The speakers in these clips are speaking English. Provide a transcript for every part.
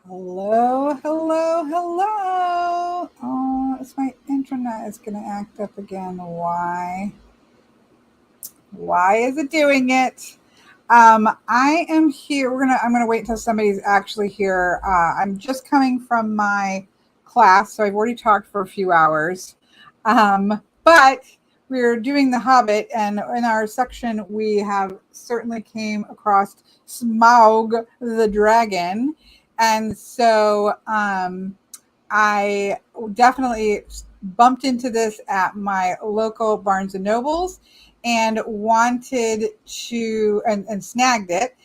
Hello, hello, hello. Oh, it's my internet is going to act up again. Why? Why is it doing it? I am here. I'm gonna wait until somebody's actually here. I'm just coming from my class, so I've already talked for a few hours. But we're doing the Hobbit, and in our section, we have certainly came across Smaug the dragon, and so I definitely bumped into this at my local Barnes and Nobles and wanted to and snagged it.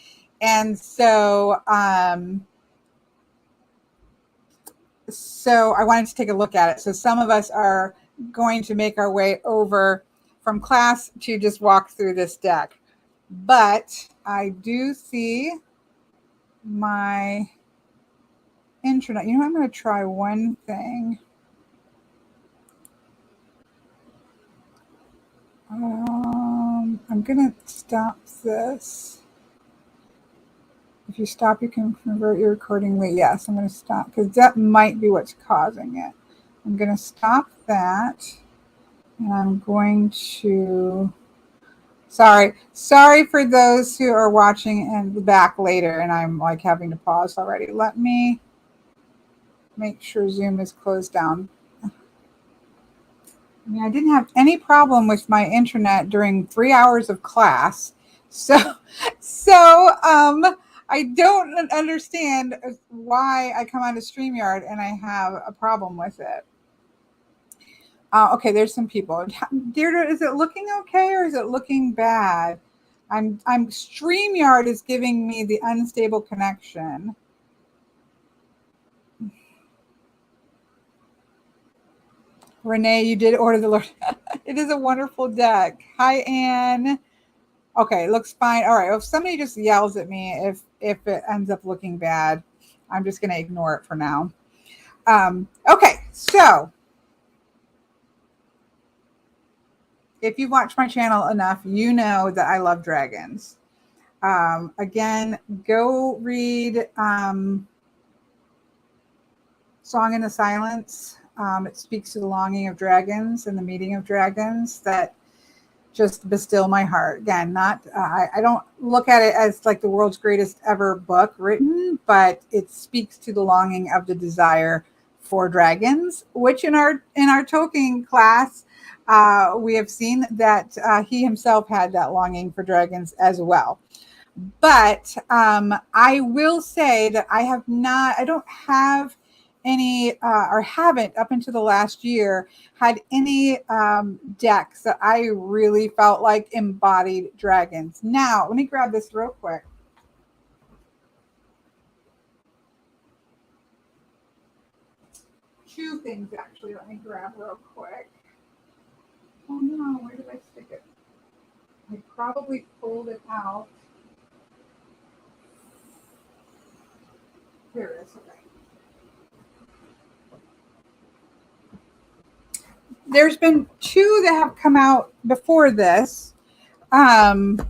And so I wanted to take a look at it. So some of us are going to make our way over from class to just walk through this deck. But I do see my internet. You know, I'm going to try one thing. I'm going to stop this. If you stop, you can convert your recording. Wait, yes, I'm going to stop because that might be what's causing it. I'm going to stop that. And I'm going to, sorry for those who are watching and back later and I'm like having to pause already. Let me make sure Zoom is closed down. I mean, I didn't have any problem with my internet during 3 hours of class. So I don't understand why I come on to StreamYard and I have a problem with it. Okay, there's some people. Deirdre, is it looking okay or is it looking bad? I'm StreamYard is giving me the unstable connection. Renee, you did order the Lord. It is a wonderful deck. Hi, Anne. Okay, looks fine. All right. If somebody just yells at me, if it ends up looking bad, I'm just going to ignore it for now. Okay, so if you watch my channel enough, you know that I love dragons. Again, go read Song in the Silence. It speaks to the longing of dragons and the meeting of dragons that just bestill my heart. Again, not I don't look at it as like the world's greatest ever book written, but it speaks to the longing of the desire for dragons, which in our Tolkien class, we have seen that he himself had that longing for dragons as well. But I will say that I don't have any, or haven't up until the last year, had any decks that I really felt like embodied dragons. Now, let me grab this real quick. Two things, actually. Let me grab real quick. Oh no, where did I stick it? I probably pulled it out. Here it is. Okay. There's been two that have come out before this. That,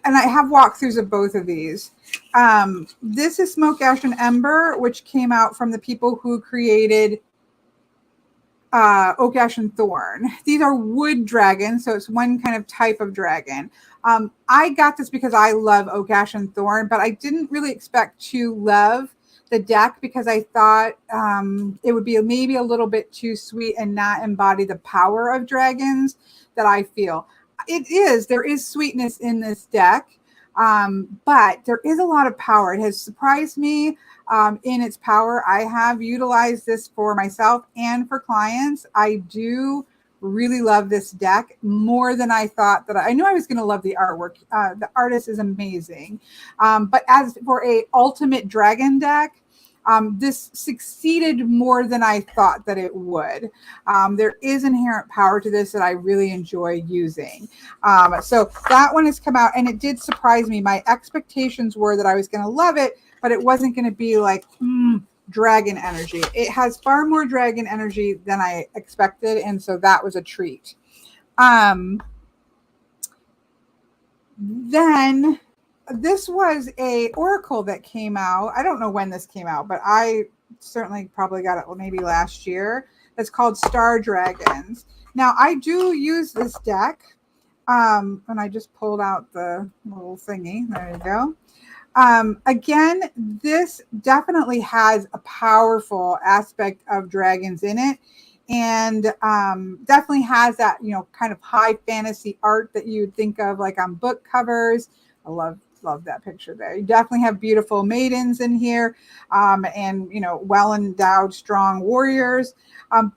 and I have walkthroughs of both of these. This is Smoke, Ash, and Ember, which came out from the people who created Oak, Ash, and Thorn. These are wood dragons, so it's one kind of type of dragon. I got this because I love Oak, Ash, and Thorn, but I didn't really expect to love the deck because I thought it would be maybe a little bit too sweet and not embody the power of dragons that I feel. There is sweetness in this deck, but there is a lot of power. It has surprised me in its power. I have utilized this for myself and for clients. I do really love this deck more than I thought that I knew I was going to love the artwork. The artist is amazing. But as for a ultimate dragon deck, this succeeded more than I thought that it would. There is inherent power to this that I really enjoy using. So that one has come out and it did surprise me. My expectations were that I was going to love it, but it wasn't going to be like dragon energy. It has far more dragon energy than I expected. And so that was a treat. Then this was a oracle that came out. I don't know when this came out, but I certainly probably got it maybe last year. It's called Star Dragons. Now, I do use this deck. And I just pulled out the little thingy. There you go. Again, this definitely has a powerful aspect of dragons in it, and definitely has that, kind of high fantasy art that you'd think of like on book covers. I love that picture there. You definitely have beautiful maidens in here, and well endowed strong warriors.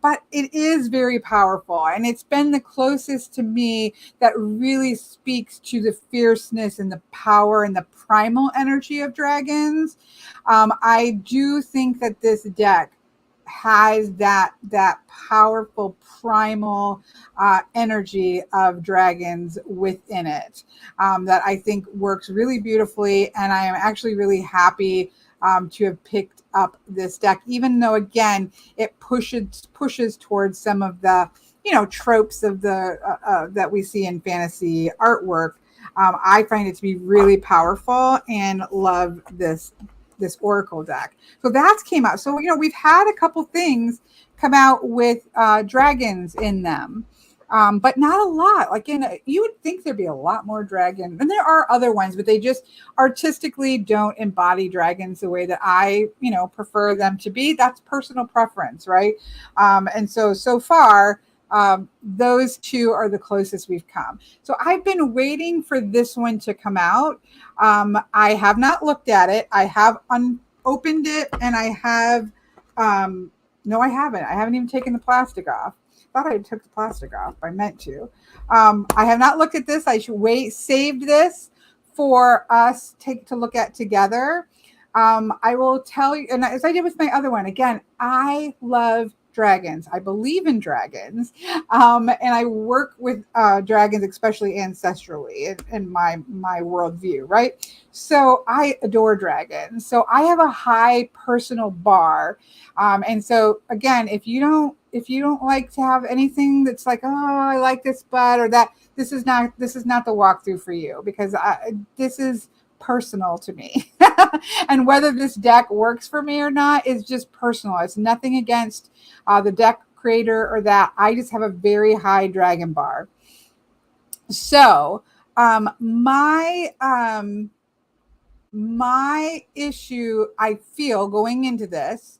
But it is very powerful, and it's been the closest to me that really speaks to the fierceness and the power and the primal energy of dragons. I do think that this deck has that powerful primal energy of dragons within it, that I think works really beautifully, and I am actually really happy to have picked up this deck, even though again it pushes towards some of the tropes of the that we see in fantasy artwork. I find it to be really powerful and love this oracle deck. So that's came out. So we've had a couple things come out with dragons in them, but not a lot. Like you would think there'd be a lot more dragon, and there are other ones, but they just artistically don't embody dragons the way that I prefer them to be. That's personal preference, right? And so far, those two are the closest we've come. So I've been waiting for this one to come out. I have not looked at it. I have opened it, and I have no, I haven't. I haven't even taken the plastic off. Thought I took the plastic off. I meant to. I have not looked at this. I should saved this for us to look at together. I will tell you, and as I did with my other one, again, I love dragons. I believe in dragons, and I work with dragons, especially ancestrally in my worldview, right? So I adore dragons. So I have a high personal bar, and so again, if you don't like to have anything that's like, oh, I like this, but or that, this is not the walkthrough for you, because this is personal to me. And whether this deck works for me or not is just personal. It's nothing against the deck creator or that. I just have a very high dragon bar. So my issue, I feel, going into this,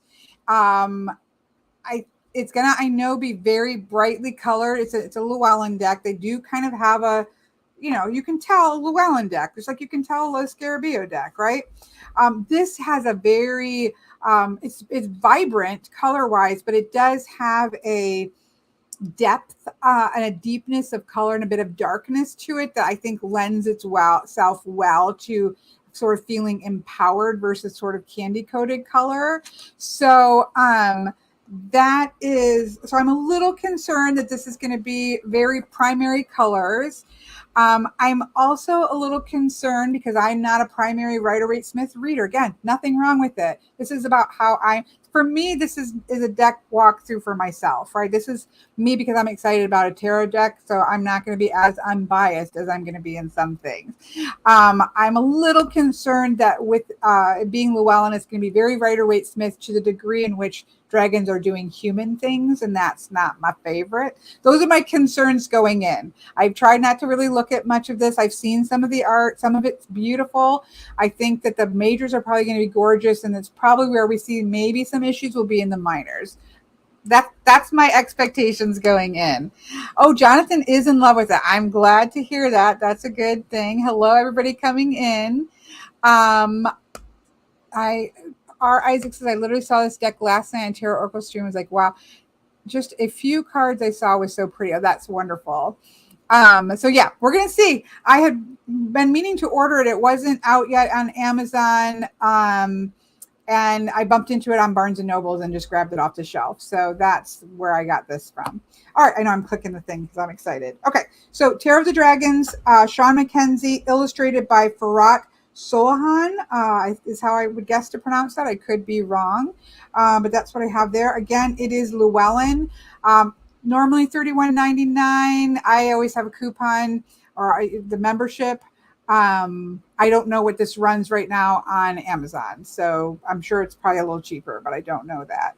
it's gonna, I know, be very brightly colored. It's a Llewellyn deck. They do kind of have a, you can tell a Llewellyn deck, just like you can tell a Los Scarabeo deck, right? This has a very, it's vibrant color-wise, but it does have a depth and a deepness of color and a bit of darkness to it that I think lends itself well to sort of feeling empowered versus sort of candy-coated color. So that is, so I'm a little concerned that this is going to be very primary colors. I'm also a little concerned because I'm not a primary Rider-Waite-Smith reader. Again, nothing wrong with it. This is about how for me, this is a deck walkthrough for myself, right? This is me because I'm excited about a tarot deck, so I'm not going to be as unbiased as I'm going to be in some things. I'm a little concerned that with it being Llewellyn, it's going to be very Rider-Waite-Smith to the degree in which dragons are doing human things, and that's not my favorite. Those are my concerns going in. I've tried not to really look at much of this. I've seen some of the art. Some of it's beautiful. I think that the majors are probably going to be gorgeous, and it's probably where we see maybe some issues will be in the minors. That's my expectations going in. Oh, Jonathan is in love with it. I'm glad to hear that. That's a good thing. Hello, everybody coming in. Isaac says, I literally saw this deck last night on Tarot Oracle stream. I was like, wow, just a few cards I saw was so pretty. Oh, that's wonderful. So yeah, we're going to see. I had been meaning to order it. It wasn't out yet on Amazon. And I bumped into it on Barnes & Nobles and just grabbed it off the shelf. So that's where I got this from. All right, I know I'm clicking the thing because I'm excited. Okay, so Tarot of the Dragons, Sean Mackenzie, illustrated by Farak Solahan, is how I would guess to pronounce that. I could be wrong, but that's what I have there. Again, it is Llewellyn. Normally $31.99. I always have a coupon or the membership. I don't know what this runs right now on Amazon, so I'm sure it's probably a little cheaper, but I don't know that.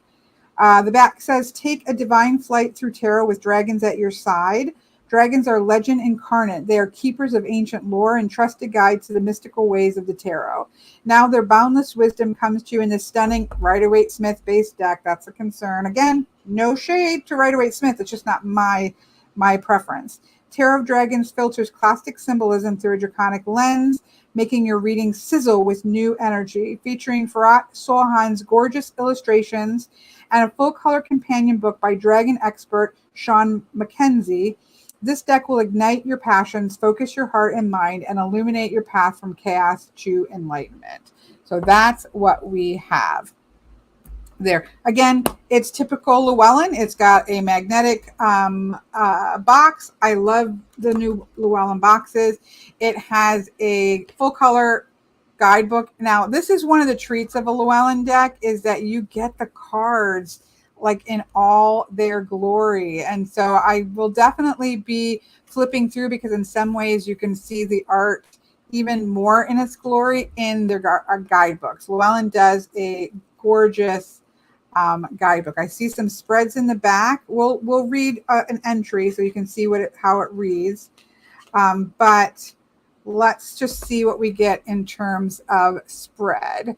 The back says, take a divine flight through tarot with dragons at your side. Dragons are legend incarnate. They are keepers of ancient lore and trusted guides to the mystical ways of the tarot. Now their boundless wisdom comes to you in this stunning Rider-Waite-Smith based deck. That's a concern. Again, no shade to Rider-Waite-Smith. It's just not my preference. Tarot of Dragons filters classic symbolism through a draconic lens, making your reading sizzle with new energy. Featuring Farhat Sohan's gorgeous illustrations and a full-color companion book by dragon expert Sean Mackenzie, this deck will ignite your passions, focus your heart and mind, and illuminate your path from chaos to enlightenment. So that's what we have there. Again, it's typical Llewellyn. It's got a magnetic box. I love the new Llewellyn boxes. It has a full color guidebook. Now, this is one of the treats of a Llewellyn deck, is that you get the cards like in all their glory. And so I will definitely be flipping through, because in some ways you can see the art even more in its glory in their guidebooks. Llewellyn does a gorgeous guidebook. I see some spreads in the back. We'll read an entry so you can see how it reads. But let's just see what we get in terms of spread.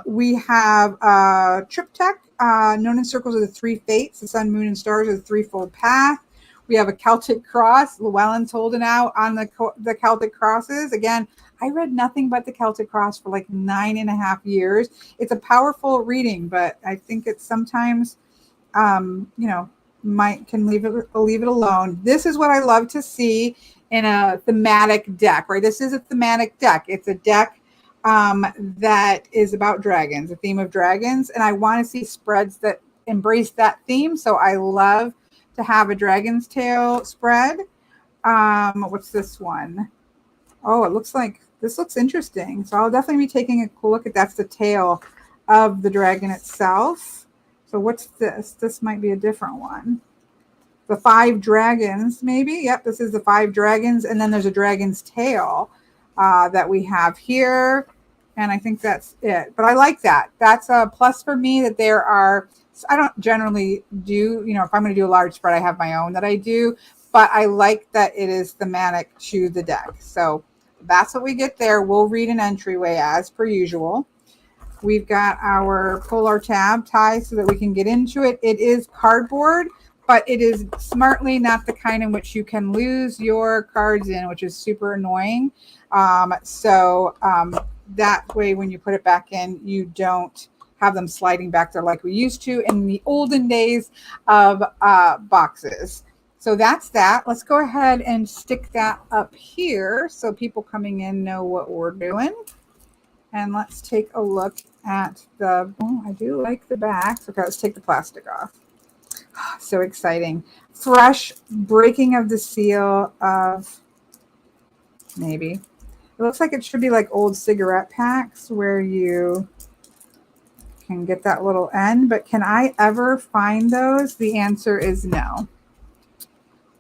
We have a triptych known in circles of the three fates, the sun, moon, and stars, of the threefold path. We have a Celtic Cross. Llewellyn's holding out on the Celtic Crosses. Again, I read nothing but the Celtic Cross for like 9.5 years. It's a powerful reading, but I think it's sometimes, can leave it alone. This is what I love to see in a thematic deck, right? This is a thematic deck. It's a deck that is about dragons, a theme of dragons, and I want to see spreads that embrace that theme. So I love to have a Dragon's Tail spread. What's this one? Oh, it looks like this looks interesting. So I'll definitely be taking a cool look at that's the tail of the dragon itself. So what's this? This might be a different one. The 5 dragons, maybe. Yep, this is the 5 dragons. And then there's a dragon's tail that we have here. And I think that's it. But I like that. That's a plus for me that there are, I don't generally do, if I'm going to do a large spread, I have my own that I do. But I like that it is thematic to the deck. So that's what we get there. We'll read an entryway as per usual. We've got our polar tab tie so that we can get into it. It is cardboard, but it is smartly not the kind in which you can lose your cards in, which is super annoying. That way, when you put it back in, you don't have them sliding back there like we used to in the olden days of boxes. So that's that. Let's go ahead and stick that up here so people coming in know what we're doing. And let's take a look at I do like the backs. Okay, let's take the plastic off. So exciting. Fresh breaking of the seal of, maybe. It looks like it should be like old cigarette packs where you can get that little end. But can I ever find those? The answer is no.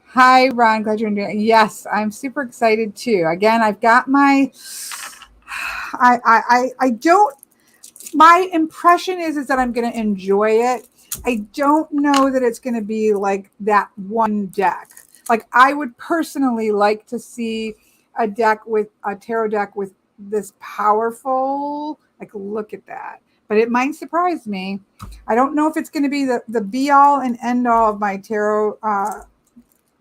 Hi, Ron. Glad you're doing it. Yes, I'm super excited too. Again, I've got my, my impression is that I'm going to enjoy it. I don't know that it's going to be like that one deck. Like I would personally like to see a tarot deck with this powerful, like look at that. But it might surprise me. I don't know if it's going to be the be all and end all of my tarot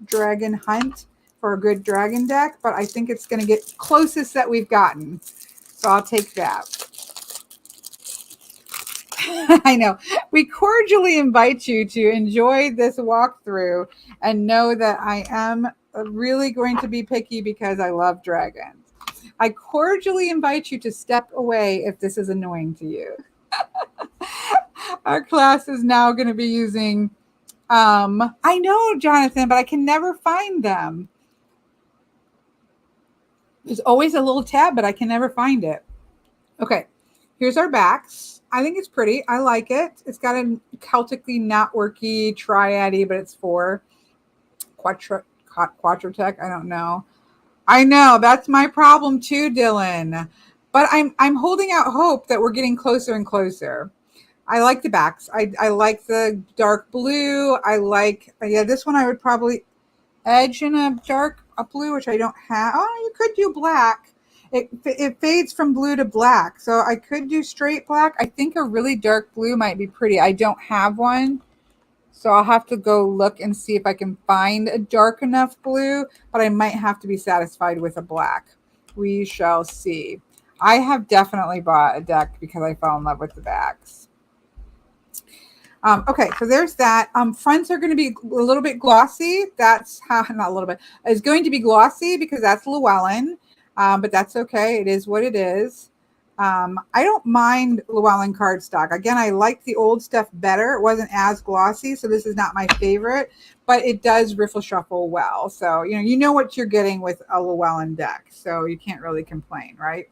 dragon hunt for a good dragon deck, but I think it's going to get closest that we've gotten. So I'll take that. I know. We cordially invite you to enjoy this walkthrough and know that I am really going to be picky because I love dragons. I cordially invite you to step away if this is annoying to you. Our class is now going to be using, I know, Jonathan, but I can never find them. There's always a little tab, but I can never find it. Okay, here's our backs. I think it's pretty. I like it. It's got a Celtically not worky triad, but it's 4 quadrotech. I don't know. I know that's my problem too, Dylan. But I'm holding out hope that we're getting closer and closer. I like the backs. I like the dark blue. I like, yeah, this one I would probably edge in a blue, which I don't have. Oh, you could do black. It fades from blue to black, so I could do straight black. I think a really dark blue might be pretty. I don't have one, so I'll have to go look and see if I can find a dark enough blue, but I might have to be satisfied with a black. We shall see. I have definitely bought a deck because I fell in love with the backs. Okay, so there's that. Fronts are going to be a little bit glossy. That's how, not a little bit. It's going to be glossy because that's Llewellyn, but that's okay. It is what it is. I don't mind Llewellyn cardstock. Again, I like the old stuff better. It wasn't as glossy, so this is not my favorite, but it does riffle shuffle well. So, you know what you're getting with a Llewellyn deck, so you can't really complain, right?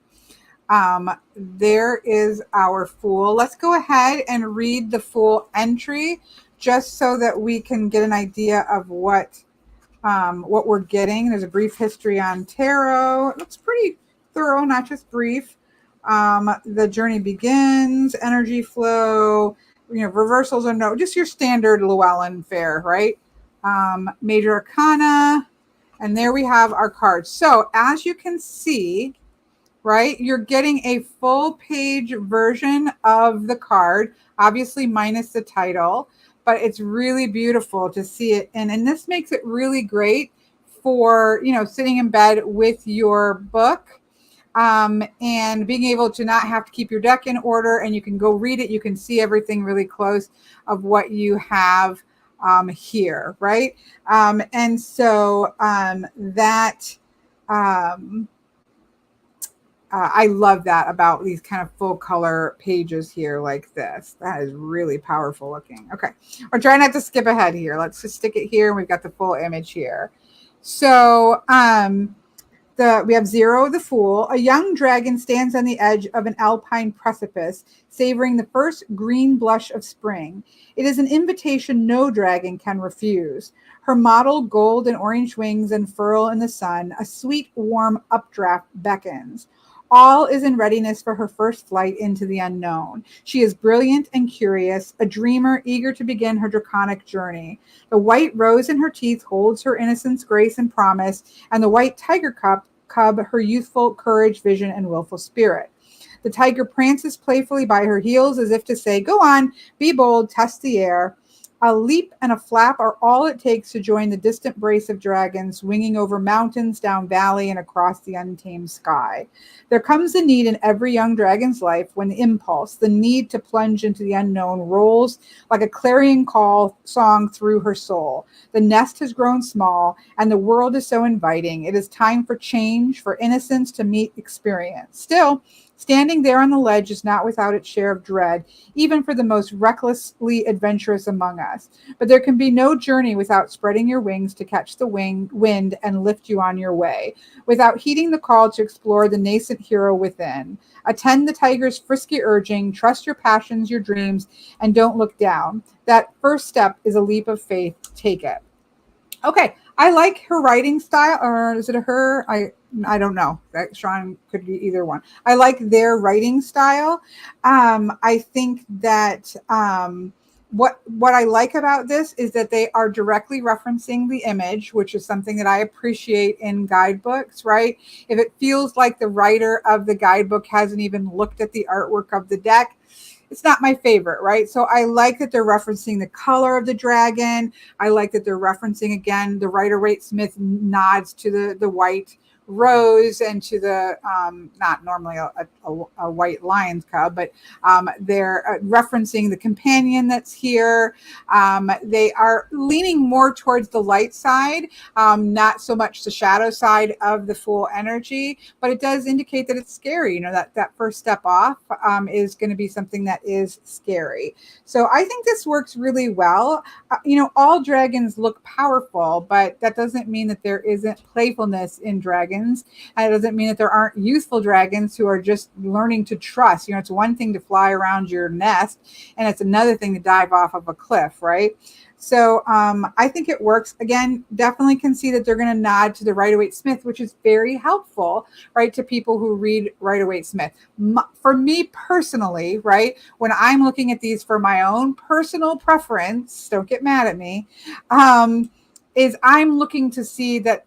There is our Fool. Let's go ahead and read the Fool entry just so that we can get an idea of what we're getting. There's a brief history on tarot. It looks pretty thorough, not just brief. The journey begins, energy flow, reversals are no, just your standard Llewellyn fare, right? Major arcana, and there we have our cards. So as you can see, right, you're getting a full page version of the card, obviously minus the title, but it's really beautiful to see it. And this makes it really great for, sitting in bed with your book, and being able to not have to keep your deck in order, and you can go read it. You can see everything really close of what you have here, right? And so that I love that about these kind of full color pages here like this. That is really powerful looking. Okay, we're trying not to skip ahead here. Let's just stick it here. We've got the full image here. So we have Zero the Fool. A young dragon stands on the edge of an alpine precipice, savoring the first green blush of spring. It is an invitation no dragon can refuse. Her mottled gold and orange wings unfurl in the sun. A sweet, warm updraft beckons. All is in readiness for her first flight into the unknown. She is brilliant and curious, a dreamer eager to begin her draconic journey. The white rose in her teeth holds her innocence, grace, and promise, and the white tiger cub her youthful courage, vision, and willful spirit. The tiger prances playfully by her heels as if to say, "Go on, be bold, test the air." A leap and a flap are all it takes to join the distant brace of dragons, winging over mountains, down valley, and across the untamed sky. There comes a need in every young dragon's life when the impulse, the need to plunge into the unknown, rolls like a clarion call song through her soul. The nest has grown small, and the world is so inviting. It is time for change, for innocence to meet experience. Still, standing there on the ledge is not without its share of dread, even for the most recklessly adventurous among us. But there can be no journey without spreading your wings to catch the wind and lift you on your way, without heeding the call to explore the nascent hero within. Attend the tiger's frisky urging, trust your passions, your dreams, and don't look down. That first step is a leap of faith. Take it. Okay, I like her writing style, or is it a her? I don't know. That Sean could be either one. I like their writing style. I think that what I like about this is that they are directly referencing the image, which is something that I appreciate in guidebooks, right? If it feels like the writer of the guidebook hasn't even looked at the artwork of the deck, it's not my favorite, right? So I like that they're referencing the color of the dragon. I like that they're referencing, again, the Rider-Waite Smith nods to the white rose and to the not normally a white lion's cub, but they're referencing the companion that's here. They are leaning more towards the light side, not so much the shadow side of the Fool energy, but it does indicate that it's scary. That first step off is going to be something that is scary. So I think this works really well. All dragons look powerful, but that doesn't mean that there isn't playfulness in dragons. dragons. And it doesn't mean that there aren't youthful dragons who are just learning to trust. It's one thing to fly around your nest, and it's another thing to dive off of a cliff, right? So I think it works. Again, definitely can see that they're going to nod to the Rider-Waite-Smith, which is very helpful, right, to people who read Rider-Waite-Smith. For me personally, right, when I'm looking at these for my own personal preference, don't get mad at me, is I'm looking to see that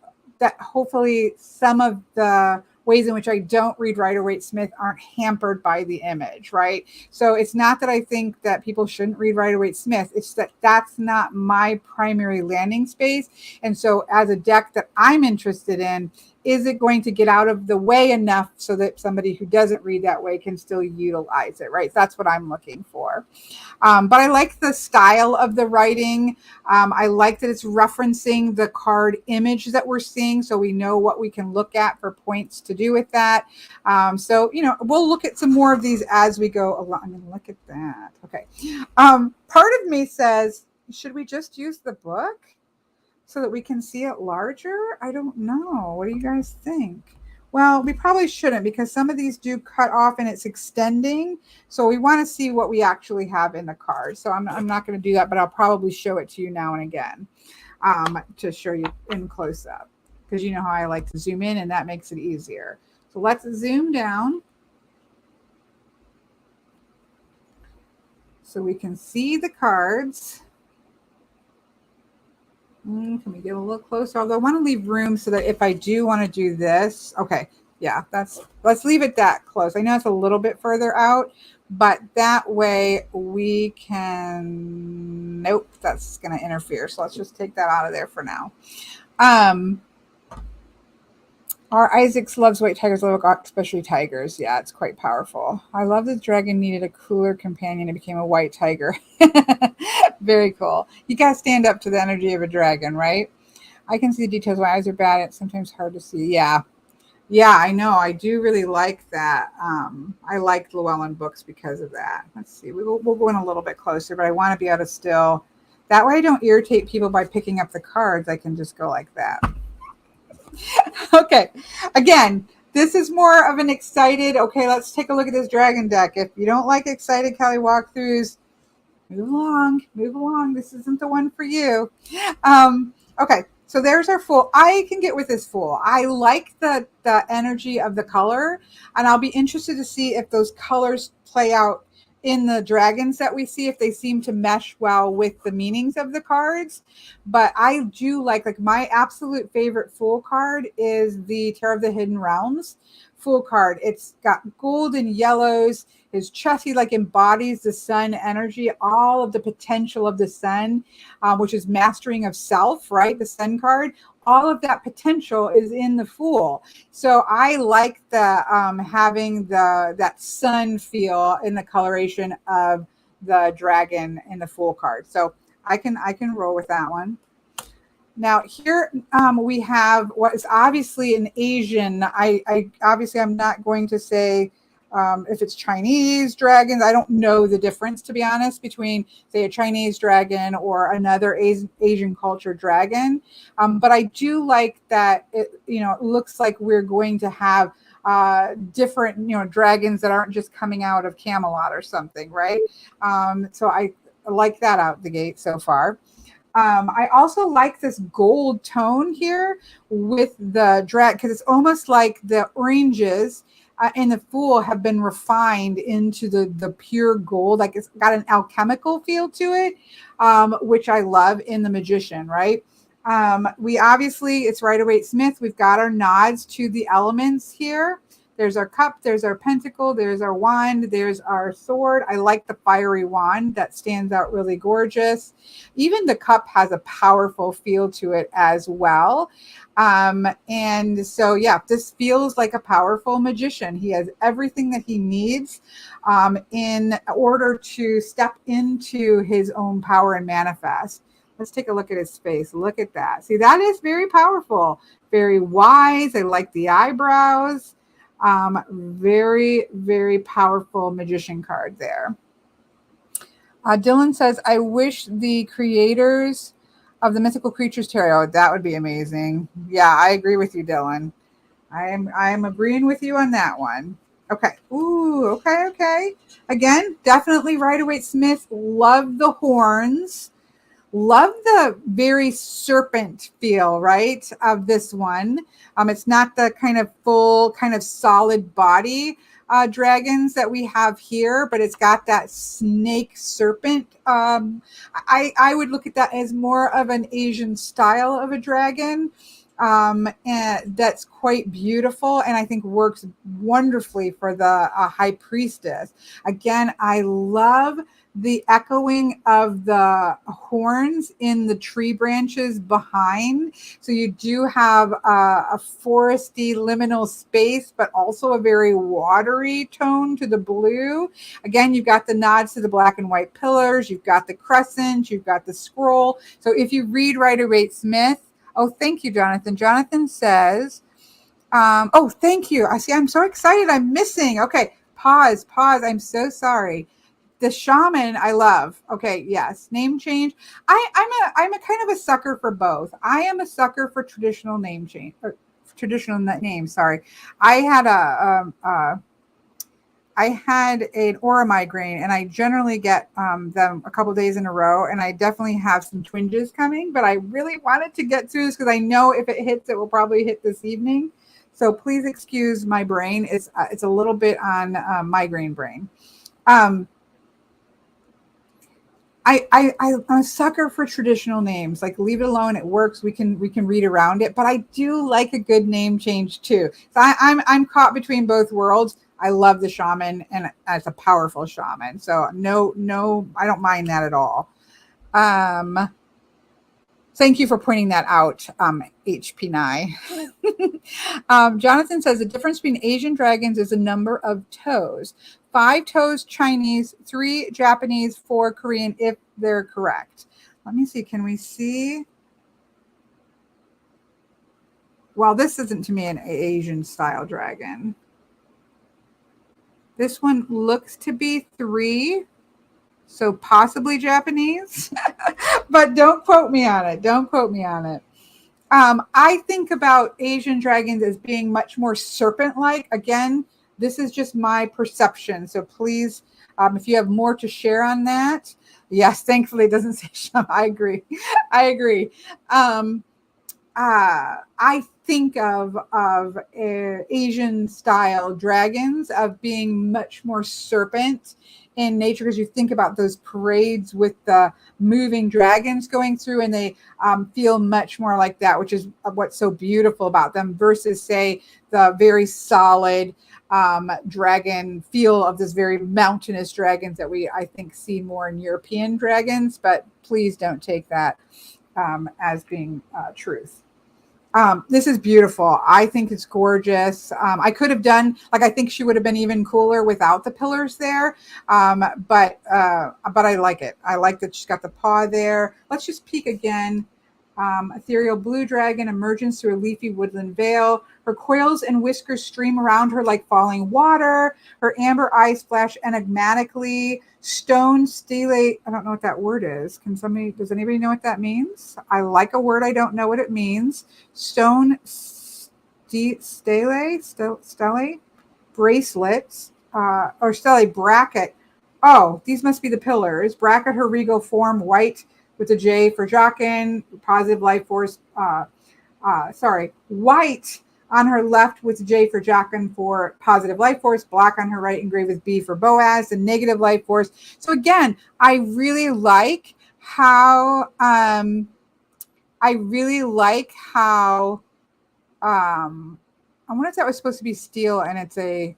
hopefully some of the ways in which I don't read Rider-Waite-Smith aren't hampered by the image, right? So it's not that I think that people shouldn't read Rider-Waite-Smith. It's that that's not my primary landing space. And so as a deck that I'm interested in, is it going to get out of the way enough so that somebody who doesn't read that way can still utilize it, right? So that's what I'm looking for. But I like the style of the writing. I like that it's referencing the card image that we're seeing, so we know what we can look at for points to do with that. So, we'll look at some more of these as we go along. I mean, look at that. Okay. Part of me says, should we just use the book so that we can see it larger? I don't know. What do you guys think? Well, we probably shouldn't, because some of these do cut off and it's extending. So we want to see what we actually have in the card. So I'm not going to do that, but I'll probably show it to you now and again to show you in close up, because you know how I like to zoom in and that makes it easier. So let's zoom down so we can see the cards. Can we get a little closer? Although I want to leave room so that if I do want to do this, okay, yeah, let's leave it that close. I know it's a little bit further out, but that way we can, nope, that's going to interfere. So let's just take that out of there for now. Our Isaacs loves white tigers, especially tigers. Yeah, it's quite powerful. I love the dragon needed a cooler companion and became a white tiger. Very cool. You got to stand up to the energy of a dragon, right? I can see the details. My eyes are bad. It's sometimes hard to see. Yeah. Yeah, I know. I do really like that. I like Llewellyn books because of that. Let's see. We'll go in a little bit closer, but I want to be able to still. That way I don't irritate people by picking up the cards. I can just go like that. Okay, again, this is more of an excited, okay, let's take a look at this dragon deck. If you don't like excited Kelly walkthroughs, move along. This isn't the one for you. Okay, so there's our Fool. I can get with this Fool. I like the energy of the color, and I'll be interested to see if those colors play out in the dragons that we see, if they seem to mesh well with the meanings of the cards. But I do like my absolute favorite Fool card is the Terror of the Hidden Realms Fool card. It's got gold and yellows. His chest, he embodies the sun energy, all of the potential of the sun, which is mastering of self, right? The sun card. All of that potential is in the Fool. So I like the having that sun feel in the coloration of the dragon in the Fool card. So I can roll with that one. Now here we have what is obviously an Asian. I'm not going to say if it's Chinese dragons. I don't know the difference, to be honest, between, say, a Chinese dragon or another Asian culture dragon. But I do like that it looks like we're going to have different, dragons that aren't just coming out of Camelot or something, right? So I like that out the gate so far. I also like this gold tone here with the drag, because it's almost like the oranges and the Fool have been refined into the pure gold. Like it's got an alchemical feel to it, which I love in the Magician, right? We obviously, it's Rider-Waite-Smith. We've got our nods to the elements here. There's our cup, there's our pentacle, there's our wand, there's our sword. I like the fiery wand. That stands out really gorgeous. Even the cup has a powerful feel to it as well. And so, yeah, this feels like a powerful magician. He has everything that he needs in order to step into his own power and manifest. Let's take a look at his face. Look at that. See, that is very powerful, very wise. I like the eyebrows. Very, very powerful magician card there. Dylan says, I wish the creators of the Mythical Creatures Tarot, that would be amazing. Yeah, I agree with you, Dylan. I am agreeing with you on that one. Okay. Ooh, okay, okay. Again, definitely Rider-Waite-Smith. Love the horns. Love the very serpent feel, right, of this one. It's not the kind of full, kind of solid body dragons that we have here, but it's got that snake serpent. I would look at that as more of an Asian style of a dragon. And that's quite beautiful, and I think works wonderfully for the high priestess. Again, I love the echoing of the horns in the tree branches behind. So you do have a foresty liminal space, but also a very watery tone to the blue. Again, you've got the nods to the black and white pillars. You've got the crescent. You've got the scroll. So if you read Rider-Waite-Smith, oh, thank you, Jonathan. Jonathan says, oh, thank you. I see. I'm so excited. I'm missing. Okay. Pause. I'm so sorry. The shaman I love. Okay, yes. Name change. I'm a kind of a sucker for both. I am a sucker for traditional name change, or traditional name. Sorry, I had I had an aura migraine, and I generally get them a couple days in a row, and I definitely have some twinges coming. But I really wanted to get through this because I know if it hits, it will probably hit this evening. So please excuse my brain. It's a little bit on migraine brain. I'm a sucker for traditional names. Like, leave it alone. It works. We can read around it. But I do like a good name change too. So I'm caught between both worlds. I love the shaman, and it's a powerful shaman. So no, I don't mind that at all. Thank you for pointing that out, HP9. Jonathan says the difference between Asian dragons is the number of toes. 5 toes Chinese, 3 Japanese, 4 Korean, if they're correct. Let me see. Can we see? Well, this isn't to me an Asian style dragon. This one looks to be 3. So possibly Japanese, but don't quote me on it. Don't quote me on it. I think about Asian dragons as being much more serpent-like. Again, this is just my perception. So please, if you have more to share on that. Yes, thankfully it doesn't say Sham. I agree. I agree. I think of Asian style dragons of being much more serpent in nature, because you think about those parades with the moving dragons going through, and they feel much more like that, which is what's so beautiful about them, versus, say, the very solid dragon feel of this very mountainous dragons that I think see more in European dragons. But please don't take that as being truth. This is beautiful. I think it's gorgeous. I could have done, like, I think she would have been even cooler without the pillars there. But I like it. I like that she's got the paw there. Let's just peek again. Ethereal blue dragon emerges through a leafy woodland vale. Her coils and whiskers stream around her like falling water. Her amber eyes flash enigmatically. Stone stele. I don't know what that word is. Does anybody know what that means? I like a word. I don't know what it means. Stone stele bracelets, or stele bracket. Oh, these must be the pillars. Bracket her regal form, white with a J for Jockin, positive life force. White on her left with J for Jockin for positive life force, black on her right engraved with B for Boaz, and negative life force. So again, I really like how I wonder if that was supposed to be steel, and it's that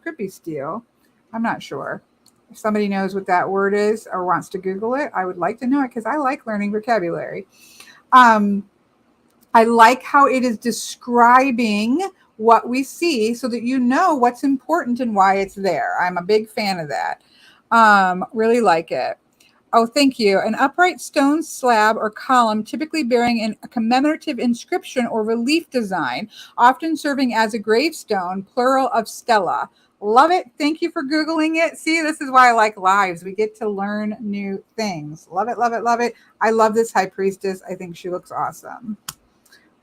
could be steel. I'm not sure. If somebody knows what that word is or wants to Google it, I would like to know it, because I like learning vocabulary. I like how it is describing what we see so that you know what's important and why it's there. I'm a big fan of that. Really like it. Oh, thank you. An upright stone slab or column, typically bearing a commemorative inscription or relief design, often serving as a gravestone, plural of stela. Love it. Thank you for Googling it. See, this is why I like lives. We get to learn new things. Love it, love it, love it. I love this high priestess. I think she looks awesome.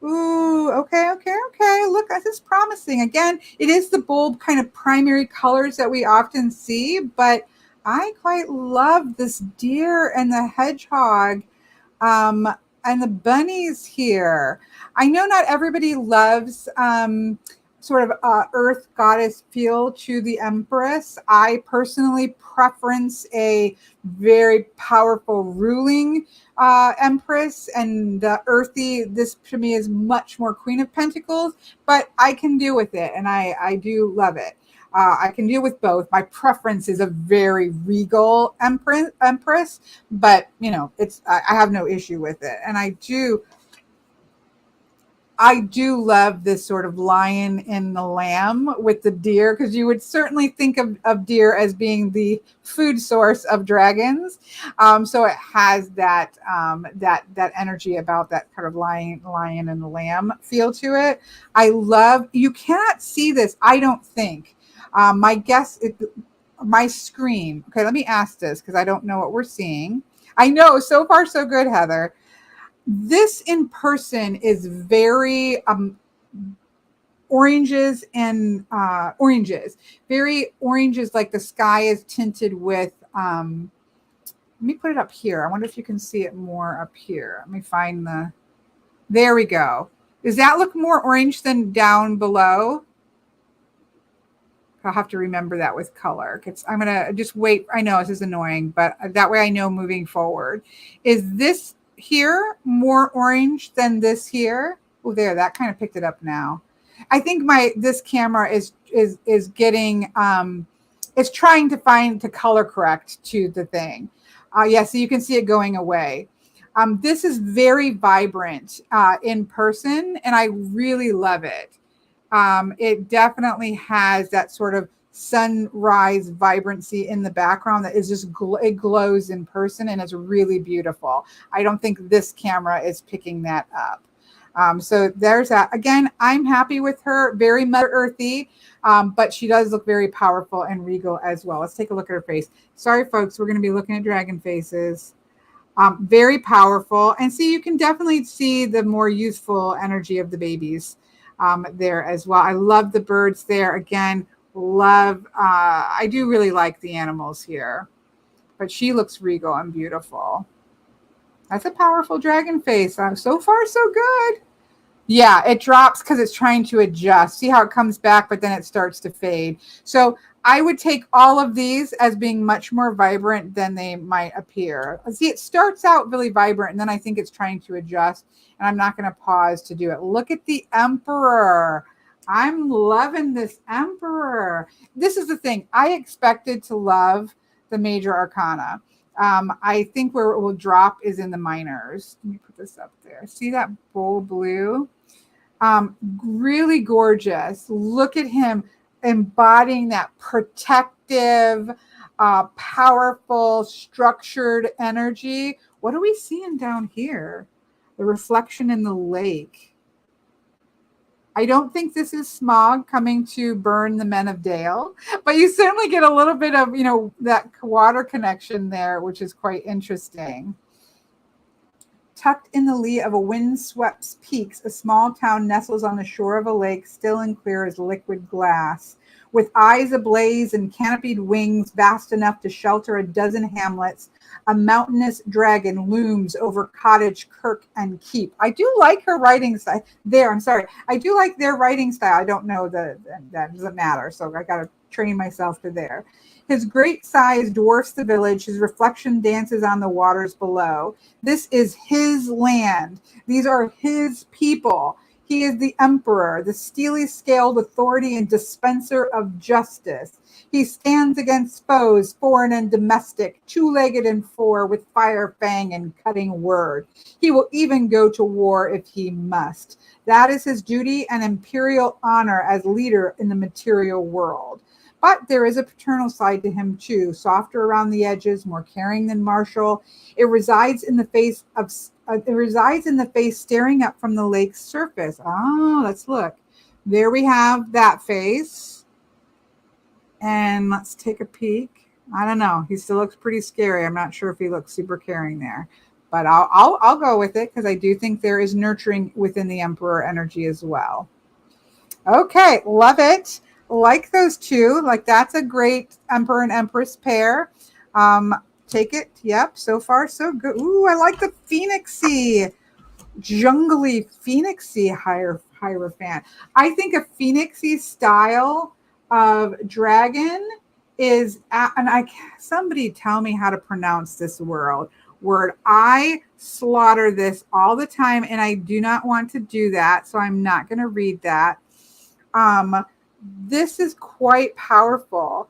Ooh, okay, okay, okay. Look, this is promising. Again, it is the bold kind of primary colors that we often see, but I quite love this deer and the hedgehog, um, and the bunnies here. I know not everybody loves sort of earth goddess feel to the Empress. I personally preference a very powerful ruling Empress, and the earthy, this to me is much more Queen of Pentacles, but I can deal with it, and I do love it. I can deal with both. My preference is a very regal empress, but you know, I have no issue with it, and I do love this sort of lion and the lamb with the deer, because you would certainly think of deer as being the food source of dragons. So it has that energy about that kind of lion and the lamb feel to it. I love, you cannot see this, I don't think. My guess, my screen. Okay, let me ask this because I don't know what we're seeing. I know, so far so good, Heather. This in person is very oranges and oranges, very oranges, like the sky is tinted with let me put it up here. I wonder if you can see it more up here. Let me find there we go. Does that look more orange than down below? I'll have to remember that with color. I'm going to just wait. I know this is annoying, but that way I know moving forward. Is this here more orange than this here? Oh, there, that kind of picked it up now. I think this camera is getting it's trying to to color correct to the thing. Yeah, so you can see it going away. This is very vibrant in person, and I really love it. It definitely has that sort of sunrise vibrancy in the background that is just it glows in person, and it's really beautiful. I don't think this camera is picking that up. So there's that. Again, I'm happy with her. Very Mother Earthy, but she does look very powerful and regal as well. Let's take a look at her face. Sorry, folks, we're going to be looking at dragon faces. Very powerful. And see, you can definitely see the more youthful energy of the babies there as well. I love the birds there. Again, I do really like the animals here, but she looks regal and beautiful. That's a powerful dragon face. So far, so good. Yeah, it drops because it's trying to adjust. See how it comes back, but then it starts to fade. So I would take all of these as being much more vibrant than they might appear. See, it starts out really vibrant, and then I think it's trying to adjust, and I'm not going to pause to do it. Look at the Emperor. I'm loving this Emperor. This is the thing. I expected to love the major arcana. I think where it will drop is in the minors. Let me put this up there. See that bold blue? Really gorgeous. Look at him embodying that protective, powerful, structured energy. What are we seeing down here? The reflection in the lake. I don't think this is smog coming to burn the men of Dale, but you certainly get a little bit of, that water connection there, which is quite interesting. Tucked in the lee of a windswept peaks, a small town nestles on the shore of a lake, still and clear as liquid glass. With eyes ablaze and canopied wings vast enough to shelter a dozen hamlets, a mountainous dragon looms over cottage, kirk, and keep. I do like her writing style there. I'm sorry. I do like their writing style. I don't know that doesn't matter. So I got to train myself to there. His great size dwarfs the village. His reflection dances on the waters below. This is his land. These are his people. He is the emperor, the steely-scaled authority and dispenser of justice. He stands against foes, foreign and domestic, two-legged and four, with fire, fang, and cutting word. He will even go to war if he must. That is his duty and imperial honor as leader in the material world. But there is a paternal side to him too, softer around the edges, more caring than martial. It resides in the face staring up from the lake's surface. Oh, let's look. There we have that face. And let's take a peek. I don't know. He still looks pretty scary. I'm not sure if he looks super caring there. but I'll go with it because I do think there is nurturing within the Emperor energy as well. Okay, love it. Like those two. Like that's a great Emperor and Empress pair. Take it. Yep. So far, so good. Ooh, I like the Phoenixy, jungly Phoenixy Hierophant. I think a Phoenixy style of dragon is, and somebody tell me how to pronounce this word. I slaughter this all the time, and I do not want to do that, so I'm not going to read that. This is quite powerful.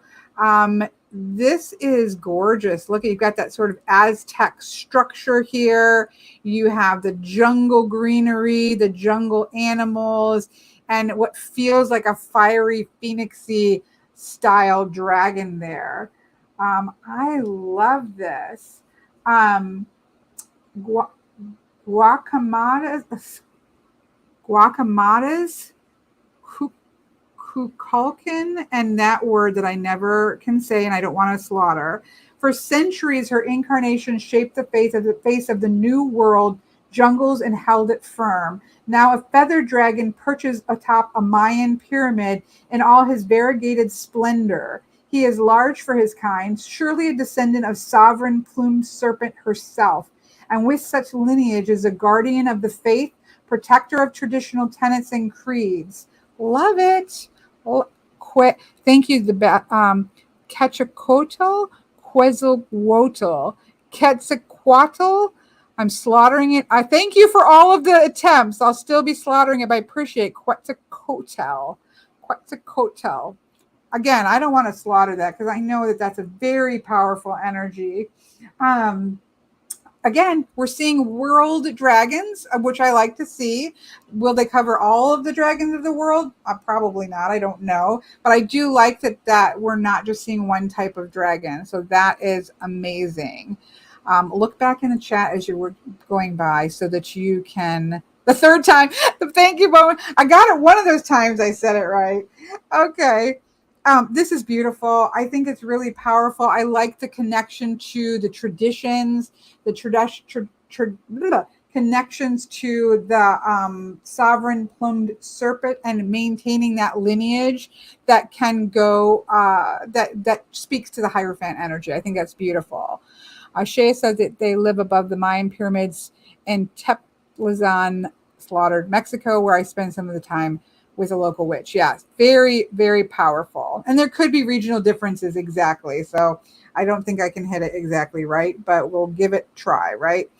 This is gorgeous. Look, you've got that sort of Aztec structure here. You have the jungle greenery, the jungle animals, and what feels like a fiery phoenixy style dragon there. I love this. Guacamadas, Kukulkan, and that word that I never can say and I don't want to slaughter. For centuries, her incarnation shaped the face of the new world jungles and held it firm. Now a feathered dragon perches atop a Mayan pyramid in all his variegated splendor. He is large for his kind, surely a descendant of sovereign plumed serpent herself, and with such lineage is a guardian of the faith, protector of traditional tenets and creeds. Love it. Thank you, Quetzalcoatl, Quetzalcoatl. I'm slaughtering it. I thank you for all of the attempts. I'll still be slaughtering it, but I appreciate Quetzalcoatl. Again, I don't want to slaughter that because I know that that's a very powerful energy. Again, we're seeing world dragons, which I like to see. Will they cover all of the dragons of the world? Probably not. I don't know. But I do like that we're not just seeing one type of dragon. So that is amazing. Look back in the chat as you were going by so that you can... The third time. Thank you, Bowen. I got it one of those times I said it right. Okay. This is beautiful. I think it's really powerful. I like the connection to the traditions, the connections to the sovereign plumed serpent and maintaining that lineage that can go, that speaks to the Hierophant energy. I think that's beautiful. Shea says that they live above the Mayan pyramids in Teplizan, slaughtered Mexico, where I spend some of the time with a local witch. Yes, very, very powerful. And there could be regional differences, exactly. So I don't think I can hit it exactly right, but we'll give it a try, right?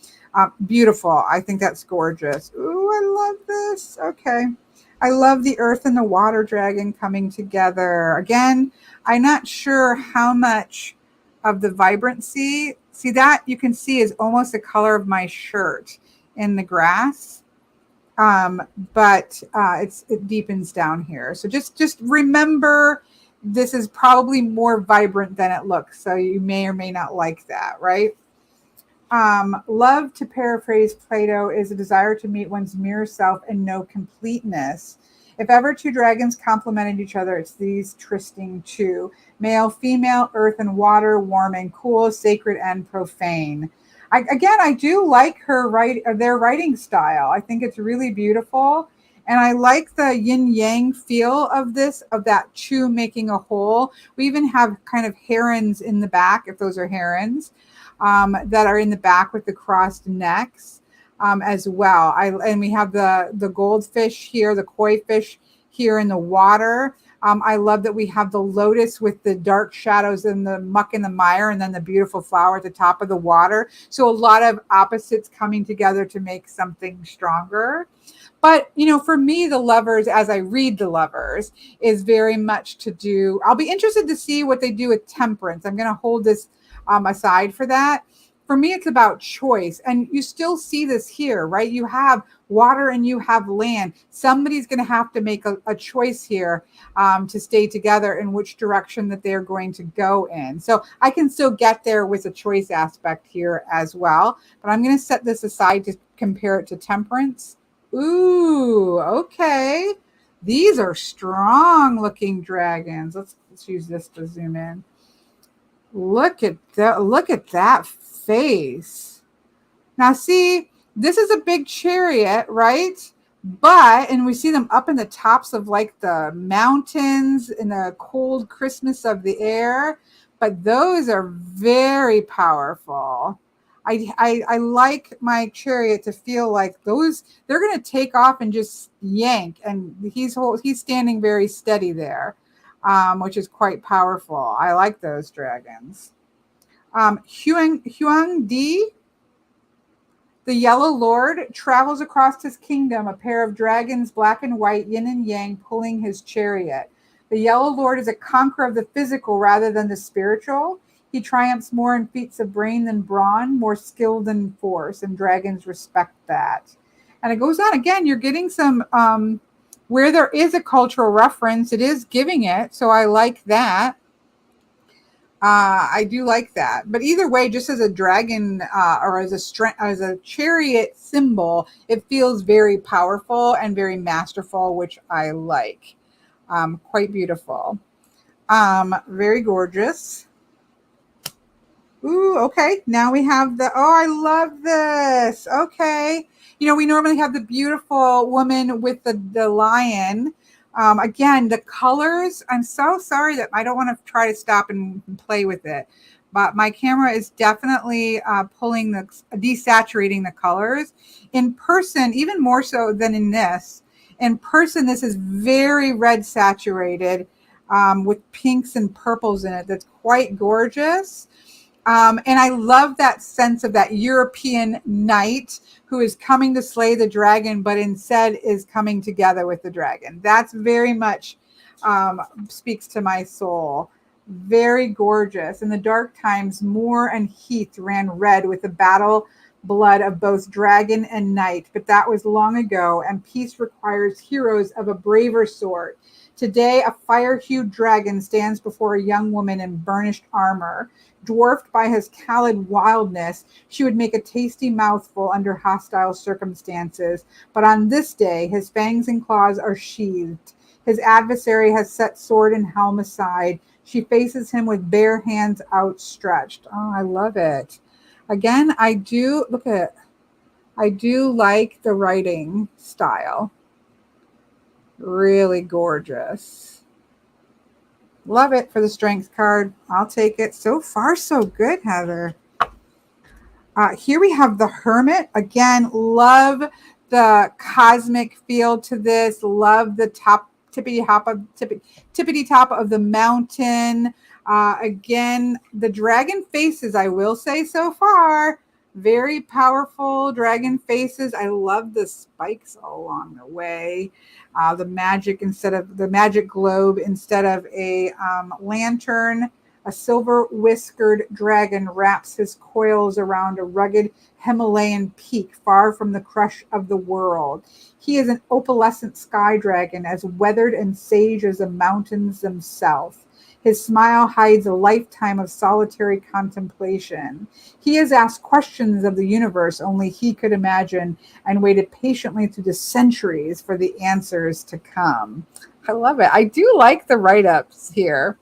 Beautiful. I think that's gorgeous. Ooh, I love this. Okay. I love the earth and the water dragon coming together. Again, I'm not sure how much of the vibrancy. See, that you can see is almost the color of my shirt in the grass. But it deepens down here. So just remember, this is probably more vibrant than it looks. So you may or may not like that, right? Love, to paraphrase Plato, is a desire to meet one's mirror self and know completeness. If ever two dragons complemented each other, it's these trysting two. Male, female, earth and water, warm and cool, sacred and profane. I do like their writing style. I think it's really beautiful. And I like the yin yang feel of this, of that two making a whole. We even have kind of herons in the back, if those are herons, that are in the back with the crossed necks as well. And we have the goldfish here, the koi fish here in the water. I love that we have the lotus with the dark shadows and the muck and the mire, and then the beautiful flower at the top of the water. So a lot of opposites coming together to make something stronger. But, for me, the lovers, as I read the lovers, is very much to do. I'll be interested to see what they do with temperance. I'm going to hold this aside for that. For me, it's about choice. And you still see this here, right? You have water and you have land. Somebody's going to have to make a choice here to stay together in which direction that they're going to go in. So I can still get there with a choice aspect here as well. But I'm going to set this aside to compare it to temperance. Ooh, okay. These are strong looking dragons. Let's use this to zoom in. Look at that face. Now, see, this is a big chariot, right? But, and we see them up in the tops of like the mountains in the cold crispness of the air. But those are very powerful. I like my chariot to feel like those, they're going to take off and just yank. And he's standing very steady there, which is quite powerful. I like those dragons. Huang Di, the Yellow Lord, travels across his kingdom, a pair of dragons, black and white, yin and yang, pulling his chariot. The Yellow Lord is a conqueror of the physical rather than the spiritual. He triumphs more in feats of brain than brawn, more skill than force, and dragons respect that. And it goes on again. You're getting some, where there is a cultural reference, it is giving it. So I like that. I do like that. But either way, just as a dragon or as a chariot symbol, it feels very powerful and very masterful, which I like. Quite beautiful. Very gorgeous. Ooh, okay. Now we have I love this. Okay. You know, we normally have the beautiful woman with the lion. Again, the colors, I'm so sorry that I don't want to try to stop and play with it, but my camera is definitely desaturating the colors. In person, even more so than in this, in person, this is very red saturated with pinks and purples in it. That's quite gorgeous. And I love that sense of that European knight who is coming to slay the dragon, but instead is coming together with the dragon. That's very much speaks to my soul. Very gorgeous. In the dark times, Moor and Heath ran red with the battle blood of both dragon and knight, but that was long ago, and peace requires heroes of a braver sort. Today, a fire-hued dragon stands before a young woman in burnished armor. Dwarfed by his callid wildness, she would make a tasty mouthful under hostile circumstances. But on this day, his fangs and claws are sheathed. His adversary has set sword and helm aside. She faces him with bare hands outstretched. Oh, I love it. Again, I do like the writing style. Really gorgeous. Love it for the strength card. I'll take it. So far, so good, Heather. Here we have the Hermit. Again, love the cosmic feel to this. Love the tippity top of the mountain. Again, the dragon faces, I will say so far, very powerful dragon faces. I love the spikes all along the way. The magic globe instead of a lantern. A silver whiskered dragon wraps his coils around a rugged Himalayan peak far from the crush of the world. He is an opalescent sky dragon, as weathered and sage as the mountains themselves. His smile hides a lifetime of solitary contemplation. He has asked questions of the universe only he could imagine and waited patiently through the centuries for the answers to come. I love it. I do like the write-ups here.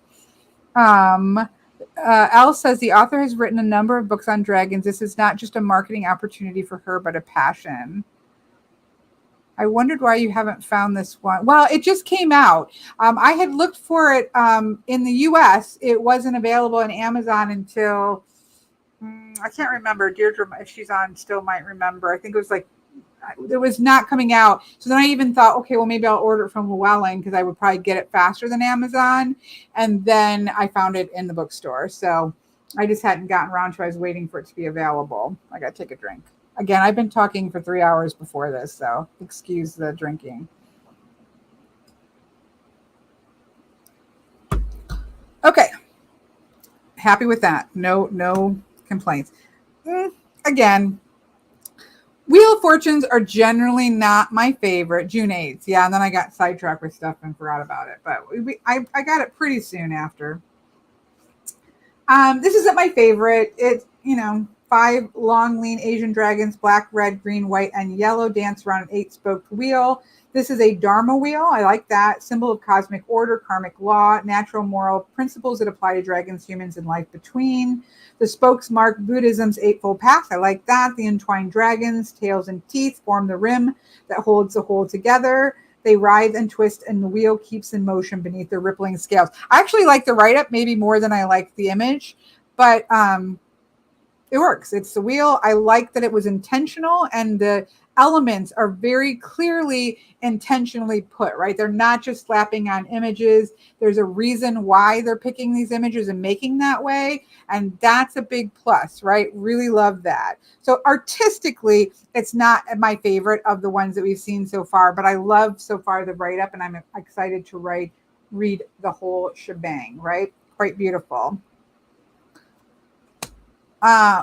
Al says the author has written a number of books on dragons. This is not just a marketing opportunity for her, but a passion. I wondered why you haven't found this one. Well, it just came out. I had looked for it in the US. It wasn't available on Amazon until I can't remember. Deirdre, if she's on, still might remember. I think it was like it was not coming out. So then I even thought, okay, well, maybe I'll order it from Llewellyn because I would probably get it faster than Amazon. And then I found it in the bookstore. So I just hadn't gotten around to it. I was waiting for it to be available. I got to take a drink. Again, I've been talking for 3 hours before this, so excuse the drinking. Okay. Happy with that. No complaints. Again, Wheel of Fortunes are generally not my favorite. June 8th. Yeah, and then I got sidetracked with stuff and forgot about it. But I got it pretty soon after. This isn't my favorite. It's, 5 5 long, lean Asian dragons, black, red, green, white, and yellow, dance around an 8-spoked wheel. This is a Dharma wheel. I like that. Symbol of cosmic order, karmic law, natural moral principles that apply to dragons, humans, and life between. The spokes mark Buddhism's Eightfold Path. I like that. The entwined dragons, tails and teeth, form the rim that holds the whole together. They writhe and twist, and the wheel keeps in motion beneath their rippling scales. I actually like the write-up maybe more than I like the image, but it works. It's the wheel. I like that it was intentional, and the elements are very clearly intentionally put, right? They're not just slapping on images. There's a reason why they're picking these images and making that way. And that's a big plus, right? Really love that. So artistically, it's not my favorite of the ones that we've seen so far, but I love so far the write-up, and I'm excited to read the whole shebang, right? Quite beautiful.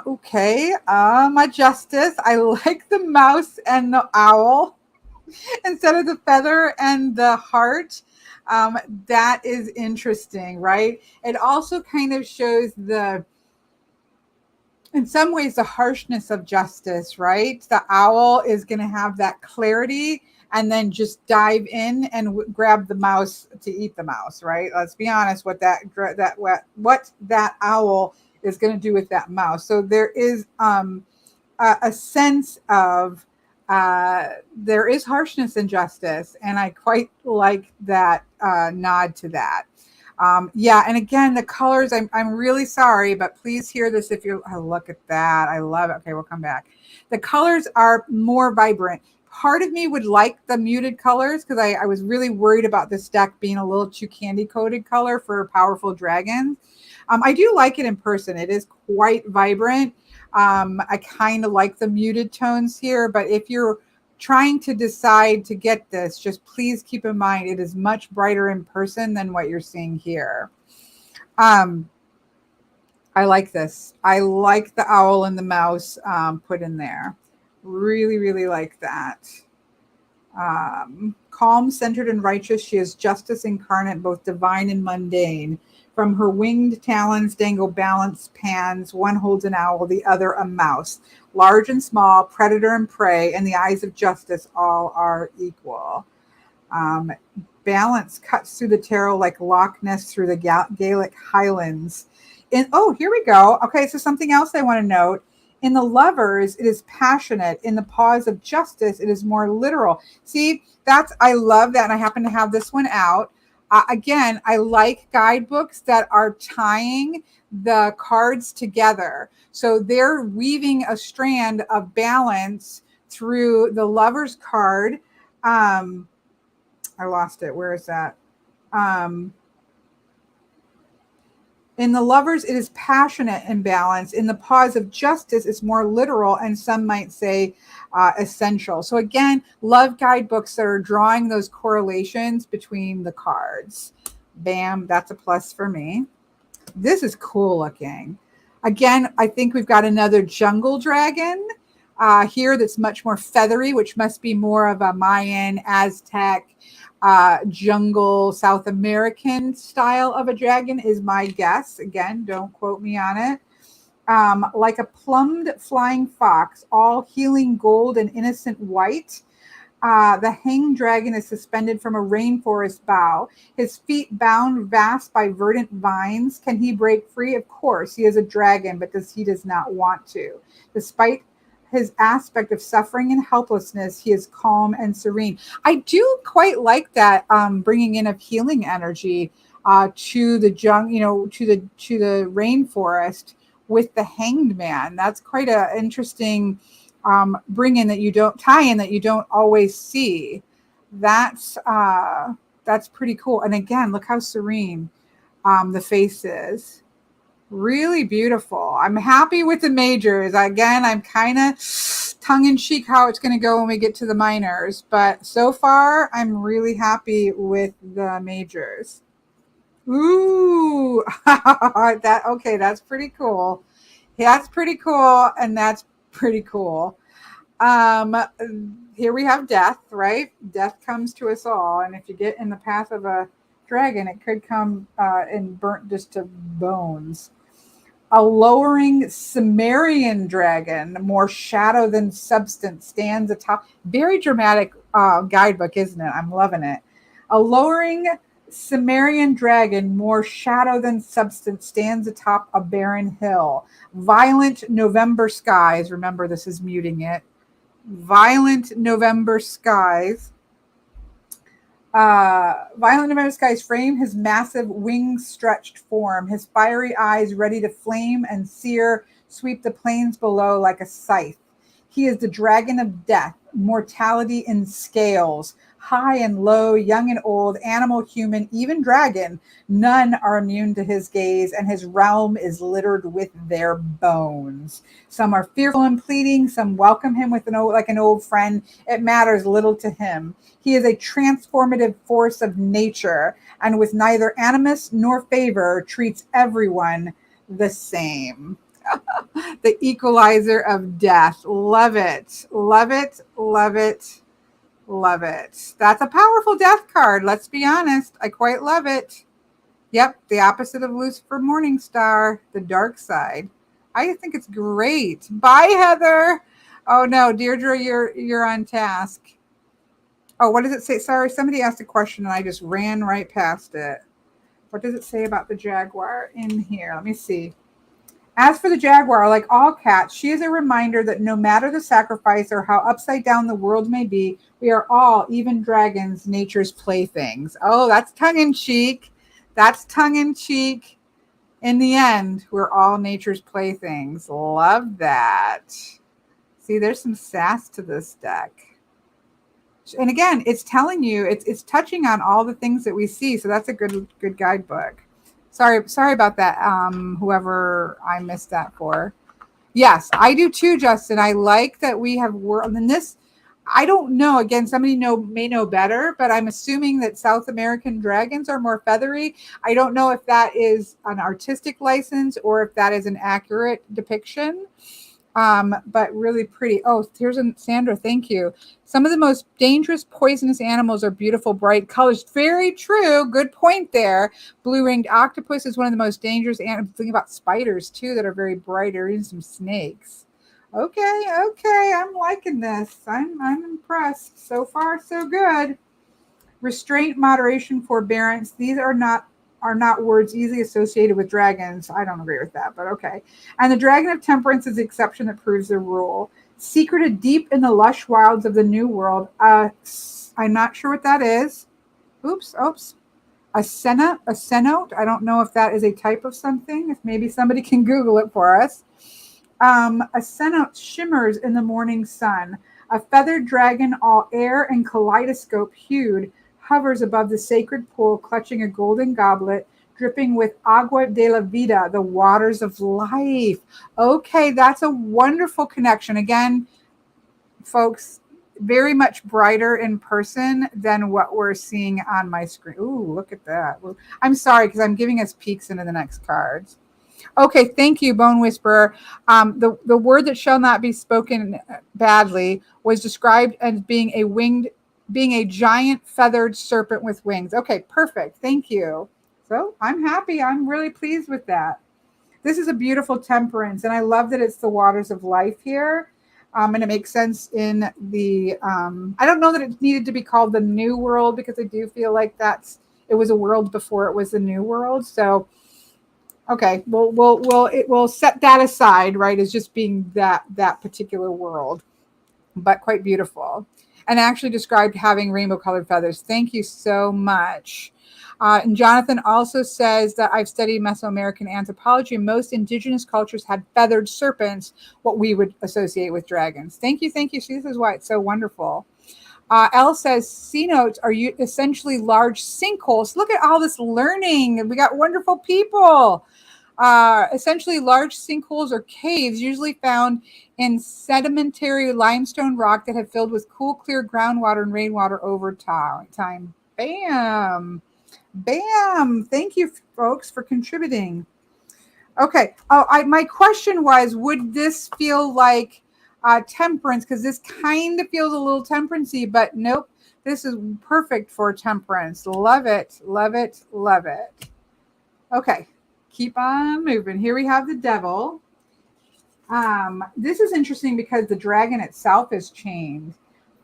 Okay. My Justice. I like the mouse and the owl instead of the feather and the heart. That is interesting, right? It also kind of shows in some ways, the harshness of Justice, right? The owl is going to have that clarity and then just dive in and grab the mouse to eat the mouse, right? Let's be honest, what that owl is going to do with that mouse. So there is a sense of there is harshness in Justice, and I quite like that nod to that. Yeah, and again, the colors, I'm really sorry, but please hear this if you look at that. I love it. Okay, we'll come back. The colors are more vibrant. Part of me would like the muted colors because I was really worried about this deck being a little too candy-coated color for powerful dragons. I do like it in person. It is quite vibrant. I kind of like the muted tones here, but if you're trying to decide to get this, just please keep in mind it is much brighter in person than what you're seeing here. I like this. I like the owl and the mouse put in there. Really, really like that. Calm, centered, and righteous, she is justice incarnate, both divine and mundane. From her winged talons dangle balanced pans. One holds an owl, the other a mouse. Large and small, predator and prey, and the eyes of justice, all are equal. Balance cuts through the tarot like Loch Ness through the Gaelic Highlands. Here we go. Okay, so something else I want to note. In the Lovers, it is passionate. In the Pause of Justice, it is more literal. See, I love that, and I happen to have this one out. Again, I like guidebooks that are tying the cards together. So they're weaving a strand of balance through the Lover's card. I lost it. Where is that? In the Lovers, it is passionate and balanced. In the Pause of Justice, it's more literal, and some might say essential. So again, love guidebooks that are drawing those correlations between the cards. Bam, that's a plus for me. This is cool looking. Again, I think we've got another jungle dragon here that's much more feathery, which must be more of a Mayan, Aztec, jungle, South American style of a dragon is my guess. Again, don't quote me on it. Like a plumed flying fox, all healing gold and innocent white. The hanged dragon is suspended from a rainforest bough, his feet bound vast by verdant vines. Can he break free? Of course, he is a dragon, but he does not want to. Despite his aspect of suffering and helplessness, he is calm and serene. I do quite like that bringing in of healing energy to the to the rainforest with the hanged man. That's quite an interesting bring in that you don't always see. That's pretty cool. And again, look how serene the face is. Really beautiful. I'm happy with the majors. Again, I'm kind of tongue-in-cheek how it's going to go when we get to the minors, but so far I'm really happy with the majors. Ooh, that's pretty cool. That's pretty cool, and that's pretty cool. Here we have death, right? Death comes to us all, and if you get in the path of a dragon, it could come and burnt just to bones. A lowering Sumerian dragon, more shadow than substance, stands atop. Very dramatic guidebook, isn't it? I'm loving it. A lowering Sumerian dragon, more shadow than substance, stands atop a barren hill. Violent November skies. Remember, this is muting it. Violent November skies. Violent November skies frame his massive wing-stretched form, his fiery eyes ready to flame and sear, sweep the plains below like a scythe. He is the dragon of death, mortality in scales, high and low, young and old, animal, human, even dragon. None are immune to his gaze, and his realm is littered with their bones. Some are fearful and pleading, some welcome him with like an old friend. It matters little to him. He is a transformative force of nature, and with neither animus nor favor, treats everyone the same. The equalizer of death. Love it. Love it. Love it. Love it. That's a powerful death card. Let's be honest. I quite love it. Yep. The opposite of Lucifer Morningstar, the dark side. I think it's great. Bye, Heather. Oh no, Deirdre, you're on task. Oh, what does it say? Sorry, somebody asked a question and I just ran right past it. What does it say about the Jaguar in here? Let me see. As for the Jaguar, like all cats, she is a reminder that no matter the sacrifice or how upside down the world may be, we are all, even dragons, nature's playthings. Oh, that's tongue-in-cheek. That's tongue-in-cheek. In the end, we're all nature's playthings. Love that. See, there's some sass to this deck. And again, it's telling you, it's touching on all the things that we see. So that's a good guidebook. Sorry about that. Whoever I missed that for. Yes, I do too, Justin. I like that we have world. And this, I don't know. Again, somebody may know better, but I'm assuming that South American dragons are more feathery. I don't know if that is an artistic license or if that is an accurate depiction. But really pretty. Oh, here's Sandra. Thank you. Some of the most dangerous poisonous animals are beautiful, bright colors. Very true. Good point there. Blue-ringed octopus is one of the most dangerous animals. Think about spiders too that are very bright, or even some snakes. Okay. I'm liking this. I'm impressed. So far, so good. Restraint, moderation, forbearance. These are not words easily associated with dragons. I don't agree with that, but okay. And the dragon of temperance is the exception that proves the rule. Secreted deep in the lush wilds of the New World. I'm not sure what that is. Oops. A cenote. I don't know if that is a type of something. If maybe somebody can Google it for us. A cenote shimmers in the morning sun. A feathered dragon, all air and kaleidoscope hued, hovers above the sacred pool, clutching a golden goblet, dripping with agua de la vida, the waters of life. Okay, that's a wonderful connection. Again, folks, very much brighter in person than what we're seeing on my screen. Ooh, look at that. I'm sorry, because I'm giving us peeks into the next cards. Okay, thank you, Bone Whisperer. The word that shall not be spoken badly was described as being a giant feathered serpent with wings. Okay, perfect. Thank you. So I'm happy. I'm really pleased with that. This is a beautiful temperance, and I love that it's the waters of life here. And it makes sense in the, I don't know that it needed to be called the New World, because I do feel like it was a world before it was the New World. So, okay, we'll set that aside, right, as just being that particular world, but quite beautiful. And actually described having rainbow colored feathers. Thank you so much. And Jonathan also says that I've studied Mesoamerican anthropology, and most indigenous cultures had feathered serpents, what we would associate with dragons. Thank you. See, this is why it's so wonderful. Elle says cenotes are essentially large sinkholes. Look at all this learning. We got wonderful people. Essentially large sinkholes or caves, usually found in sedimentary limestone rock that have filled with cool, clear groundwater and rainwater over time. Bam. Thank you, folks, for contributing. Okay. My question was, would this feel like temperance? Because this kind of feels a little temperance-y, but nope. This is perfect for temperance. Love it. Okay. Keep on moving. Here we have the devil. This is interesting because the dragon itself is chained.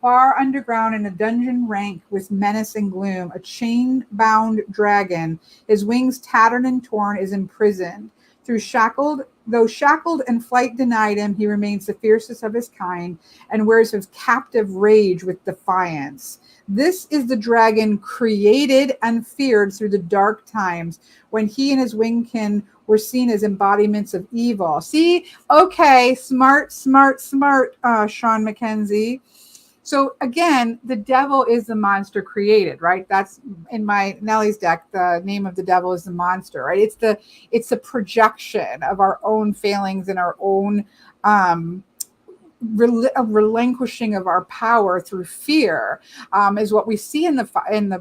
Far underground in a dungeon rank with menace and gloom, a chain-bound dragon, his wings tattered and torn, is imprisoned. Though shackled and flight denied him, he remains the fiercest of his kind and wears his captive rage with defiance. This is the dragon created and feared through the dark times when he and his wingkin were seen as embodiments of evil. See? Okay, smart, Sean McKenzie. So again, the devil is the monster created, right? That's in my Nellie's deck. The name of the devil is the monster, right? It's the projection of our own failings and our own relinquishing of our power through fear, is what we see in the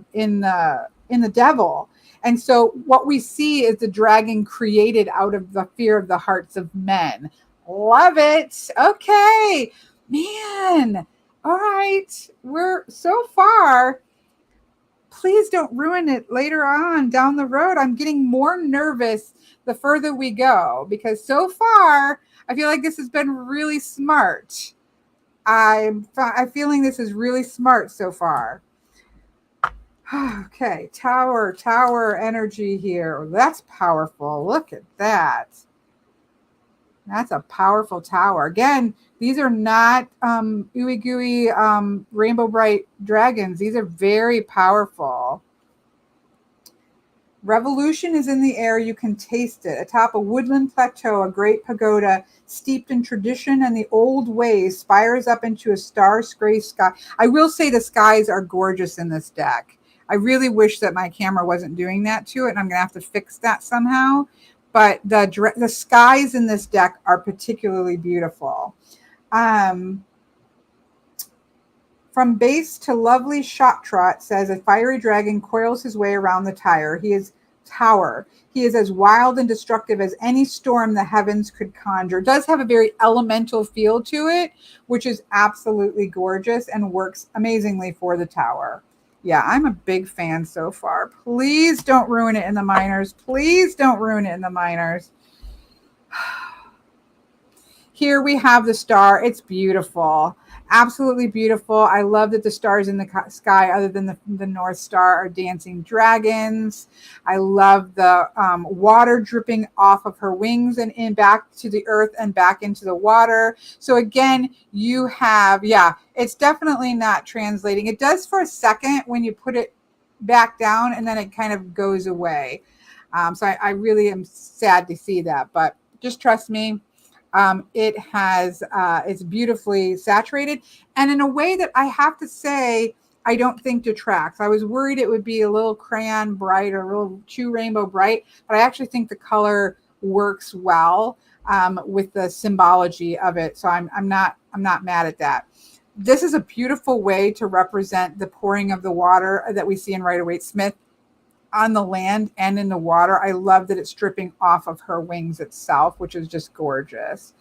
devil. And so what we see is the dragon created out of the fear of the hearts of men. Love it. Okay, man. All right, we're so far. Please don't ruin it later on down the road. I'm getting more nervous the further we go because so far I feel like this has been really smart. I'm feeling this is really smart so far. Okay, tower energy here. That's powerful. Look at that. That's a powerful tower. Again, these are not ooey gooey rainbow bright dragons. These are very powerful. Revolution is in the air. You can taste it. Atop a woodland plateau, a great pagoda steeped in tradition and the old ways spires up into a star-gray sky. I will say the skies are gorgeous in this deck. I really wish that my camera wasn't doing that to it, and I'm going to have to fix that somehow. But the skies in this deck are particularly beautiful. From base to lovely shot trot, says a fiery dragon coils his way around the tower. He is as wild and destructive as any storm the heavens could conjure. Does have a very elemental feel to it, which is absolutely gorgeous and works amazingly for the tower. Yeah, I'm a big fan so far. Please don't ruin it in the minors. Please don't ruin it in the minors. Here we have the star. It's beautiful. Absolutely beautiful. I love that the stars in the sky, other than the North Star, are dancing dragons. I love the water dripping off of her wings and in back to the earth and back into the water. So again, you have, yeah, it's definitely not translating. It does for a second when you put it back down and then it kind of goes away. So I really am sad to see that, but just trust me. It's beautifully saturated and in a way that I have to say, I don't think detracts. I was worried it would be a little crayon bright or a little too rainbow bright, but I actually think the color works well with the symbology of it. So I'm not mad at that. This is a beautiful way to represent the pouring of the water that we see in Rider-Waite-Smith on the land and in the water. I love that it's dripping off of her wings itself, which is just gorgeous.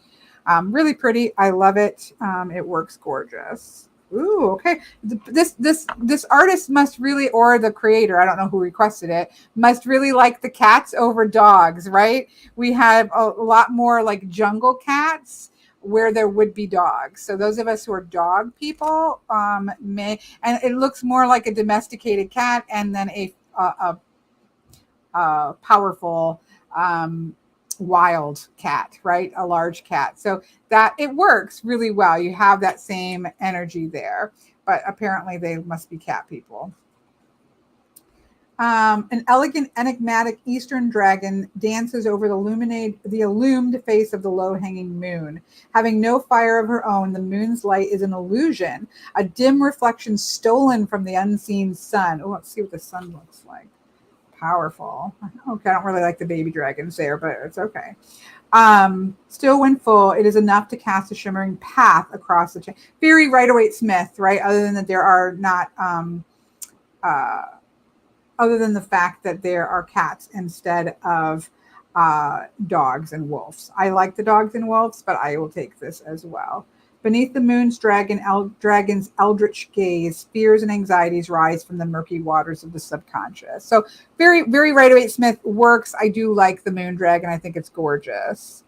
Really pretty. I love it. It works gorgeous. Ooh, okay. This artist must really, or the creator, I don't know who requested it, must really like the cats over dogs, right? We have a lot more like jungle cats where there would be dogs. So those of us who are dog people may, and it looks more like a domesticated cat and then a powerful wild cat, right? A large cat. So that it works really well. You have that same energy there, but apparently they must be cat people. An elegant, enigmatic Eastern dragon dances over the illumined face of the low-hanging moon. Having no fire of her own, the moon's light is an illusion, a dim reflection stolen from the unseen sun. Oh, let's see what the sun looks like. Powerful. Okay, I don't really like the baby dragons there, but it's okay. Still when full, it is enough to cast a shimmering path across the chain. Very Rider-Waite-Smith, right? Other than that there are not other than the fact that there are cats instead of dogs and wolves. I like the dogs and wolves, but I will take this as well. Beneath the moon's dragon's eldritch gaze, fears and anxieties rise from the murky waters of the subconscious. So very, very Rider-Waite-Smith works. I do like the moon dragon. I think it's gorgeous.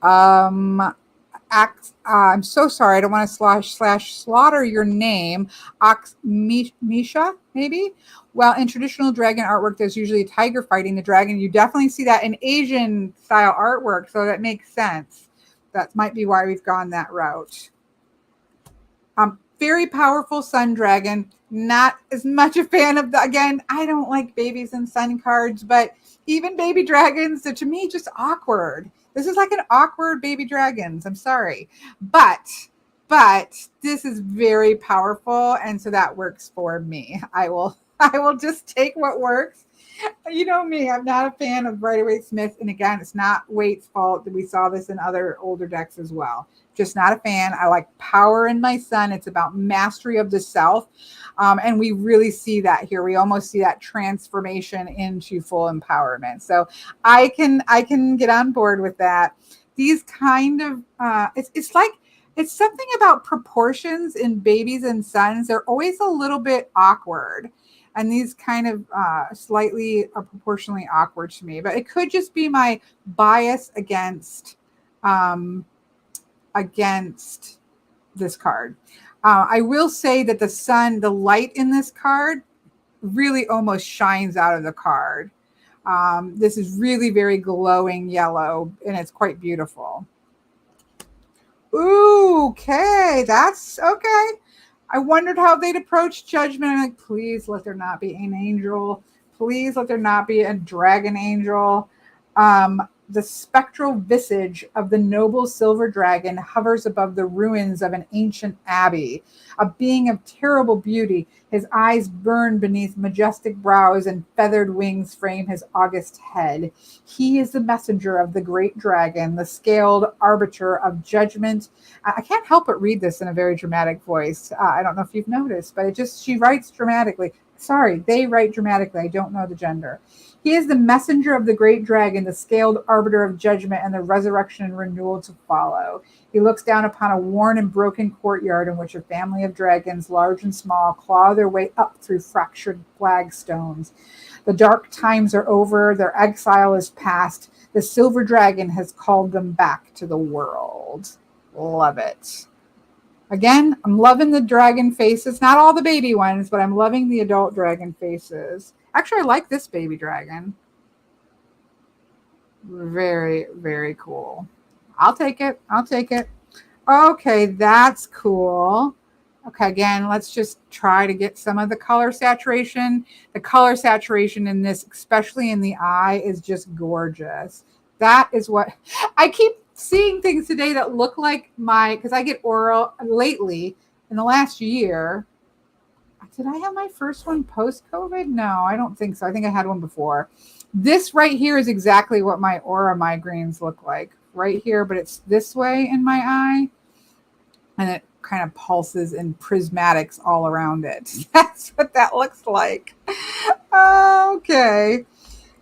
I'm so sorry. I don't want to slaughter your name. Misha, maybe? Well, in traditional dragon artwork, there's usually a tiger fighting the dragon. You definitely see that in Asian style artwork, so that makes sense. That might be why we've gone that route. Very powerful sun dragon. Not as much a fan of again, I don't like babies and sun cards, but even baby dragons, so to me, just awkward. This is like an awkward baby dragons. I'm sorry. But this is very powerful. And so that works for me. I will just take what works. You know me, I'm not a fan of Rider-Waite-Smith. And again, it's not Waite's fault that we saw this in other older decks as well. Just not a fan. I like power in my sun. It's about mastery of the self. And we really see that here. We almost see that transformation into full empowerment. So I can get on board with that. These kind of, it's something about proportions in babies and sons. They're always a little bit awkward. And these kind of slightly are proportionally awkward to me. But it could just be my bias against this card. I will say that the sun, the light in this card really almost shines out of the card. This is really very glowing yellow, and it's quite beautiful. Ooh, okay, that's okay. I wondered how they'd approach judgment. I'm like, please let there not be an angel. Please let there not be a dragon angel. The spectral visage of the noble silver dragon hovers above the ruins of an ancient abbey. A being of terrible beauty, his eyes burn beneath majestic brows and feathered wings frame his august head. He is the messenger of the great dragon, the scaled arbiter of judgment. I can't help but read this in a very dramatic voice. I don't know if you've noticed, but she writes dramatically. Sorry, they write dramatically. I don't know the gender. He is the messenger of the great dragon, the scaled arbiter of judgment and the resurrection and renewal to follow. He looks down upon a worn and broken courtyard in which a family of dragons, large and small, claw their way up through fractured flagstones. The dark times are over. Their exile is past. The silver dragon has called them back to the world. Love it. Again, I'm loving the dragon faces. Not all the baby ones, but I'm loving the adult dragon faces. Actually, I like this baby dragon. Very, very cool. I'll take it. I'll take it. Okay, that's cool. Okay, again, let's just try to get some of the color saturation. The color saturation in this, especially in the eye, is just gorgeous. That is what I keep seeing things today that look like because I get oral lately in the last year. Did I have my first one post-COVID? No, I don't think so. I think I had one before. This right here is exactly what my aura migraines look like right here, but it's this way in my eye. And it kind of pulses in prismatics all around it. That's what that looks like. Okay.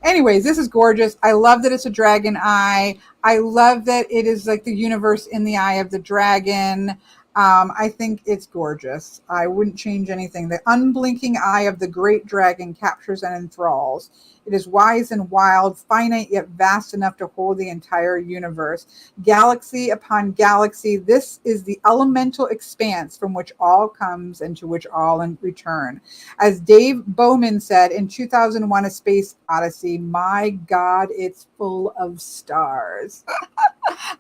Anyways, this is gorgeous. I love that it's a dragon eye. I love that it is like the universe in the eye of the dragon. I think it's gorgeous. I wouldn't change anything. The unblinking eye of the great dragon captures and enthralls. It is wise and wild, finite yet vast enough to hold the entire universe. Galaxy upon galaxy, this is the elemental expanse from which all comes and to which all return. As Dave Bowman said in 2001: A Space Odyssey, my God, it's full of stars.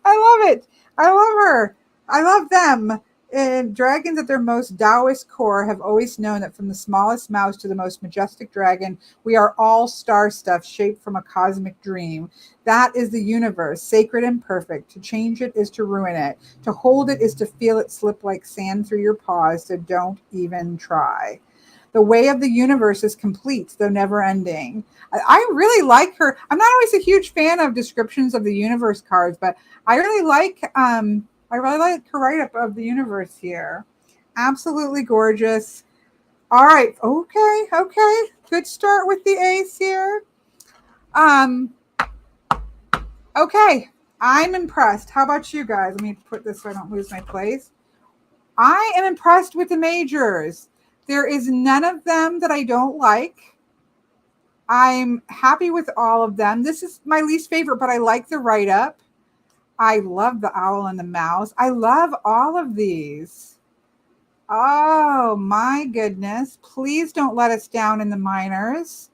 I love it. I love her. I love them. And dragons at their most Taoist core have always known that from the smallest mouse to the most majestic dragon, we are all star stuff shaped from a cosmic dream. That is the universe, sacred and perfect. To change it is to ruin it. To hold it is to feel it slip like sand through your paws, so don't even try. The way of the universe is complete, though never ending. I really like her. I'm not always a huge fan of descriptions of the universe cards, but I really like her write-up of the universe here. Absolutely gorgeous. All right. Okay. Good start with the ace here. Okay. I'm impressed. How about you guys? Let me put this so I don't lose my place. I am impressed with the majors. There is none of them that I don't like. I'm happy with all of them. This is my least favorite, but I like the write-up. I love the owl and the mouse. I love all of these. Oh my goodness. Please don't let us down in the minors.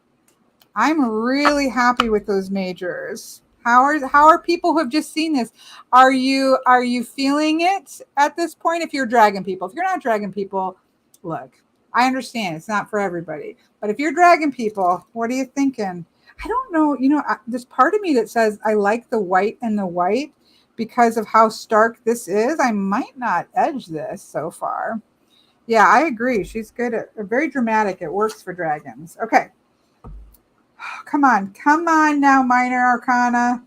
I'm really happy with those majors. How are people who have just seen this? Are you feeling it at this point? If you're dragon people, if you're not dragon people, look, I understand it's not for everybody, but if you're dragon people, what are you thinking? I don't know. There's part of me that says I like the white and the white because of how stark this is. I might not edge this so far. Yeah, I agree. She's good at very dramatic. It works for dragons. Okay. Come on now, minor arcana.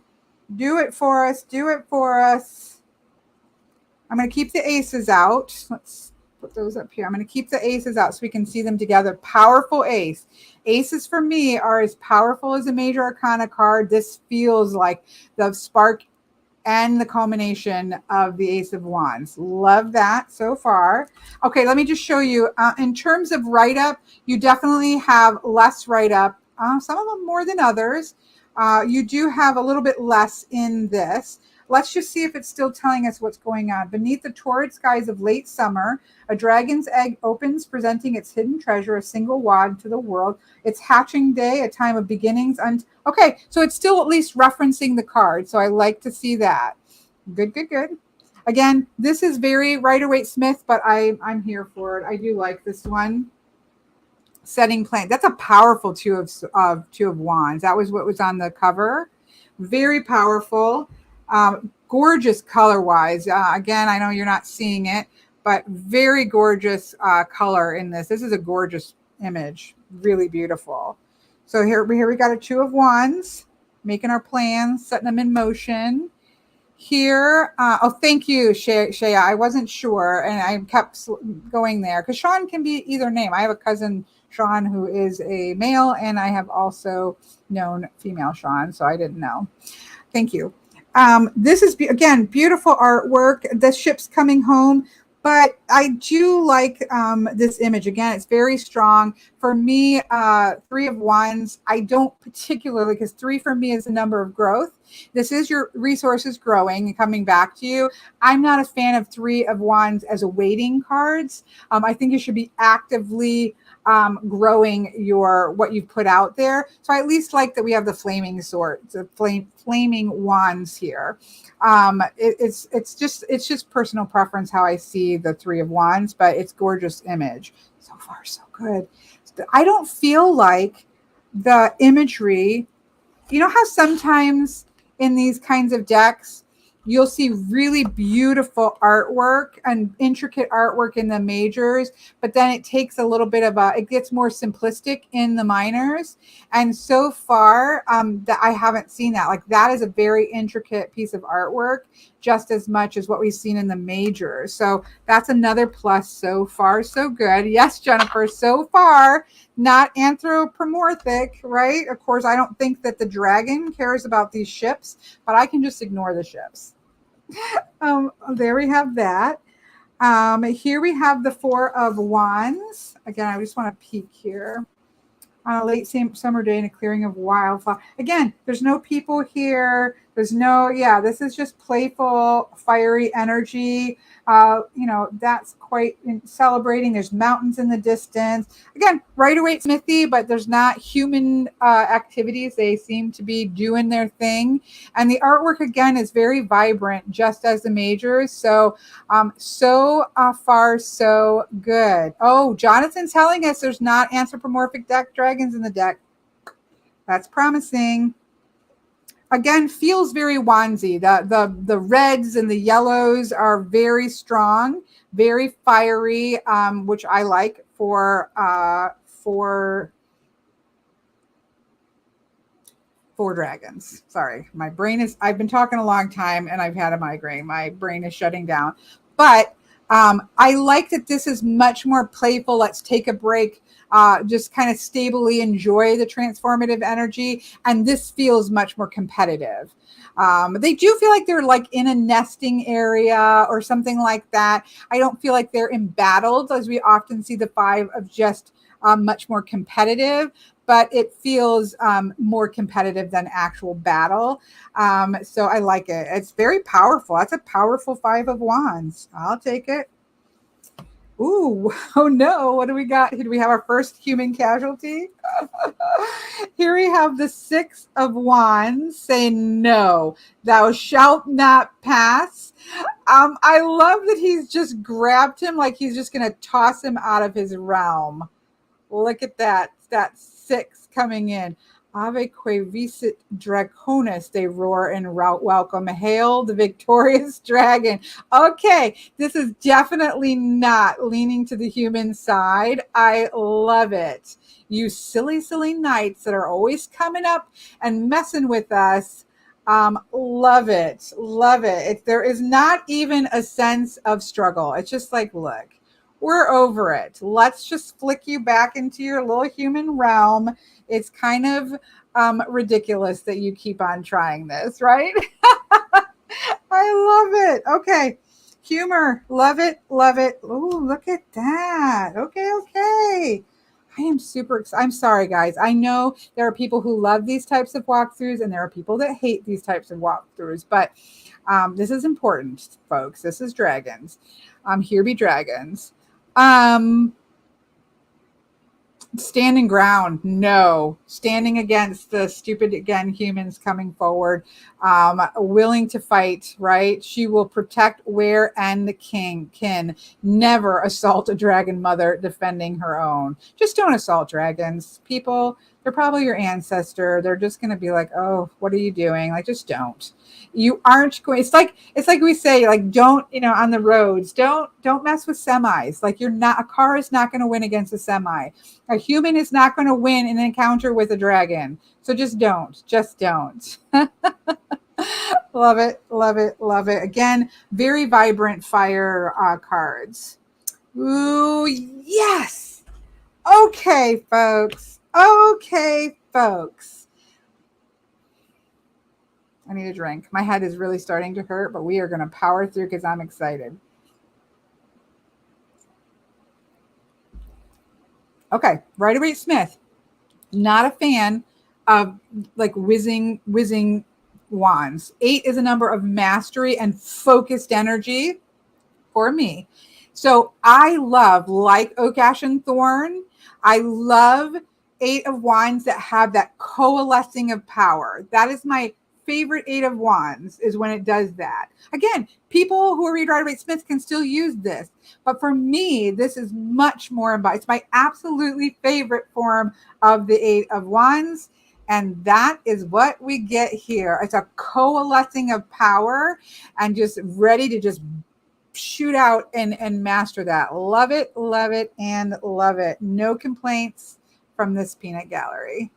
Do it for us. Do it for us. I'm going to keep the aces out. Let's put those up here. I'm going to keep the aces out so we can see them together. Powerful ace. Aces for me are as powerful as a major arcana card. This feels like the spark and the culmination of the Ace of Wands. Love that so far. Okay, let me just show you. In terms of write-up, you definitely have less write-up. Some of them more than others. You do have a little bit less in this. Let's just see if it's still telling us what's going on. Beneath the torrid skies of late summer, a dragon's egg opens, presenting its hidden treasure, a single wand to the world. It's hatching day, a time of beginnings. Okay, so it's still at least referencing the card. So I like to see that. Good. Again, this is very Rider-Waite-Smith, but I'm here for it. I do like this one. Setting plan. That's a powerful two of wands. That was what was on the cover. Very powerful. Gorgeous color wise. Again, I know you're not seeing it, but very gorgeous color in this. This is a gorgeous image. Really beautiful. So here we got a two of wands, making our plans, setting them in motion. Here, thank you, Shaya. I wasn't sure, and I kept going there because Sean can be either name. I have a cousin, Sean, who is a male, and I have also known female Sean, so I didn't know. Thank you. This is, again, beautiful artwork. The ship's coming home, but I do like this image. Again, it's very strong. For me, Three of Wands, I don't particularly, because 3 for me is the number of growth. This is your resources growing and coming back to you. I'm not a fan of 3 of Wands as awaiting cards. I think you should be actively growing what you've put out there. So I at least like that we have the flaming sword, the flaming wands here. It's just personal preference how I see the 3 of Wands, but it's gorgeous image. So far, so good. I don't feel like the imagery, you know how sometimes in these kinds of decks, you'll see really beautiful artwork and intricate artwork in the majors, but then it takes a little bit of it gets more simplistic in the minors. And so far, that I haven't seen that. Like that is a very intricate piece of artwork, just as much as what we've seen in the majors. So that's another plus. So far, so good. Yes, Jennifer, so far, not anthropomorphic, right? Of course, I don't think that the dragon cares about these ships, but I can just ignore the ships. There we have that. Here we have the 4 of Wands. Again, I just want to peek here. On a late summer day in a clearing of wildflower. Again, there's no people here. There's no, this is just playful, fiery energy. That's quite celebrating. There's mountains in the distance. Again, Rider-Waite-Smithy, but there's not human activities. They seem to be doing their thing. And the artwork, again, is very vibrant, just as the majors. So, so far, so good. Oh, Jonathan's telling us there's not anthropomorphic dragons in the deck. That's promising. Again, feels very wandsy. The reds and the yellows are very strong, very fiery, which I like for dragons. Sorry, I've been talking a long time and I've had a migraine. My brain is shutting down. But I like that this is much more playful. Let's take a break. Just kind of stably enjoy the transformative energy. And this feels much more competitive. They do feel like they're like in a nesting area or something like that. I don't feel like they're embattled, as we often see the five of just much more competitive, but it feels more competitive than actual battle. So I like it. It's very powerful. That's a powerful five of wands. I'll take it. Ooh, oh no, what do we got? Do we have our first human casualty? Here we have the Six of Wands saying, no, thou shalt not pass. I love that he's just grabbed him like he's just going to toss him out of his realm. Look at that. That six coming in. Ave que vicit draconis, they roar in route welcome. Hail the victorious dragon. Okay, this is definitely not leaning to the human side. I love it. You silly, silly knights that are always coming up and messing with us. Love it. Love it. There is not even a sense of struggle. It's just like, look, we're over it. Let's just flick you back into your little human realm. It's kind of ridiculous that you keep on trying this, right? I love it. Okay. Humor. Love it. Love it. Oh, look at that. Okay. Okay. I am super excited. I'm sorry, guys. I know there are people who love these types of walkthroughs and there are people that hate these types of walkthroughs, but this is important, folks. This is dragons. Here be dragons. Standing ground, no. Standing against the stupid, again, humans coming forward, willing to fight, right? She will protect where and the kin. Never assault a dragon mother defending her own. Just don't assault dragons. People, they're probably your ancestor. They're just going to be like, oh, what are you doing? Like, just don't. You aren't going. It's like we say, like, don't, on the roads, don't mess with semis. Like, a car is not going to win against a semi. A human is not going to win an encounter with a dragon. So just don't. Love it. Love it. Love it. Again, very vibrant fire cards. Ooh, yes. Okay, folks. I need a drink. My head is really starting to hurt, but we are going to power through because I'm excited. Okay, Rider-Waite-Smith. Not a fan of like whizzing wands. 8 is a number of mastery and focused energy for me. So I love, like Oak, Ash, and Thorn, I love 8 of wands that have that coalescing of power. That is my favorite 8 of wands, is when it does that. Again, people who read Rider-Waite-Smith can still use this, but for me, this is much more embodied. It's my absolutely favorite form of the 8 of wands. And that is what we get here. It's a coalescing of power and just ready to just shoot out and master that. Love it, and love it. No complaints from this peanut gallery.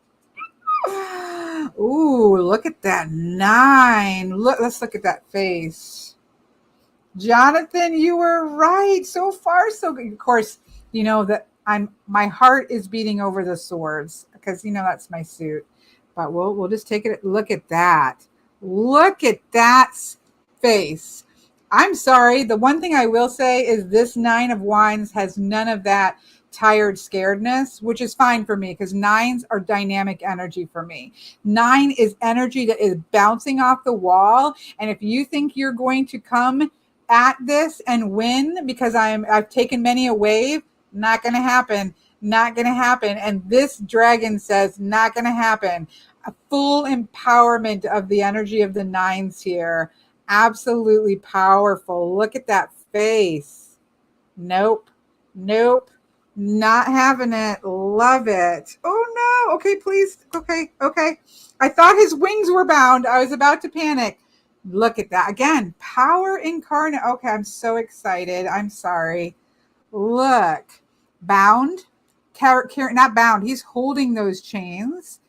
Ooh, look at that 9. Let's look at that face. Jonathan, you were right. So far, so good. Of course, you know that my heart is beating over the swords because that's my suit. But we'll just take it. Look at that. Look at that face. I'm sorry. The one thing I will say is this 9 of wands has none of that tired scaredness, which is fine for me because 9s are dynamic energy for me. 9 is energy that is bouncing off the wall. And if you think you're going to come at this and win because I've taken many a wave, not going to happen. Not going to happen. And this dragon says not going to happen. A full empowerment of the energy of the 9s here. Absolutely powerful. Look at that face. Nope. Not having it. Love it. Oh no. Okay, please. Okay. I thought his wings were bound. I was about to panic. Look at that. Again, power incarnate. Okay, I'm so excited. I'm sorry. Look. Bound. Not bound. He's holding those chains.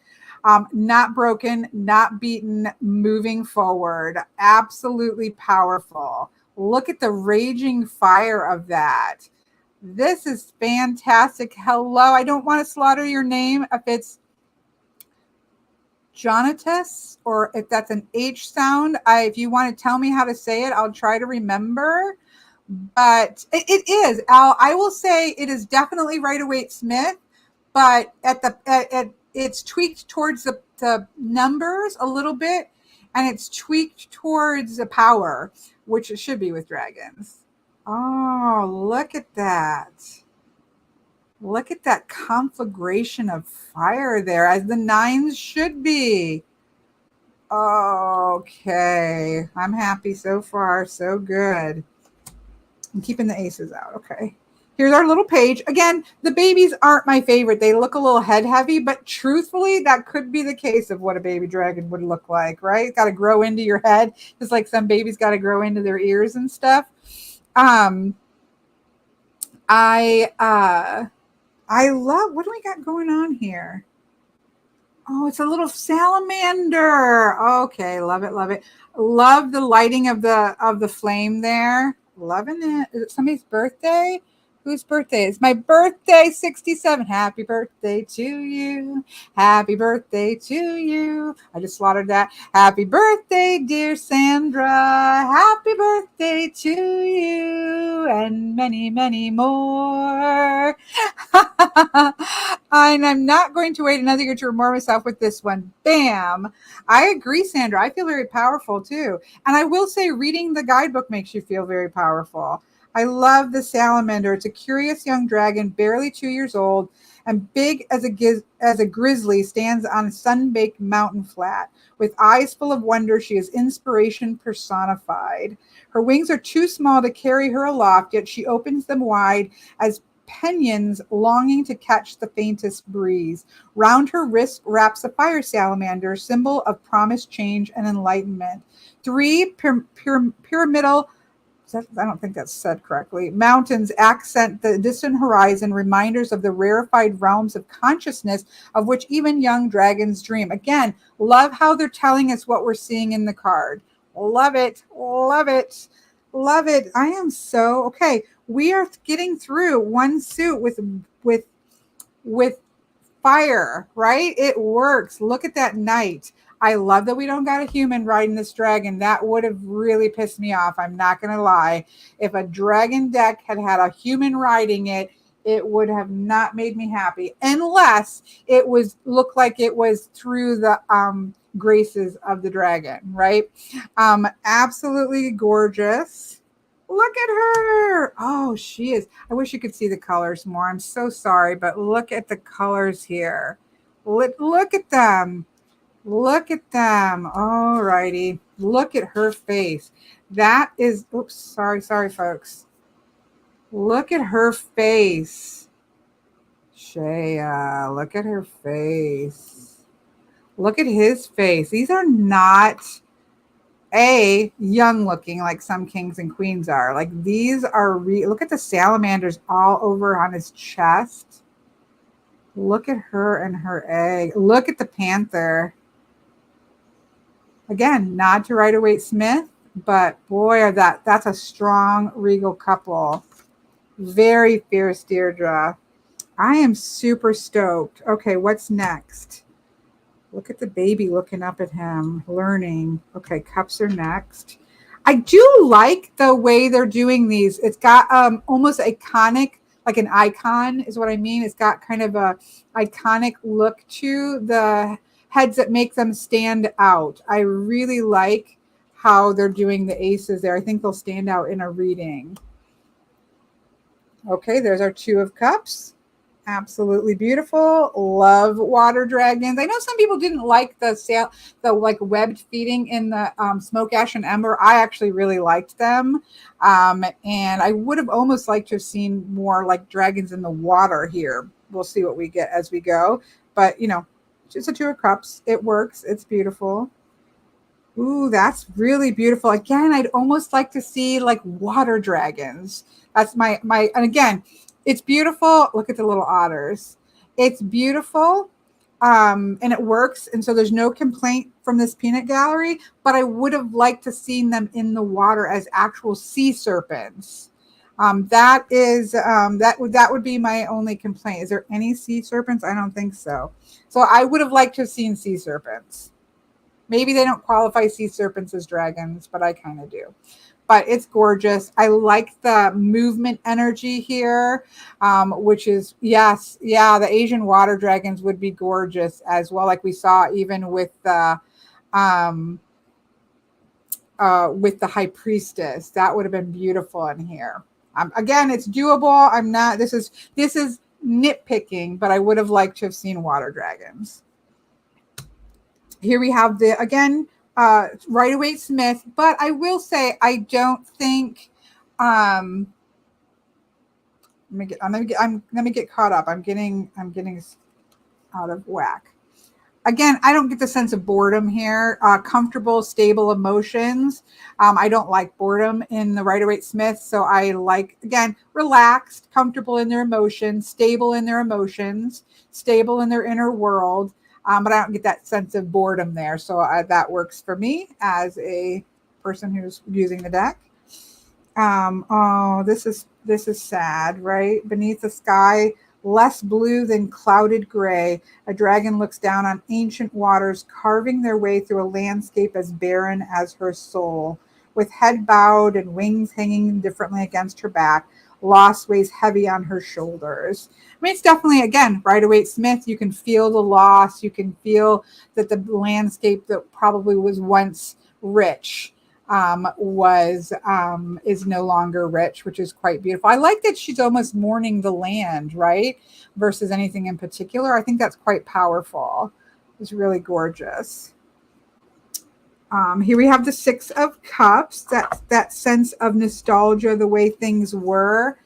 Not broken, not beaten, moving forward. Absolutely powerful. Look at the raging fire of that. This is fantastic. Hello. I don't want to slaughter your name if it's Jonatus or if that's an H sound. If you want to tell me how to say it, I'll try to remember. But it is. I will say it is definitely Rider-Waite-Smith, but it's tweaked towards the numbers a little bit, and it's tweaked towards the power, which it should be with dragons. Oh, look at that. Look at that conflagration of fire there, as the nines should be. Okay. I'm happy so far. So good. I'm keeping the aces out. Okay. Here's our little page. Again, the babies aren't my favorite. They look a little head heavy, but truthfully, that could be the case of what a baby dragon would look like, right? Got to grow into your head, just like some babies got to grow into their ears and stuff. I love, what do we got going on here? Oh, it's a little salamander. Okay, love it, love it. Love the lighting of the flame there. Loving it. Is it somebody's birthday? Whose birthday? It's my birthday, 67. Happy birthday to you. Happy birthday to you. I just slaughtered that. Happy birthday, dear Sandra. Happy birthday to you. And many, many more. And I'm not going to wait another year to reward myself with this one. Bam. I agree, Sandra. I feel very powerful too. And I will say reading the guidebook makes you feel very powerful. I love the salamander. It's a curious young dragon, barely 2 years old, and big as a grizzly, stands on a sun-baked mountain flat. With eyes full of wonder, she is inspiration personified. Her wings are too small to carry her aloft, yet she opens them wide as pinions longing to catch the faintest breeze. Round her wrist wraps a fire salamander, symbol of promise, change, and enlightenment. Three pyramidal, I don't think that's said correctly, mountains accent the distant horizon, reminders of the rarefied realms of consciousness of which even young dragons dream. Again, love how they're telling us what we're seeing in the card. Love it, love it, love it. I am so, okay, we are getting through one suit with fire, right? It works. Look at that knight. I love that we don't got a human riding this dragon. That would have really pissed me off. I'm not going to lie. If a dragon deck had had a human riding it, it would have not made me happy, unless it was looked like it was through the graces of the dragon, right? Absolutely gorgeous. Look at her. Oh, she is. I wish you could see the colors more. I'm so sorry, but look at the colors here. Look at them. Look at them. All righty. Look at her face. That is, oops, sorry, folks. Look at her face. Shea, look at her face. Look at his face. These are not young looking like some kings and queens are. Like these are, look at the salamanders all over on his chest. Look at her and her egg. Look at the panther. Again, nod to Rider-Waite-Smith, but boy, that's a strong regal couple. Very fierce, Deirdre. I am super stoked. Okay, what's next? Look at the baby looking up at him, learning. Okay, cups are next. I do like the way they're doing these. It's got almost iconic, like an icon is what I mean. It's got kind of a iconic look to the heads that make them stand out. I really like how they're doing the aces there. I think they'll stand out in a reading. Okay, there's our Two of Cups. Absolutely beautiful. Love water dragons. I know some people didn't like the like webbed feeding in the smoke, ash, and ember. I actually really liked them, and I would have almost liked to have seen more like dragons in the water here. We'll see what we get as we go, but you know, just a Two of Cups. It works. It's beautiful. Ooh, that's really beautiful. Again, I'd almost like to see like water dragons. That's my, and again, it's beautiful. Look at the little otters. It's beautiful, And it works. And so there's no complaint from this peanut gallery, but I would have liked to seen them in the water as actual sea serpents. That is that would be my only complaint. Is there any sea serpents? I don't think so. So I would have liked to have seen sea serpents. Maybe they don't qualify sea serpents as dragons, but I kind of do. But it's gorgeous. I like the movement energy here, which is, yes, yeah, the Asian water dragons would be gorgeous as well, like we saw even with the high priestess. That would have been beautiful in here. Again, it's doable. I'm not. This is nitpicking, but I would have liked to have seen water dragons. Here we have the again. Rider-Waite-Smith, but I will say I don't think I'm gonna get caught up. I'm getting out of whack. Again, I don't get the sense of boredom here. Comfortable, stable emotions. I don't like boredom in the Rider-Waite-Smith, so I like, again, relaxed, comfortable in their emotions, stable in their emotions, stable in their inner world. But I don't get that sense of boredom there. So that works for me as a person who's using the deck. Oh, this is sad, right? Beneath the sky, less blue than clouded gray, a dragon looks down on ancient waters, carving their way through a landscape as barren as her soul. With head bowed and wings hanging indifferently against her back, loss weighs heavy on her shoulders. I mean, it's definitely, again, Rider-Waite-Smith. You can feel the loss. You can feel that the landscape that probably was once rich is no longer rich, which is quite beautiful. I like that she's almost mourning the land, right? Versus anything in particular. I think that's quite powerful. It's really gorgeous. Here we have the Six of Cups, that sense of nostalgia, the way things were.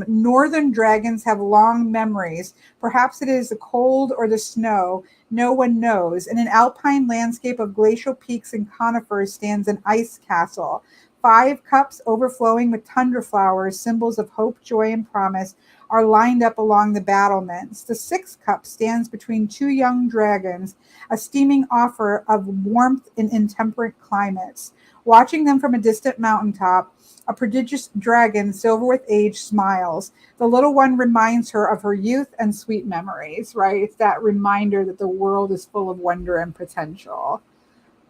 Northern dragons have long memories. Perhaps it is the cold or the snow. No one knows. In an alpine landscape of glacial peaks and conifers stands an ice castle. 5 cups overflowing with tundra flowers, symbols of hope, joy, and promise, are lined up along the battlements. The 6th cup stands between 2 young dragons, a steaming offer of warmth in intemperate climates. Watching them from a distant mountaintop, a prodigious dragon, silver with age, smiles. The little one reminds her of her youth and sweet memories, right? It's that reminder that the world is full of wonder and potential.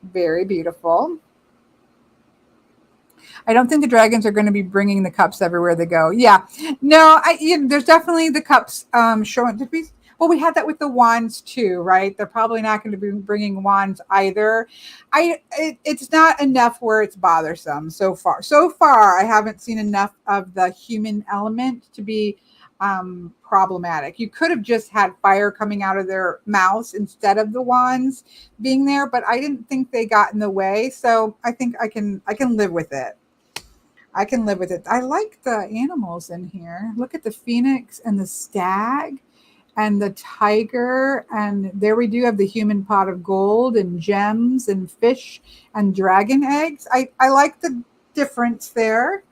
Very beautiful. I don't think the dragons are going to be bringing the cups everywhere they go. Yeah, no, there's definitely the cups showing. Well, we had that with the wands too, right? They're probably not going to be bringing wands either. It's not enough where it's bothersome so far. So far, I haven't seen enough of the human element to be problematic. You could have just had fire coming out of their mouths instead of the wands being there, but I didn't think they got in the way. So I think I can live with it. I can live with it. I like the animals in here. Look at the phoenix and the stag and the tiger. And there we do have the human pot of gold and gems and fish and dragon eggs. I like the difference there.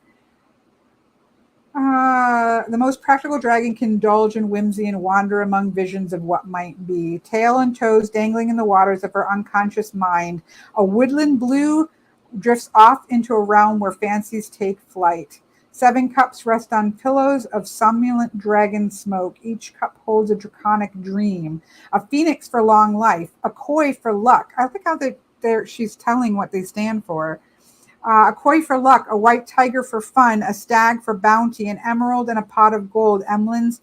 The most practical dragon can indulge in whimsy and wander among visions of what might be. Tail and toes dangling in the waters of her unconscious mind. A woodland blue drifts off into a realm where fancies take flight. 7 cups rest on pillows of somnolent dragon smoke. Each cup holds a draconic dream. A phoenix for long life. A koi for luck. I think how she's telling what they stand for. A koi for luck, a white tiger for fun, a stag for bounty, an emerald and a pot of gold, emblems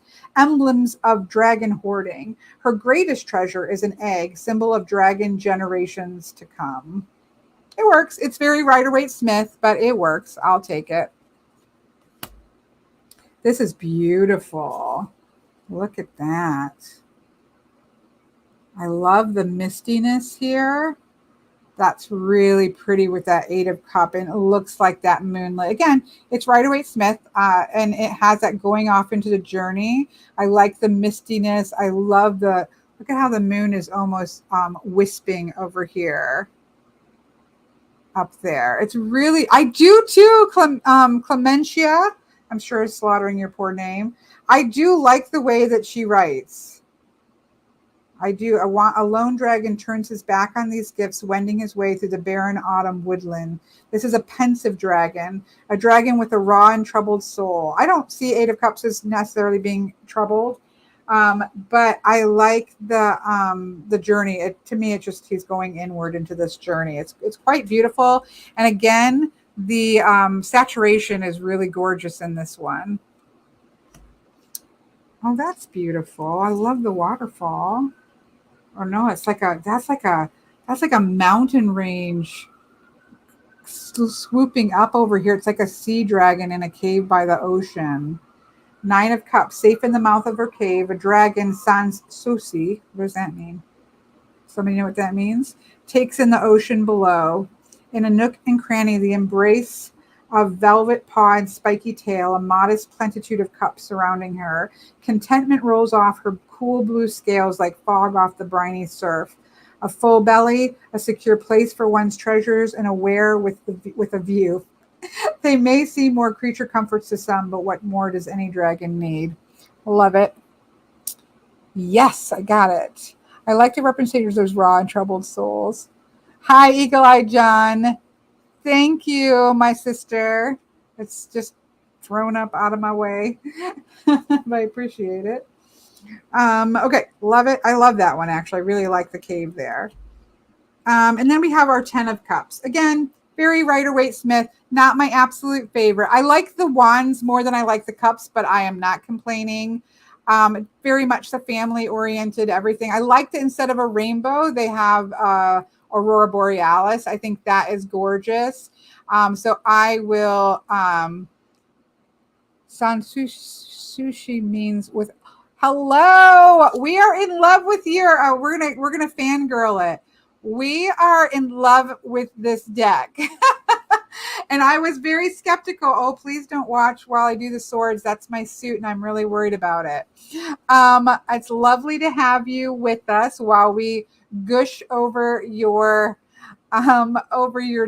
of dragon hoarding. Her greatest treasure is an egg, symbol of dragon generations to come. It works. It's very Rider-Waite-Smith, but it works. I'll take it. This is beautiful. Look at that. I love the mistiness here. That's really pretty with that 8 of Cups, and it looks like that moonlight. Again, it's Rider-Waite-Smith, and it has that going off into the journey. I like the mistiness. I love look at how the moon is almost wisping over here. Up there. It's really, I do too, Clementia. I'm sure it's slaughtering your poor name. I do like the way that she writes. I do. A lone dragon turns his back on these gifts, wending his way through the barren autumn woodland. This is a pensive dragon, a dragon with a raw and troubled soul. I don't see Eight of Cups as necessarily being troubled, but I like the journey. To me, it's just he's going inward into this journey. It's quite beautiful, and again, the saturation is really gorgeous in this one. Oh, that's beautiful. I love the waterfall. Or no, it's like that's like a mountain range swooping up over here. It's like a sea dragon in a cave by the ocean. Nine of Cups, safe in the mouth of her cave, a dragon sans souci. What does that mean? Somebody know what that means? Takes in the ocean below. In a nook and cranny, the embrace of velvet paw and spiky tail, a modest plenitude of cups surrounding her. Contentment rolls off her cool blue scales like fog off the briny surf. A full belly, a secure place for one's treasures, and aware with a view. They may seem more creature comforts to some, but what more does any dragon need? Love it. Yes, I got it. I like the representation of those raw and troubled souls. Hi, Eagle Eye John. Thank you, my sister. It's just thrown up out of my way, but I appreciate it. Okay, love it. I love that one, actually. I really like the cave there. And then we have our 10 of Cups. Again, very Rider-Waite-Smith, not my absolute favorite. I like the wands more than I like the cups, but I am not complaining. Very much the family-oriented everything. I like that instead of a rainbow, they have Aurora Borealis. I think that is gorgeous. So I will. San sushi means with. Hello, we are in love with your. We're gonna fangirl it. We are in love with this deck. And I was very skeptical. Oh, please don't watch while I do the swords. That's my suit, and I'm really worried about it. It's lovely to have you with us while we gush over your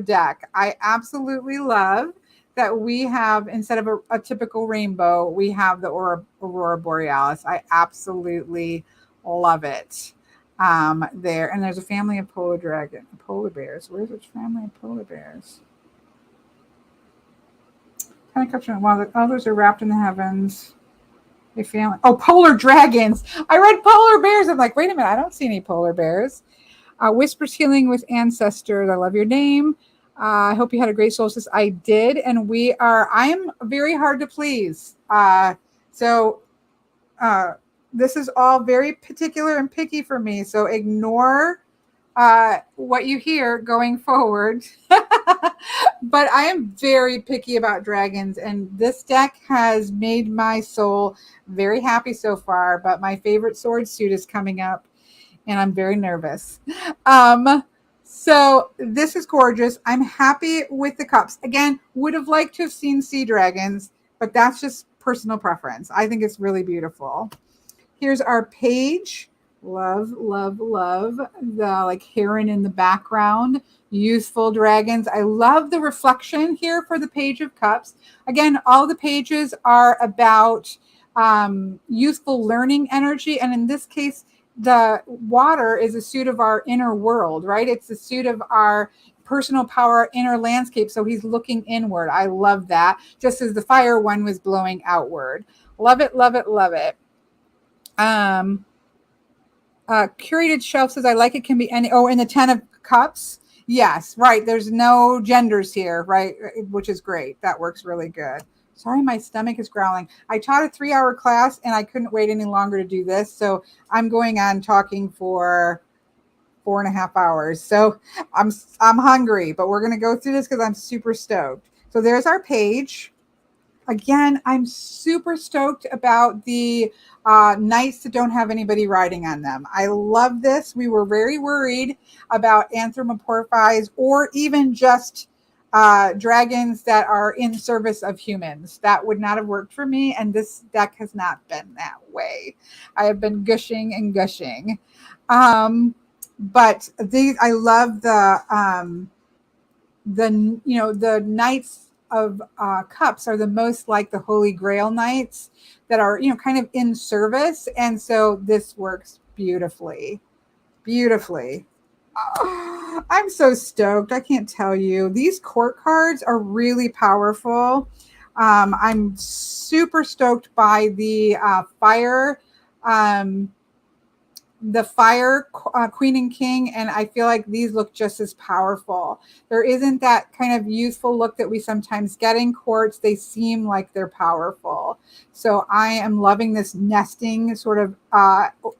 deck. I absolutely love that we have, instead of a typical rainbow, we have the Aurora Borealis. I absolutely love it. There, and there's a family of polar bears. Where's which family of polar bears? Kind of capturing while the others are wrapped in the heavens. A family. Oh, polar dragons. I read polar bears. I'm like, wait a minute, I don't see any polar bears. Whispers healing with ancestors. I love your name. I hope you had a great solstice. I did, and I am very hard to please. So this is all very particular and picky for me. So ignore what you hear going forward. But I am very picky about dragons, and this deck has made my soul very happy so far. But my favorite sword suit is coming up, and I'm very nervous. So this is gorgeous. I'm happy with the cups. Again, would have liked to have seen sea dragons, but that's just personal preference. I think it's really beautiful. Here's our page. Love, love, love the like heron in the background. Youthful dragons. I love the reflection here for the Page of Cups. Again, all the pages are about youthful learning energy. And in this case, the water is a suit of our inner world, right? It's a suit of our personal power, inner landscape. So he's looking inward. I love that. Just as the fire one was blowing outward. Love it, love it, love it. Curated shelf says, I like it can be any. Oh, in the 10 of Cups. Yes, right. There's no genders here, right? Which is great. That works really good. Sorry, my stomach is growling. I taught a 3-hour class and I couldn't wait any longer to do this. So I'm going on talking for 4.5 hours. So I'm hungry, but we're going to go through this because I'm super stoked. So there's our page. Again, I'm super stoked about the knights that don't have anybody riding on them. I love this. We were very worried about anthropomorphized or even just dragons that are in service of humans. That would not have worked for me, and this deck has not been that way. I have been gushing and gushing. But these, I love the knights of cups are the most like the Holy Grail knights that are, kind of in service. And so this works beautifully, beautifully. I'm so stoked. I can't tell you. These court cards are really powerful. I'm super stoked by um, the fire queen and king, and I feel like these look just as powerful. There isn't that kind of youthful look that we sometimes get in courts. They seem like they're powerful. So I am loving this nesting sort of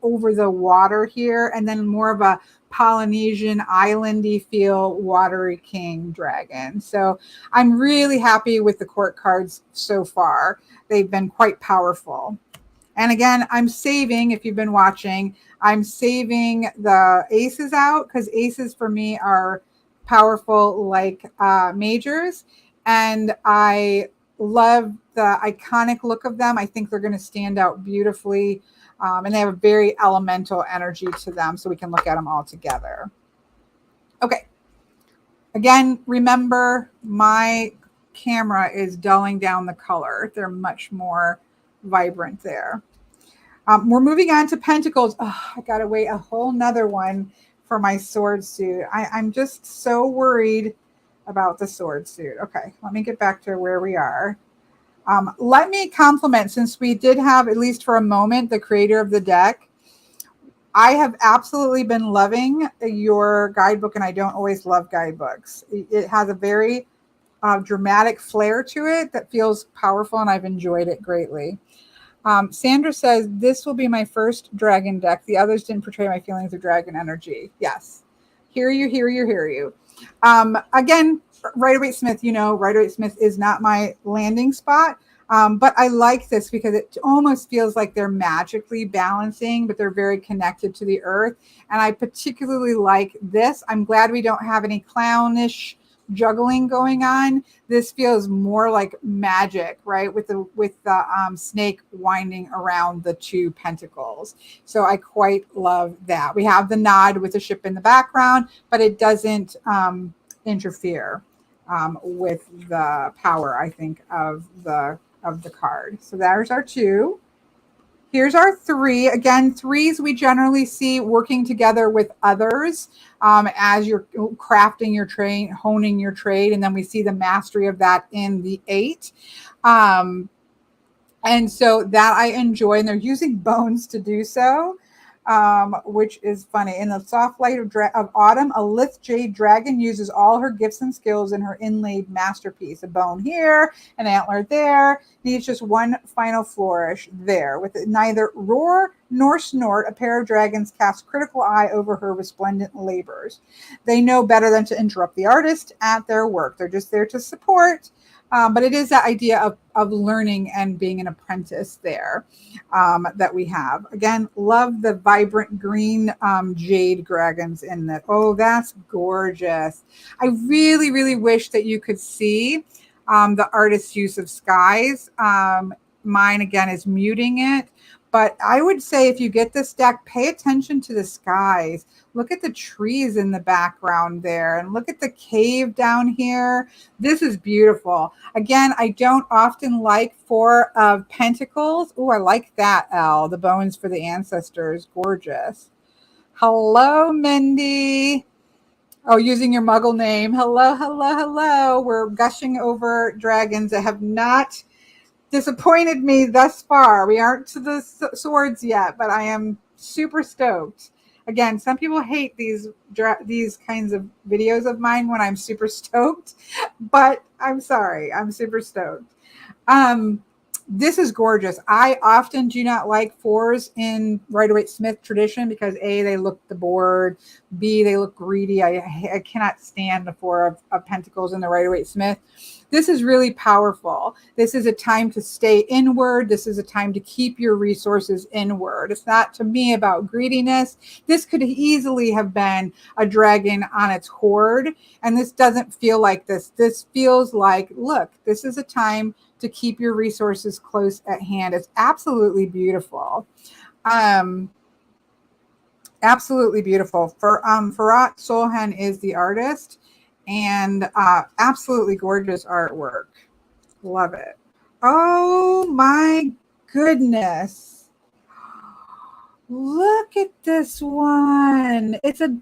over the water here, and then more of a Polynesian islandy feel watery king dragon. So I'm really happy with the court cards so far. They've been quite powerful. And again, I'm saving, if you've been watching, I'm saving the aces out because aces for me are powerful like majors. And I love the iconic look of them. I think they're going to stand out beautifully. And they have a very elemental energy to them. So we can look at them all together. Okay. Again, remember my camera is dulling down the color. They're much more vibrant there. We're moving on to Pentacles. Oh, I got to wait a whole nother one for my sword suit. I'm just so worried about the sword suit. Okay, let me get back to where we are. Let me compliment, since we did have, at least for a moment, the creator of the deck. I have absolutely been loving your guidebook, and I don't always love guidebooks. It has a very dramatic flair to it that feels powerful, and I've enjoyed it greatly. Sandra says, this will be my first dragon deck. The others didn't portray my feelings of dragon energy. Yes. Hear you, hear you, hear you. Again, Rider-Waite-Smith, Rider-Waite-Smith is not my landing spot. But I like this because it almost feels like they're magically balancing, but they're very connected to the earth. And I particularly like this. I'm glad we don't have any clownish juggling going on. This feels more like magic, right? With the snake winding around the two pentacles. So I quite love that. We have the nod with the ship in the background, but it doesn't interfere with the power, I think, of the card. So there's our two. Here's our three. Again, threes we generally see working together with others as you're crafting your trade, honing your trade. And then we see the mastery of that in the eight. And so that I enjoy. And they're using bones to do so, which is funny. In the soft light of autumn, a lithe jade dragon uses all her gifts and skills in her inlaid masterpiece. A bone here, an antler there, needs just one final flourish there. With neither roar nor snort, a pair of dragons cast critical eye over her resplendent labors. They know better than to interrupt the artist at their work. They're just there to support. But it is that idea of learning and being an apprentice there that we have. Again, love the vibrant green jade dragons in that. Oh, that's gorgeous. I really, really wish that you could see the artist's use of skies. Mine, again, is muting it. But I would say if you get this deck, pay attention to the skies. Look at the trees in the background there, and look at the cave down here. This is beautiful. Again, I don't often like Four of Pentacles. Oh, I like that, Elle. The bones for the ancestors. Gorgeous. Hello, Mindy. Oh, using your muggle name. Hello, hello, hello. We're gushing over dragons that have not disappointed me thus far. We aren't to the swords yet, but I am super stoked. Again, some people hate these kinds of videos of mine when I'm super stoked, but I'm sorry, I'm super stoked. This is gorgeous. I often do not like fours in Rider-Waite-Smith tradition because A, they look the board, B, they look greedy. I cannot stand the Four of Pentacles in the Rider-Waite-Smith. This is really powerful. This is a time to stay inward. This is a time to keep your resources inward. It's not, to me, about greediness. This could easily have been a dragon on its hoard, and this doesn't feel like this. This feels like, look, this is a time to keep your resources close at hand. It's absolutely beautiful. Absolutely beautiful. Farhat Solhan is the artist, and absolutely gorgeous artwork. Love it. Oh my goodness. Look at this one. It's a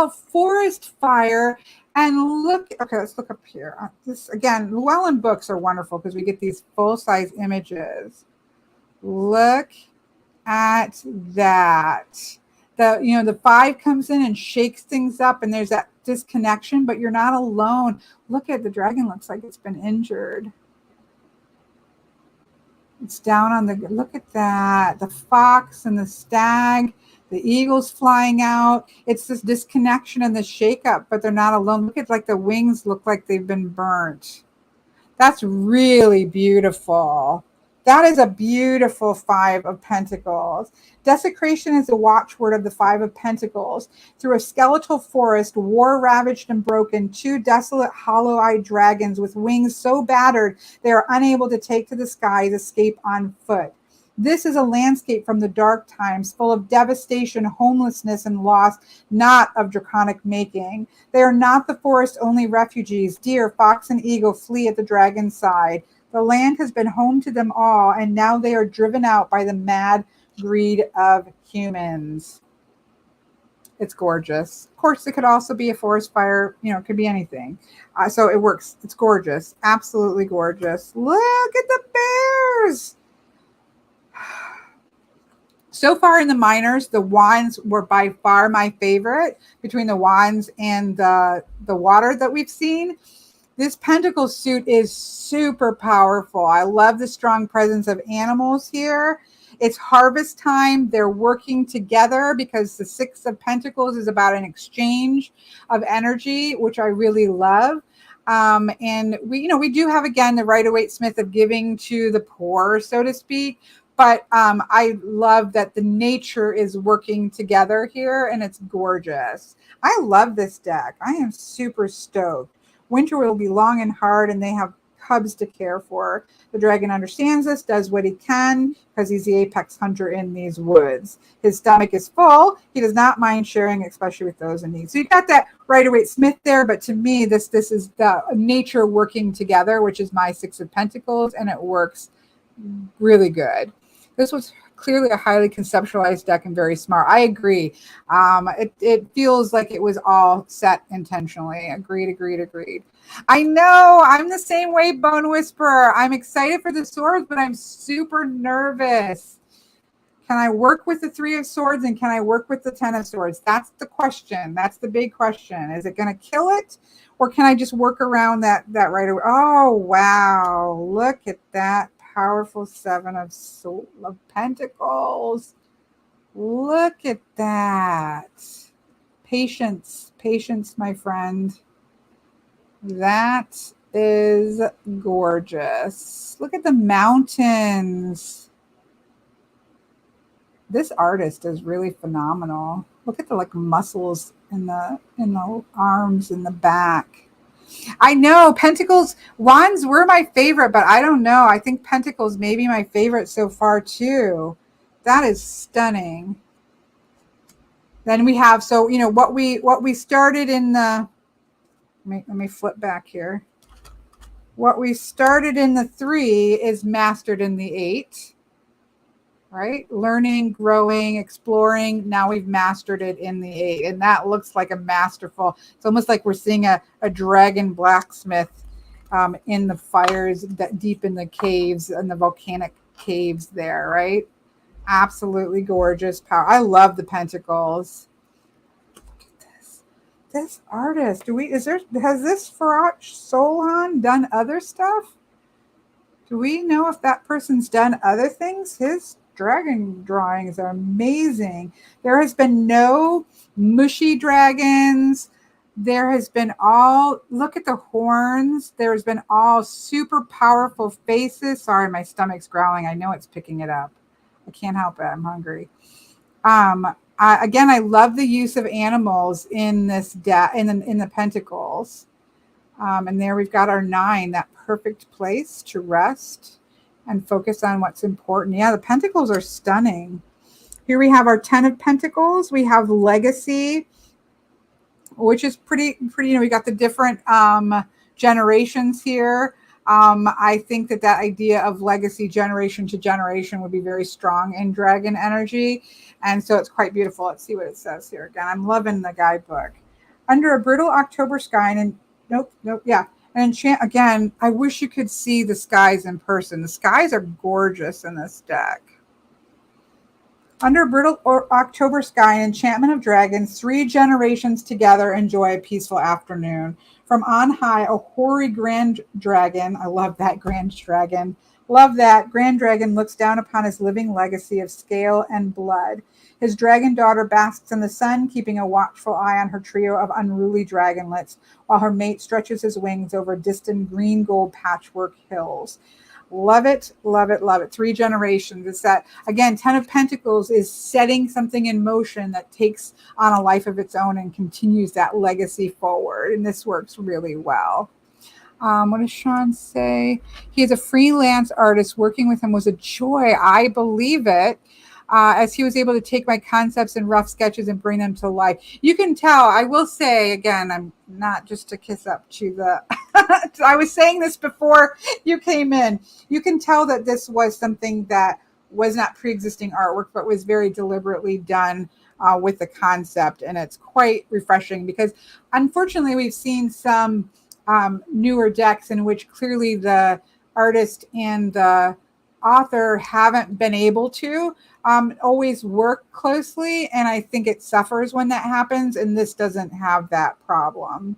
forest fire. And look, okay, let's look up here. This again, Llewellyn books are wonderful because we get these full-size images. Look at that. The five comes in and shakes things up, and there's that disconnection, but you're not alone. Look at the dragon, looks like it's been injured. It's down on the, look at that. The fox and the stag, the eagle's flying out. It's this disconnection and the shakeup, but they're not alone. Look at, like, the wings look like they've been burnt. That's really beautiful. That is a beautiful Five of Pentacles. Desecration is the watchword of the Five of Pentacles. Through a skeletal forest, war ravaged and broken, two desolate, hollow-eyed dragons with wings so battered they are unable to take to the skies escape on foot. This is a landscape from the dark times, full of devastation, homelessness, and loss, not of draconic making. They are not the forest's only refugees. Deer, fox, and eagle flee at the dragon's side. The land has been home to them all, and now they are driven out by the mad greed of humans. It's gorgeous. Of course, it could also be a forest fire. It could be anything. So it works. It's gorgeous. Absolutely gorgeous. Look at the bears. So far in the minors, the wands were by far my favorite between the wands and the water that we've seen. This pentacle suit is super powerful. I love the strong presence of animals here. It's harvest time. They're working together because the Six of Pentacles is about an exchange of energy, which I really love. And we do have, again, the Rider-Waite-Smith of giving to the poor, so to speak. But I love that the nature is working together here, and it's gorgeous. I love this deck. I am super stoked. Winter will be long and hard, and they have cubs to care for. The dragon understands this, does what he can, because he's the apex hunter in these woods. His stomach is full. He does not mind sharing, especially with those in need. So you got that Rider-Waite-Smith there, but to me, this is the nature working together, which is my Six of Pentacles, and it works really good. This was clearly a highly conceptualized deck and very smart. I agree. It feels like it was all set intentionally. Agreed. I know. I'm the same way, Bone Whisperer. I'm excited for the swords, but I'm super nervous. Can I work with the Three of Swords, and can I work with the Ten of Swords? That's the question. That's the big question. Is it going to kill it, or can I just work around that right away? Oh, wow. Look at that. Powerful Seven of Pentacles. Look at that. Patience, my friend. That is gorgeous. Look at the mountains. This artist is really phenomenal. Look at the muscles in the arms and the back. I know Pentacles, wands were my favorite, but I don't know. I think Pentacles may be my favorite so far too. That is stunning. Then we have, so what we started in the, let me flip back here. What we started in the 3 is mastered in the 8. Right? Learning, growing, exploring. Now we've mastered it in the 8. And that looks like a masterful. It's almost like we're seeing a dragon blacksmith in the fires that deep in the caves and the volcanic caves there, right? Absolutely gorgeous power. I love the Pentacles. Look at this. This artist. Has this Farach Solhan done other stuff? Do we know if that person's done other things? His dragon drawings are amazing. There has been no mushy dragons. There has been all, look at the horns. There's been all super powerful faces. Sorry, my stomach's growling. I know it's picking it up. I can't help it. I'm hungry. Again, I love the use of animals in this in the Pentacles. And there we've got our 9, that perfect place to rest and focus on what's important. Yeah, the Pentacles are stunning. Here we have our 10 of Pentacles. We have Legacy, which is pretty. We got the different generations here. I think that that idea of legacy generation to generation would be very strong in dragon energy. And so it's quite beautiful. Let's see what it says here again. I'm loving the guidebook. Under a brutal October sky, and nope, yeah. And enchant again, I wish you could see the skies in person. The skies are gorgeous in this deck. Under a brutal October sky, an enchantment of dragons, 3 generations together enjoy a peaceful afternoon. From on high, a hoary grand dragon, I love that grand dragon, love that, grand dragon looks down upon his living legacy of scale and blood. His dragon daughter basks in the sun, keeping a watchful eye on her trio of unruly dragonlets, while her mate stretches his wings over distant green gold patchwork hills. Love it, love it, love it. 3 generations. It's that, again, 10 of Pentacles is setting something in motion that takes on a life of its own and continues that legacy forward. And this works really well. What does Sean say? He is a freelance artist. Working with him was a joy. I believe it. As he was able to take my concepts and rough sketches and bring them to life. You can tell, I will say, again, I'm not just to kiss up to the, I was saying this before you came in. You can tell that this was something that was not pre-existing artwork, but was very deliberately done with the concept. And it's quite refreshing because unfortunately we've seen some newer decks in which clearly the artist and the author haven't been able to always work closely, and I think it suffers when that happens, and this doesn't have that problem.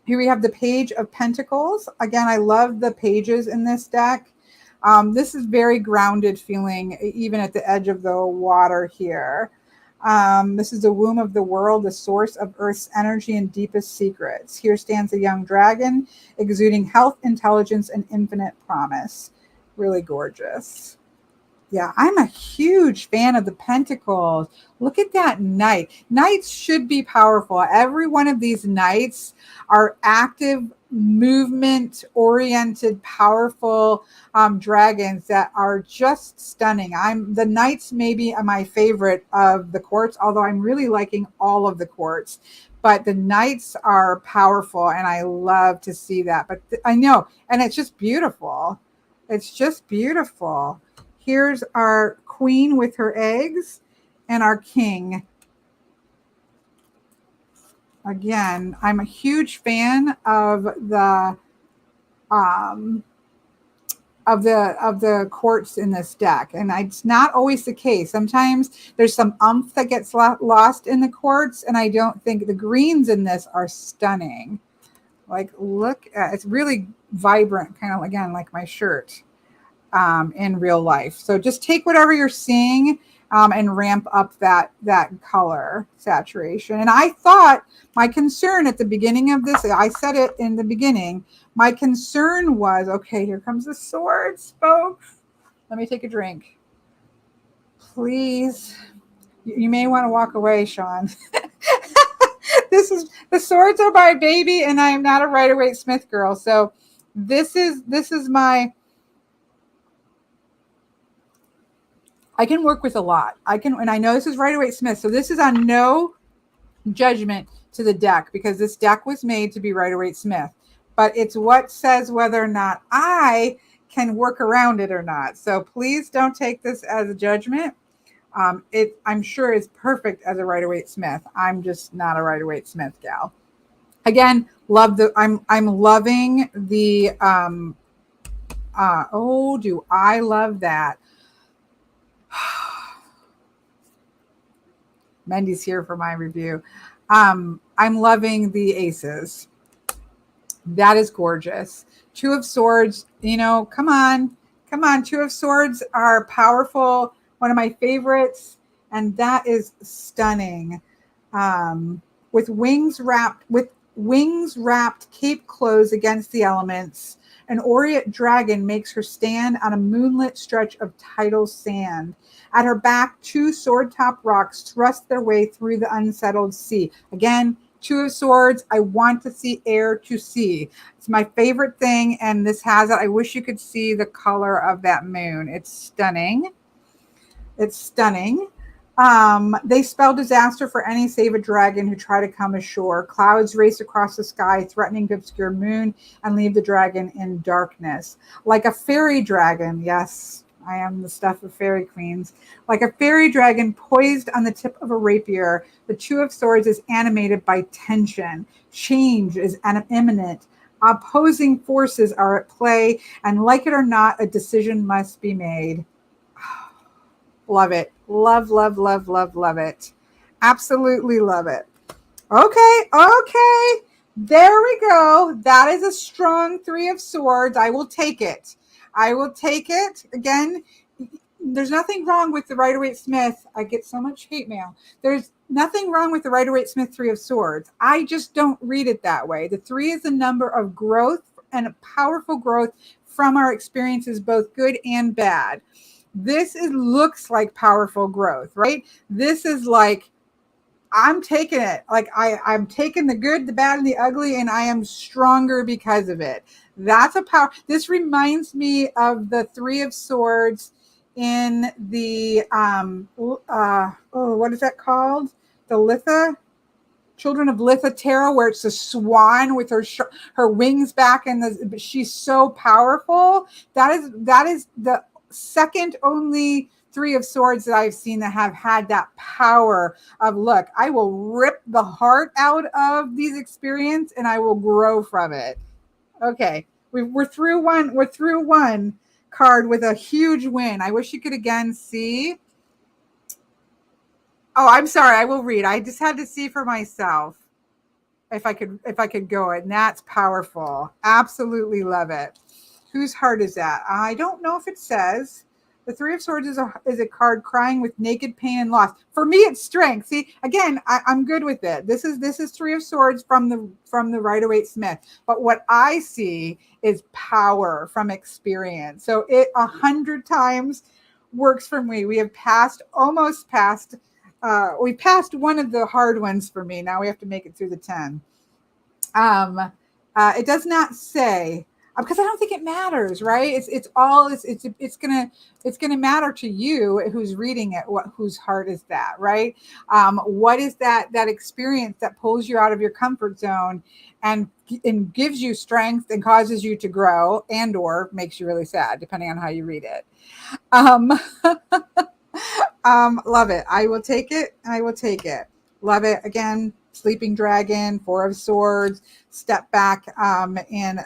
Here we have the Page of Pentacles. Again, I love the pages in this deck. This is very grounded feeling, even at the edge of the water here. This is the womb of the world, the source of Earth's energy and deepest secrets. Here stands a young dragon, exuding health, intelligence, and infinite promise. Really gorgeous. Yeah, I'm a huge fan of the Pentacles. Look at that knight. Knights should be powerful. Every one of these knights are active, movement-oriented, powerful dragons that are just stunning. The knights maybe are my favorite of the courts, although I'm really liking all of the courts. But the knights are powerful, and I love to see that. But I know, and it's just beautiful. It's just beautiful. Here's our queen with her eggs and our king. Again, I'm a huge fan of the quartz in this deck, and it's not always the case. Sometimes there's some umph that gets lost in the quartz, and I don't think the greens in this are stunning. Like, look at, it's really vibrant, kind of again like my shirt. In real life. So just take whatever you're seeing and ramp up that color saturation. And I thought my concern at the beginning of this, I said it in the beginning, my concern was, okay, here comes the swords, folks. Let me take a drink. Please. You may want to walk away, Sean. The swords are my baby, and I am not a Rider-Waite Smith girl. So this is my, I can work with a lot. And I know this is Rider-Waite Smith, so this is on no judgment to the deck because this deck was made to be Rider-Waite Smith. But it's what says whether or not I can work around it or not. So please don't take this as a judgment. I'm sure it's perfect as a Rider-Waite Smith. I'm just not a Rider-Waite Smith gal. Again, I'm loving the oh, do I love that. Mendy's here for my review. I'm loving the aces. That is gorgeous. 2 of Swords, come on. 2 of Swords are powerful. One of my favorites. And that is stunning. With wings wrapped cape clothes against the elements, an aureate dragon makes her stand on a moonlit stretch of tidal sand. At her back, 2 sword-top rocks thrust their way through the unsettled sea. Again, 2 of Swords. I want to see air to sea. It's my favorite thing, and this has it. I wish you could see the color of that moon. It's stunning. It's stunning. They spell disaster for any save a dragon who try to come ashore. Clouds race across the sky, threatening to obscure moon and leave the dragon in darkness. Like a fairy dragon, yes, I am the stuff of fairy queens. Like a fairy dragon poised on the tip of a rapier, the Two of Swords is animated by tension. Change is imminent. Opposing forces are at play, and like it or not, a decision must be made. Love it. Love, love, love, love, love it. Absolutely love it. Okay, okay. There we go. That is a strong Three of Swords. I will take it. I will take it. Again, there's nothing wrong with the Rider-Waite-Smith. I get so much hate mail. There's nothing wrong with the Rider-Waite-Smith Three of Swords. I just don't read it that way. The three is a number of growth and a powerful growth from our experiences, both good and bad. This looks like powerful growth, right? This is like, I'm taking it. Like I'm taking the good, the bad, and the ugly, and I am stronger because of it. That's a power. This reminds me of the Three of Swords in the what is that called? The Litha, Children of Litha Tarot, where it's a swan with her wings back, and she's so powerful. That is the second only Three of Swords that I've seen that have had that power of, look, I will rip the heart out of these experiences and I will grow from it. Okay, we're through one. We're through one card with a huge win. I wish you could again see. Oh, I'm sorry. I will read. I just had to see for myself if I could go it. And that's powerful. Absolutely love it. Whose heart is that? I don't know if it says. The Three of Swords is a card crying with naked pain and loss. For me, it's strength. See, again, I'm good with it. This is Three of Swords from the Rider-Waite-Smith. But what I see is power from experience. So it 100 times works for me. We have almost passed. We passed one of the hard ones for me. Now we have to make it through the 10. It does not say, because I don't think it matters, right? It's gonna matter to you who's reading it. Whose heart is that, right? What is that experience that pulls you out of your comfort zone and gives you strength and causes you to grow, and or makes you really sad, depending on how you read it. Love it. I will take it. I will take it. Love it. Again, Sleeping Dragon, Four of Swords, step back and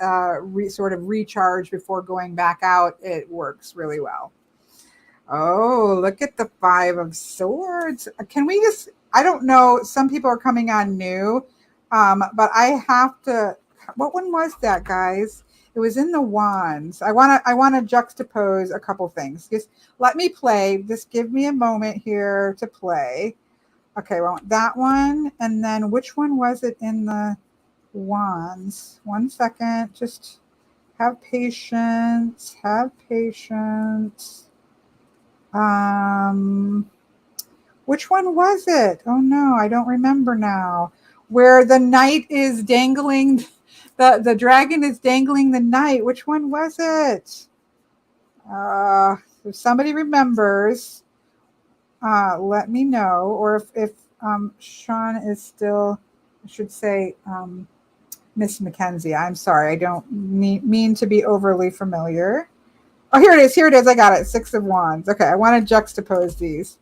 sort of recharge before going back out. It works really well. Oh, look at the Five of Swords. Can we just, I don't know, some people are coming on new, but I have to, what one was that, guys? It was in the Wands. I want to juxtapose a couple things. Just let me play. Just give me a moment here to play. Okay, well, that one. And then which one was it in the Wands? 1 second. Just have patience. Have patience. Which one was it? Oh, no, I don't remember now. Where the knight is dangling, the dragon is dangling the knight. Which one was it? If somebody remembers, let me know. Or if Sean is still, I should say, Miss Mackenzie. I'm sorry. I don't mean to be overly familiar. Oh, here it is. Here it is. I got it. Six of Wands. Okay, I want to juxtapose these.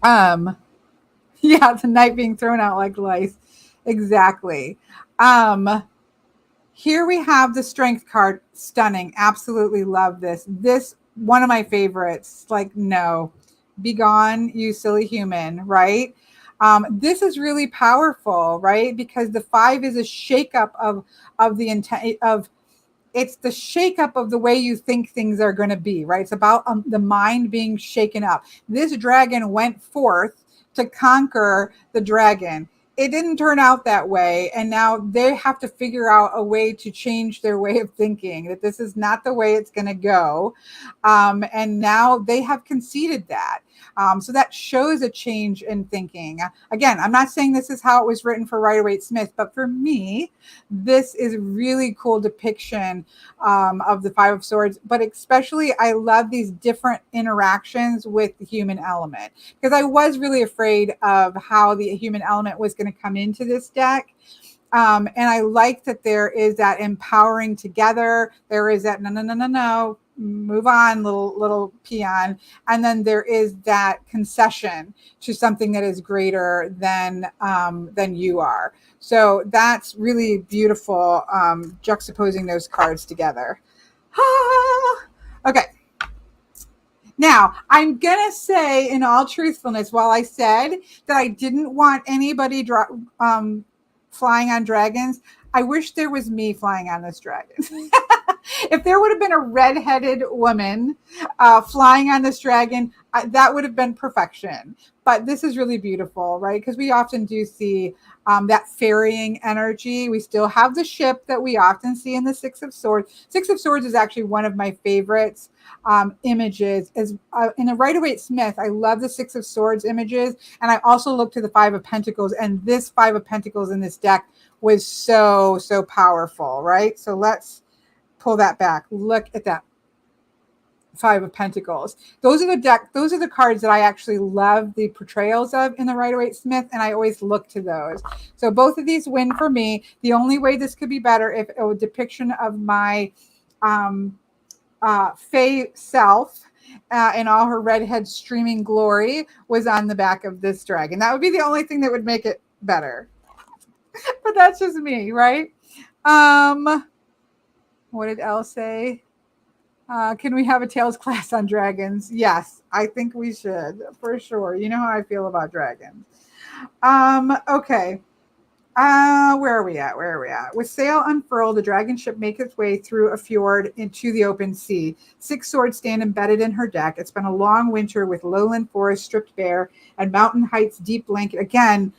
Yeah, the knight being thrown out like lice. Exactly. Here we have the Strength card. Stunning. Absolutely love this. This, one of my favorites. Like, no, be gone, you silly human, right? This is really powerful, right? Because the 5 is a shakeup of the intent of, it's the shakeup of the way you think things are going to be, right? It's about the mind being shaken up. This dragon went forth to conquer the dragon. It didn't turn out that way. And now they have to figure out a way to change their way of thinking, that this is not the way it's going to go. And now they have conceded that. So that shows a change in thinking. Again, I'm not saying this is how it was written for Rider-Waite-Smith, but for me, this is a really cool depiction of the Five of Swords. But especially, I love these different interactions with the human element, because I was really afraid of how the human element was going to come into this deck. And I like that there is that empowering together. There is that no, move on, little peon. And then there is that concession to something that is greater than you are. So that's really beautiful, juxtaposing those cards together. Okay. Now, I'm going to say, in all truthfulness, while I said that I didn't want anybody flying on dragons, I wish there was me flying on this dragon. If there would have been a redheaded woman flying on this dragon, that would have been perfection. But this is really beautiful, right? Because we often do see that ferrying energy. We still have the ship that we often see in the Six of Swords. Six of Swords is actually one of my favorites images. In the Rider-Waite-Smith, I love the Six of Swords images. And I also look to the Five of Pentacles. And this Five of Pentacles in this deck was so powerful, right? So let's pull that back. Look at that Five of Pentacles. Those are the cards that I actually love the portrayals of in the Rider-Waite-Smith, and I always look to those. So both of these win for me. The only way this could be better if a depiction of my Fae self in all her redhead streaming glory was on the back of this dragon. That would be the only thing that would make it better. But that's just me, right? What did Elle say? Can we have a Tales class on dragons? Yes, I think we should, for sure. You know how I feel about dragons. Okay. Where are we at? With sail unfurled, the dragon ship makes its way through a fjord into the open sea. Six swords stand embedded in her deck. It's been a long winter with lowland forest stripped bare and mountain heights deep blanket. Again,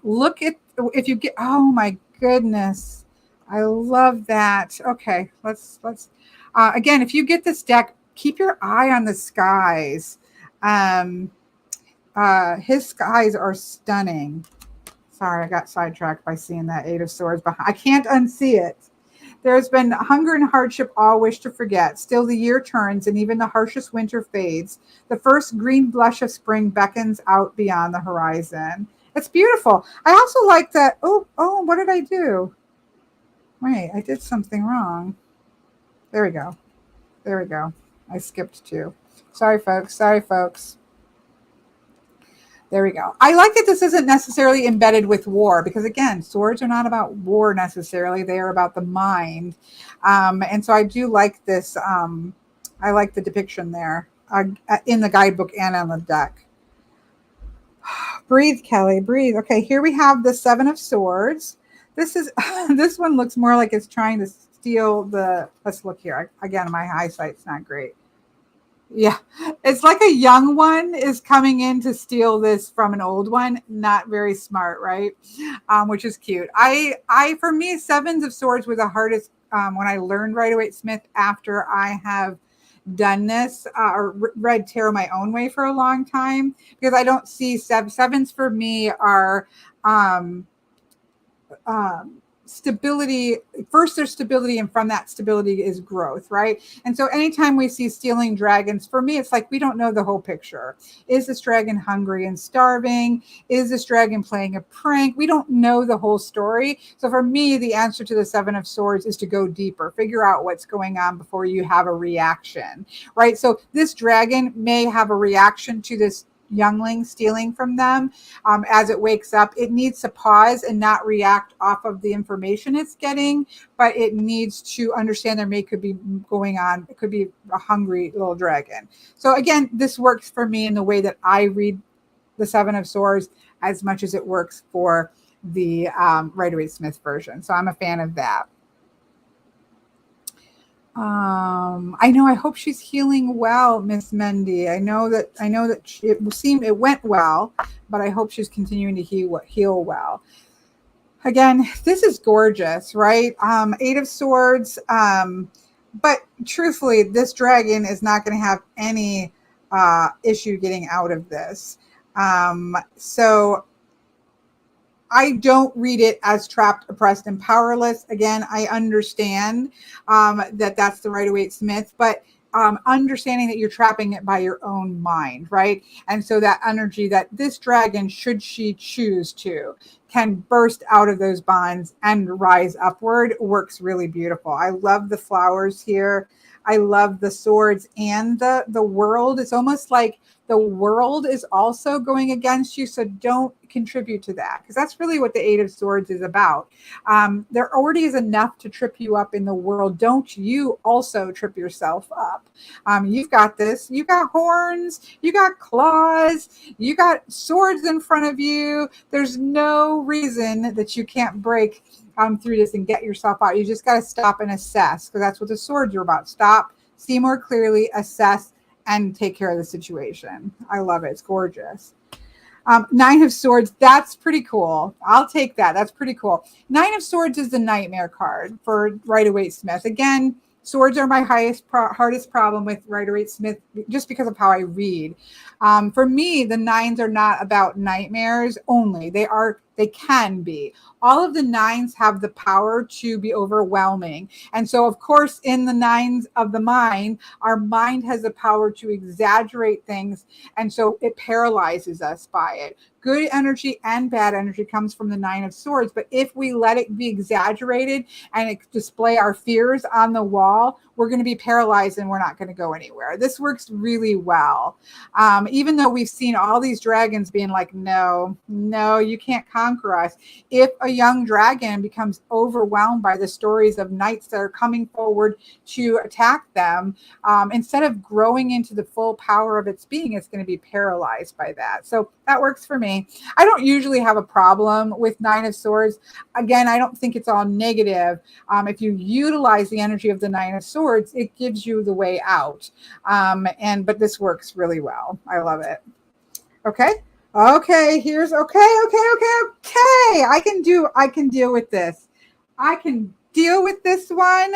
look at, if you get, oh my goodness. I love that. Okay, let's again, if you get this deck, keep your eye on the skies. His skies are stunning. Sorry, I got sidetracked by seeing that Eight of Swords behind. I can't unsee it. There's been hunger and hardship all wish to forget. Still the year turns and even the harshest winter fades. The first green blush of spring beckons out beyond the horizon. It's beautiful. I also like that. Oh, what did I do? Wait, I did something wrong. There we go. I skipped two. Sorry, folks. There we go. I like that this isn't necessarily embedded with war, because again, swords are not about war necessarily. They are about the mind. And so I do like this. I like the depiction there in the guidebook and on the deck. Breathe, Kelly, breathe. Okay, here we have the Seven of Swords. This one looks more like it's trying to steal the, let's look here. Again, my eyesight's not great. Yeah, it's like a young one is coming in to steal this from an old one. Not very smart, right? Which is cute. For me, Sevens of Swords were the hardest when I learned Rider-Waite-Smith after I have done this or read tarot my own way for a long time, because I don't see sevens for me are stability. First there's stability, and from that stability is growth, right? And so anytime we see stealing dragons, for me it's like we don't know the whole picture. Is this dragon hungry and starving? Is this dragon playing a prank? We don't know the whole story. So for me, the answer to the Seven of Swords is to go deeper, figure out what's going on before you have a reaction, right? So this dragon may have a reaction to this youngling stealing from them. As it wakes up, it needs to pause and not react off of the information it's getting, but it needs to understand could be going on. It could be a hungry little dragon. So again, this works for me in the way that I read the Seven of Swords as much as it works for the Rider-Waite-Smith version. So I'm a fan of that. I know. I hope she's healing well, Miss Mendy. I know that it went well, but I hope she's continuing to heal well. Again, this is gorgeous, right? Eight of Swords. But truthfully, this dragon is not going to have any issue getting out of this. So I don't read it as trapped, oppressed, and powerless. Again, I understand that that's the Rider-Waite Smith, but understanding that you're trapping it by your own mind, right? And so that energy that this dragon, should she choose to, can burst out of those bonds and rise upward works really beautiful. I love the flowers here. I love the swords and the world. It's almost like the world is also going against you. So don't contribute to that, because that's really what the Eight of Swords is about. There already is enough to trip you up in the world. Don't you also trip yourself up. You've got this. You got horns. You got claws. You got swords in front of you. There's no reason that you can't break through this and get yourself out. You just got to stop and assess, because that's what the swords are about. Stop, see more clearly, assess, and take care of the situation. I love it. It's gorgeous. Nine of Swords, that's pretty cool. I'll take that. That's pretty cool. Nine of Swords is the nightmare card for Rider-Waite Smith. Again, swords are my hardest problem with Rider-Waite Smith, just because of how I read. For me, the nines are not about nightmares only. They can be. All of the nines have the power to be overwhelming. And so, of course, in the nines of the mind, our mind has the power to exaggerate things. And so it paralyzes us by it. Good energy and bad energy comes from the Nine of Swords. But if we let it be exaggerated and display our fears on the wall, we're going to be paralyzed and we're not going to go anywhere. This works really well. Even though we've seen all these dragons being like, no, you can't conquer us. If a young dragon becomes overwhelmed by the stories of knights that are coming forward to attack them, instead of growing into the full power of its being, it's going to be paralyzed by that. So that works for me. I don't usually have a problem with Nine of Swords. Again, I don't think it's all negative. If you utilize the energy of the Nine of Swords, it gives you the way out. But this works really well. I love it. Okay, here's okay. I can deal with this. I can deal with this one.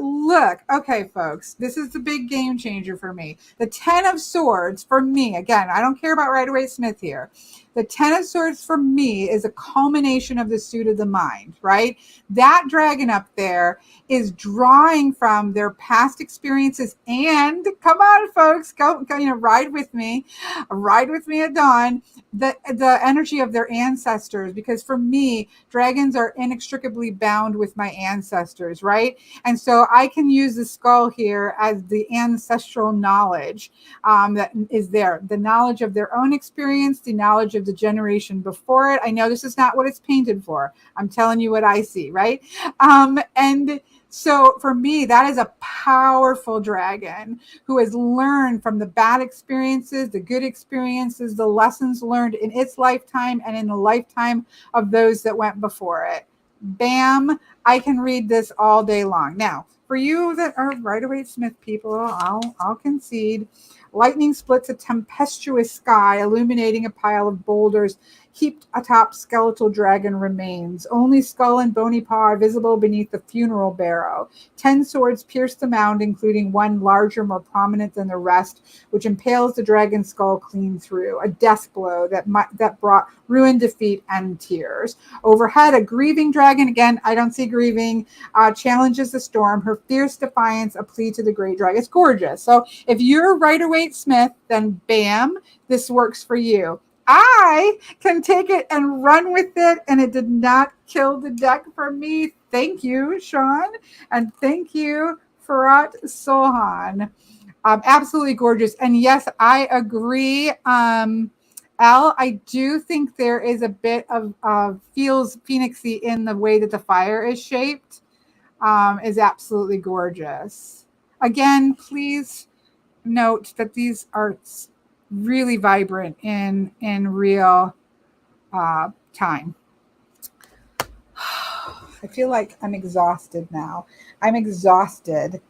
Look, okay, folks, this is the big game changer for me. The Ten of Swords for me, again, I don't care about Rider-Waite Smith here. The Ten of Swords for me is a culmination of the suit of the mind, right? That dragon up there is drawing from their past experiences, and come on, folks, go ride with me at dawn. The energy of their ancestors, because for me, dragons are inextricably bound with my ancestors, right? And so I can use the skull here as the ancestral knowledge that is there, the knowledge of their own experience, the knowledge of the generation before it. I know this is not what it's painted for. I'm telling you what I see, right? And so for me, that is a powerful dragon who has learned from the bad experiences, the good experiences, the lessons learned in its lifetime and in the lifetime of those that went before it. Bam, I can read this all day long. Now, for you that are Rider-Waite Smith people, I'll concede. Lightning splits a tempestuous sky, illuminating a pile of boulders heaped atop skeletal dragon remains. Only skull and bony paw are visible beneath the funeral barrow. 10 swords pierce the mound, including one larger, more prominent than the rest, which impales the dragon's skull clean through. A death blow that brought ruin, defeat, and tears. Overhead, a grieving dragon, again, I don't see grieving, challenges the storm. Her fierce defiance, a plea to the great dragon. It's gorgeous. So if you're Rider-Waite Smith, then bam, this works for you. I can take it and run with it, and it did not kill the deck for me. Thank you, Sean, and thank you, Farat Sohan. Absolutely gorgeous. And yes, I agree. Al, I do think there is a bit of feels phoenixy in the way that the fire is shaped. Is absolutely gorgeous. Again, please note that these are really vibrant in real time. I feel like I'm exhausted now. I'm exhausted.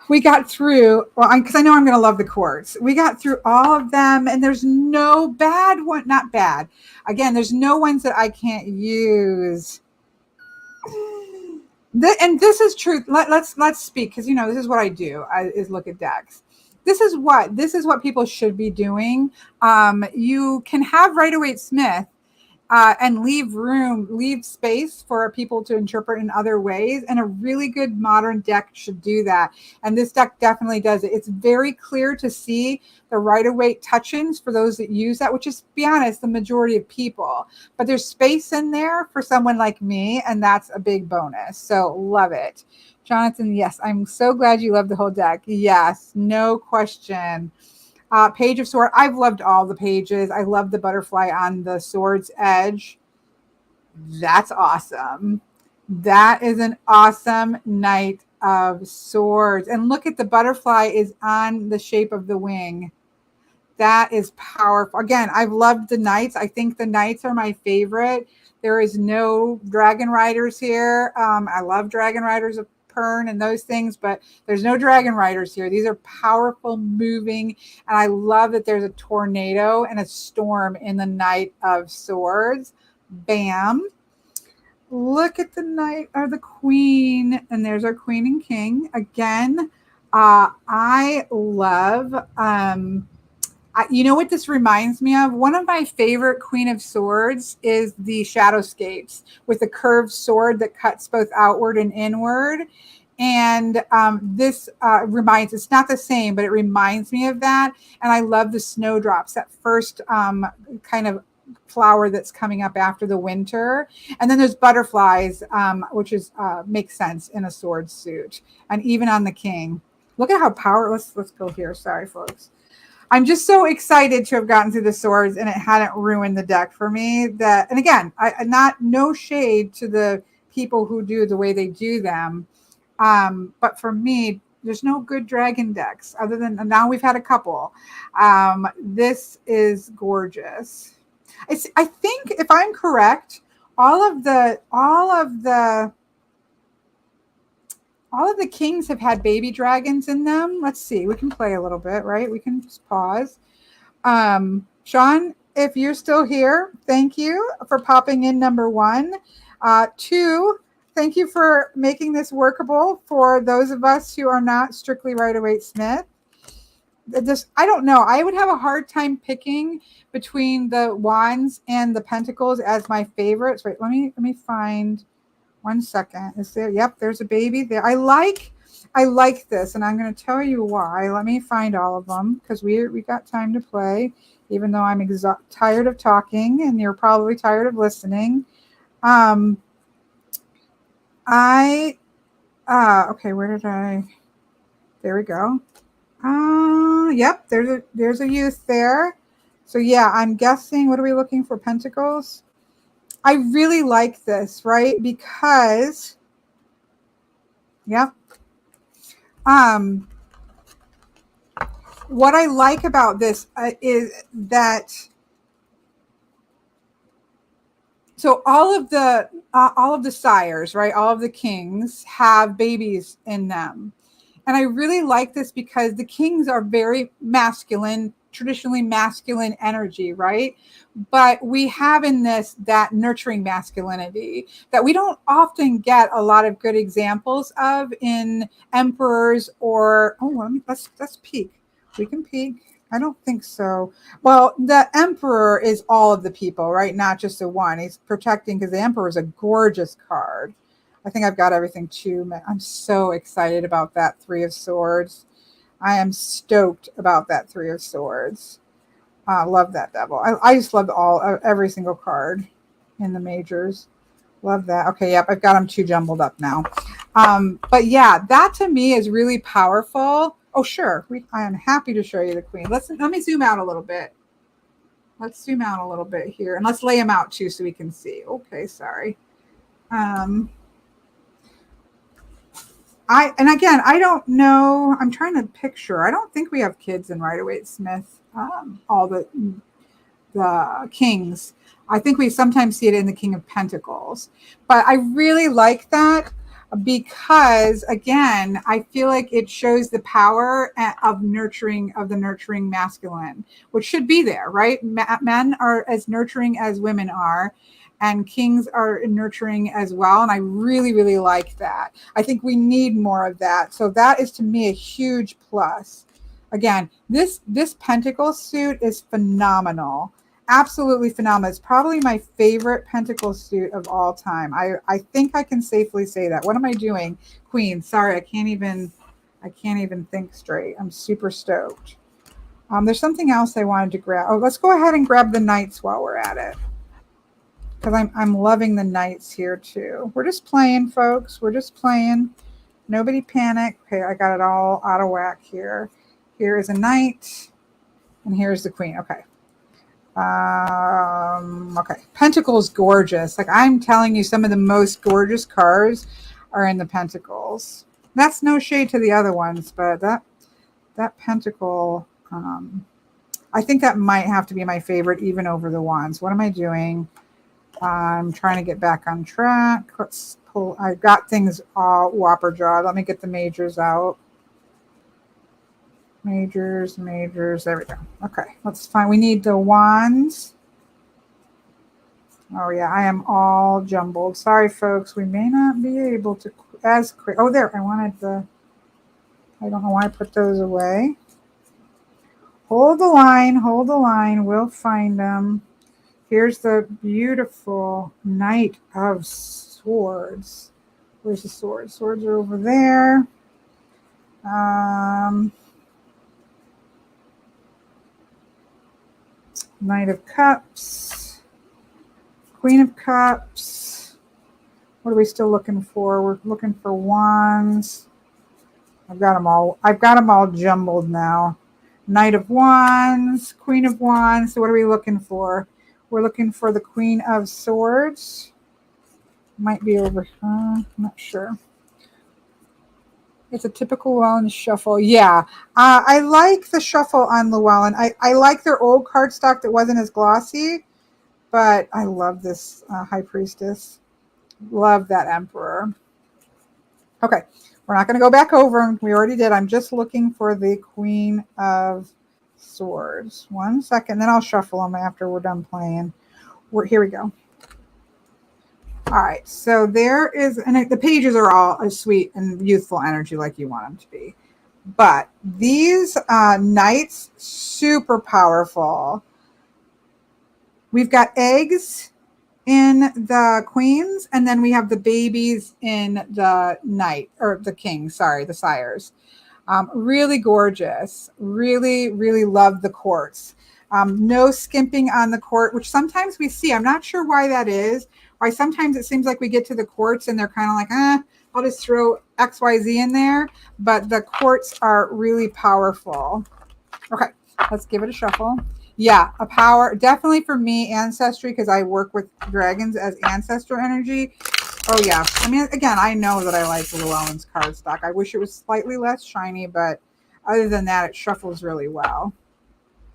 We got through, well, because I know I'm going to love the quartz. We got through all of them, and there's no bad one, not bad. Again, there's no ones that I can't use. And this is true. Let's speak, because this is what I do, is look at decks. this is what people should be doing. You can have Rider-Waite-Smith and leave space for people to interpret in other ways. And a really good modern deck should do that. And this deck definitely does it. It's very clear to see the Rider-Waite touch-ins for those that use that, which is, to be honest, the majority of people. But there's space in there for someone like me, and that's a big bonus. So love it. Jonathan, yes, I'm so glad you love the whole deck. Yes, no question. Page of Swords. I've loved all the pages. I love the butterfly on the sword's edge. That's awesome. That is an awesome Knight of Swords. And look at the butterfly is on the shape of the wing. That is powerful. Again, I've loved the Knights. I think the Knights are my favorite. There is no Dragon Riders here. I love Dragon Riders of Pern and those things, but there's no Dragon Riders here. These are powerful, moving, and I love that there's a tornado and a storm in the Knight of Swords. Bam. Look at the Knight or the Queen, and there's our Queen and King. Again, I love, you know what this reminds me of? One of my favorite Queen of Swords is the Shadowscapes with the curved sword that cuts both outward and inward. And this it's not the same, but it reminds me of that. And I love the snowdrops, that first kind of flower that's coming up after the winter. And then there's butterflies, which is makes sense in a sword suit. And even on the King. Look at how powerful. Let's go here. Sorry, folks. I'm just so excited to have gotten through the swords and it hadn't ruined the deck for me. That, and again, no shade to the people who do the way they do them. But for me, there's no good dragon decks other than, now we've had a couple. This is gorgeous. I think if I'm correct, all of the kings have had baby dragons in them. Let's see. We can play a little bit, right? We can just pause. Sean, if you're still here, thank you for popping in, number one. Two, thank you for making this workable for those of us who are not strictly Rider-Waite-Smith. I don't know. I would have a hard time picking between the Wands and the Pentacles as my favorites. Wait, let me find. 1 second. Is there? Yep, there's a baby there. I like this, and I'm going to tell you why. Let me find all of them because we got time to play, even though I'm tired of talking, and you're probably tired of listening. Okay, where did I? There we go. Yep, there's a youth there. So yeah, I'm guessing. What are we looking for? Pentacles. I really like this, right? Because, yep. What I like about this is that, so all of the sires, right? All of the kings have babies in them. And I really like this because the kings are very masculine, traditionally masculine energy, right? But we have in this that nurturing masculinity that we don't often get a lot of good examples of in emperors or, let's peek. We can peek. I don't think so. Well, the emperor is all of the people, right? Not just the one. He's protecting, because the emperor is a gorgeous card. I think I've got everything too. I'm so excited about that Three of Swords. I am stoked about that Three of Swords. I love that devil. I just love every single card in the majors. Love that. Okay, yep, I've got them too jumbled up now. But yeah, that to me is really powerful. Oh, sure. I am happy to show you the Queen. Let me zoom out a little bit. Let's zoom out a little bit here. And let's lay them out too so we can see. Okay, sorry. And again, I don't know. I'm trying to picture. I don't think we have kids in Rider-Waite-Smith. All the kings. I think we sometimes see it in the King of Pentacles. But I really like that because, again, I feel like it shows the power of the nurturing masculine, which should be there, right? Men are as nurturing as women are. And kings are nurturing as well. And I really, really like that. I think we need more of that. So that is, to me, a huge plus. Again, this pentacle suit is phenomenal. Absolutely phenomenal. It's probably my favorite pentacle suit of all time. I think I can safely say that. What am I doing? Queen. Sorry, I can't even think straight. I'm super stoked. There's something else I wanted to grab. Oh, let's go ahead and grab the knights while we're at it. Because I'm loving the knights here too. We're just playing, folks. We're just playing. Nobody panic. Okay, I got it all out of whack here. Here is a knight, and here's the queen. Okay. Okay. Pentacles, gorgeous. Like I'm telling you, some of the most gorgeous cards are in the Pentacles. That's no shade to the other ones, but that Pentacle, I think that might have to be my favorite, even over the Wands. What am I doing? I'm trying to get back on track. Let's pull. I've got things all whopper jawed. Let me get the majors out. Majors. There we go. Okay, let's find. We need the Wands. Oh yeah, I am all jumbled. Sorry, folks. We may not be able to as quick. Oh, there. I wanted the. I don't know why I put those away. Hold the line. Hold the line. We'll find them. Here's the beautiful Knight of Swords. Where's the swords? Swords are over there. Knight of Cups. Queen of Cups. What are we still looking for? We're looking for Wands. I've got them all jumbled now. Knight of Wands. Queen of Wands. So what are we looking for? We're looking for the Queen of Swords. Might be over here. I'm not sure. It's a typical Llewellyn shuffle. Yeah. I like the shuffle on Llewellyn. I like their old cardstock that wasn't as glossy, but I love this High Priestess. Love that Emperor. Okay. We're not going to go back over them. We already did. I'm just looking for the Queen of Swords. 1 second. Then I'll shuffle them after we're done playing. Here we go. All right, so there is, and the pages are all a sweet and youthful energy like you want them to be. But these knights, super powerful. We've got eggs in the queens, and then we have the babies in the knight, or the king, sorry, the sires. Really gorgeous. Really, really love the courts. No skimping on the court, which sometimes we see. I'm not sure why that is. Why sometimes it seems like we get to the courts and they're kind of like, I'll just throw XYZ in there. But the courts are really powerful. Okay, let's give it a shuffle. Yeah, a power, definitely for me, ancestry, because I work with dragons as ancestral energy. Oh yeah, I mean, again, I know that I like Llewellyn's cardstock. I wish it was slightly less shiny, but other than that, it shuffles really well.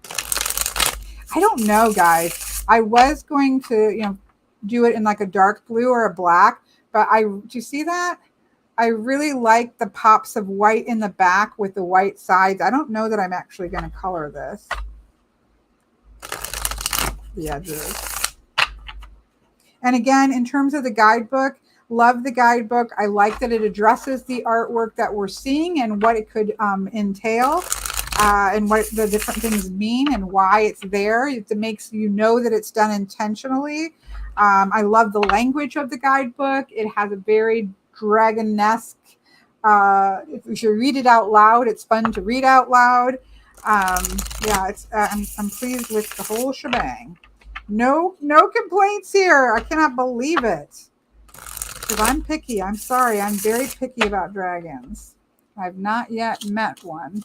I don't know, guys. I was going to, do it in like a dark blue or a black, but do you see that? I really like the pops of white in the back with the white sides. I don't know that I'm actually going to color this. The edges. And again, in terms of the guidebook, love the guidebook. I like that it addresses the artwork that we're seeing and what it could entail. And what the different things mean and why it's there. It makes you know that it's done intentionally. I love the language of the guidebook. It has a very dragon-esque, if you read it out loud, it's fun to read out loud. Yeah, it's I'm pleased with the whole shebang. No complaints here. I cannot believe it. Because I'm picky. I'm sorry. I'm very picky about dragons. I've not yet met one.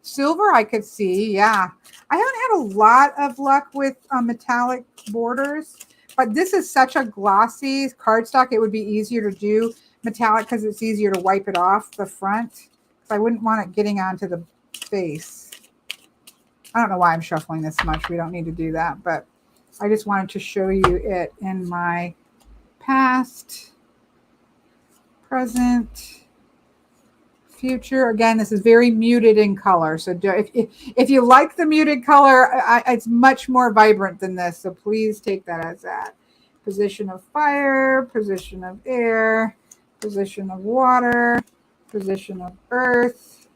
Silver, I could see, yeah. I haven't had a lot of luck with metallic borders, but this is such a glossy cardstock. It would be easier to do metallic because it's easier to wipe it off the front. So I wouldn't want it getting onto the face. I don't know why I'm shuffling this much. We don't need to do that, but I just wanted to show you it in my past, present, future. Again, this is very muted in color. So if you like the muted color, it's much more vibrant than this. So please take that as that. Position of fire, position of air, position of water, position of earth,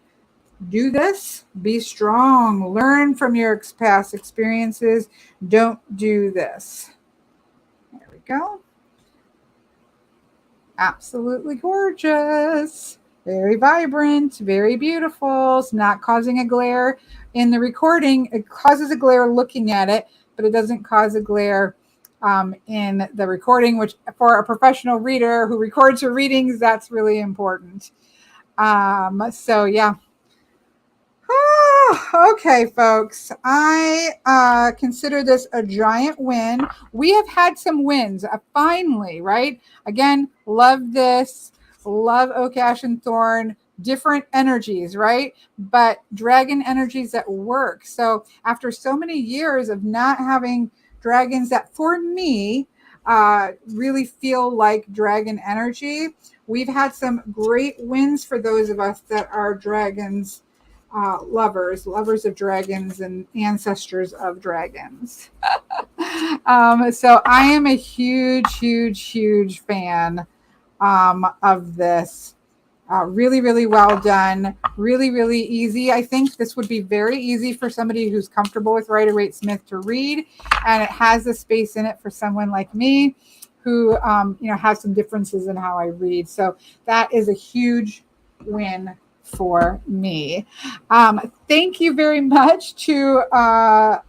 do this. Be strong. Learn from your past experiences. Don't do this. There we go. Absolutely gorgeous. Very vibrant, very beautiful. It's not causing a glare in the recording. It causes a glare looking at it, but it doesn't cause a glare in the recording, which for a professional reader who records her readings, that's really important. So yeah. Okay, folks, I consider this a giant win. We have had some wins, finally, right? Again, love this, love Oak, Ash, and Thorn, different energies, right? But dragon energies that work. So after so many years of not having dragons that, for me, really feel like dragon energy, we've had some great wins for those of us that are dragons. Lovers of dragons and ancestors of dragons. So I am a huge fan of this. Really well done. Really easy. I think this would be very easy for somebody who's comfortable with Rider-Waite-Smith to read, and it has the space in it for someone like me who has some differences in how I read. So that is a huge win for me. Thank you very much to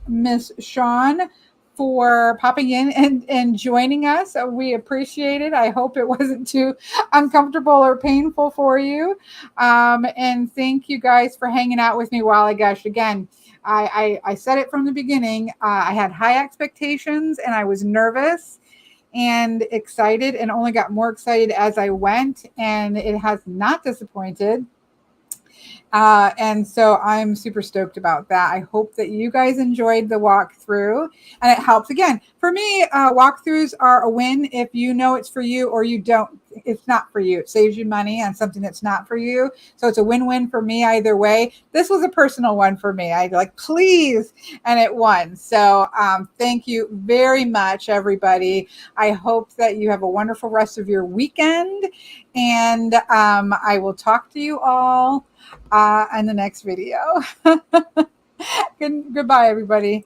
Miss Sean for popping in and joining us. We appreciate it. I hope it wasn't too uncomfortable or painful for you. And thank you guys for hanging out with me while I gushed. Again, I said it from the beginning. I had high expectations and I was nervous and excited, and only got more excited as I went, and it has not disappointed. And so I'm super stoked about that. I hope that you guys enjoyed the walkthrough, and it helps. Again, for me, walkthroughs are a win if you know it's for you, or you don't, it's not for you. It saves you money on something that's not for you. So it's a win-win for me either way. This was a personal one for me. I like, please, and it won. So thank you very much, everybody. I hope that you have a wonderful rest of your weekend, and I will talk to you all in the next video. Goodbye, everybody.